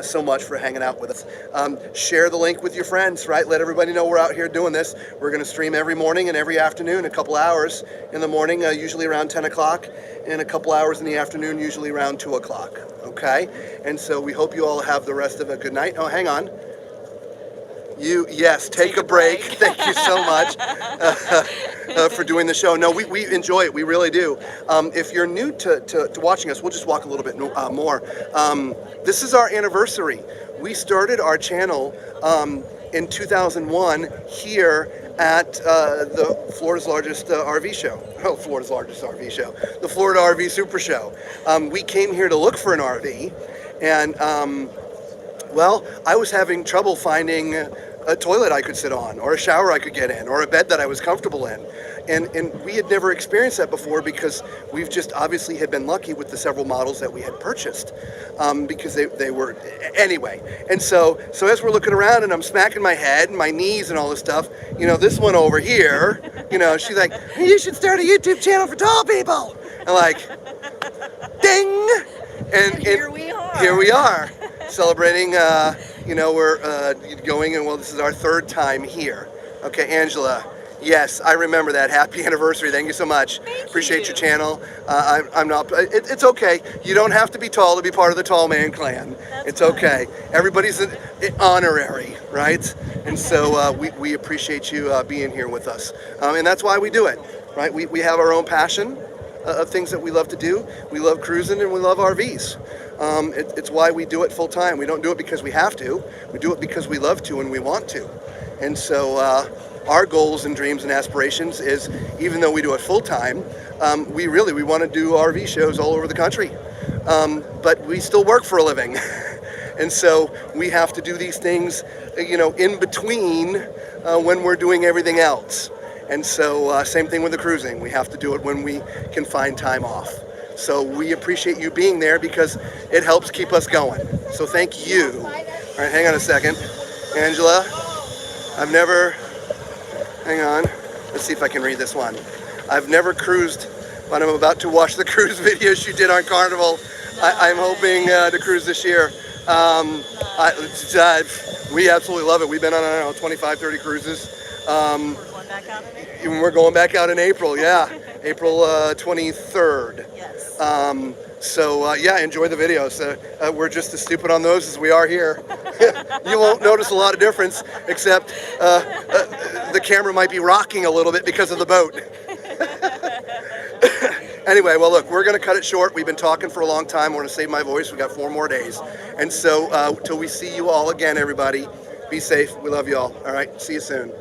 so much for hanging out with us. Share the link with your friends, right? Let everybody know we're out here doing this. We're going to stream every morning and every afternoon, a couple hours in the morning, usually around 10 o'clock, and a couple hours in the afternoon, usually around 2 o'clock. Okay? And so we hope you all have the rest of a good night. Oh, hang on. Yes, take a break. Thank you so much for doing the show. No, we enjoy it. We really do. If you're new to watching us, we'll just walk a little bit more. This is our anniversary. We started our channel in 2001 here at the Florida's largest RV show. Oh, Florida's largest RV show. The Florida RV Supershow. We came here to look for an RV, and well, I was having trouble finding a toilet I could sit on, or a shower I could get in, or a bed that I was comfortable in. And we had never experienced that before because we've just obviously had been lucky with the several models that we had purchased because they were, anyway. And so as we're looking around and I'm smacking my head and my knees and all this stuff, you know, this one over here, you know, she's like, you should start a YouTube channel for tall people. And like, ding! And here we are. Here we are, celebrating, you know, we're going, and well, this is our third time here. Okay, Angela, yes, I remember that. Happy anniversary. Thank you so much. Appreciate your channel. I'm not, it's okay. You don't have to be tall to be part of the Tall Man Clan. It's okay. Everybody's an honorary, right? And so we appreciate you being here with us. And that's why we do it, right? We have our own passion of things that we love to do. We love cruising and we love RVs. It's why we do it full time. We don't do it because we have to. We do it because we love to and we want to. And so our goals and dreams and aspirations is, even though we do it full time, we want to do RV shows all over the country. But we still work for a living. And so we have to do these things, you know, in between when we're doing everything else. And so same thing with the cruising. We have to do it when we can find time off. So we appreciate you being there because it helps keep us going. So thank you. All right, hang on a second. Angela, I've never, hang on. Let's see if I can read this one. I've never cruised, but I'm about to watch the cruise videos you did on Carnival. I'm hoping to cruise this year. We absolutely love it. We've been on, I don't know, 25, 30 cruises. We're going back out in April, yeah. April 23rd. Yes. So yeah, enjoy the videos. We're just as stupid on those as we are here. You won't notice a lot of difference, except the camera might be rocking a little bit because of the boat. Anyway, well, look, we're going to cut it short. We've been talking for a long time. We're going to save my voice. We got 4 more days. And so till we see you all again, everybody, be safe. We love you all. All right, see you soon.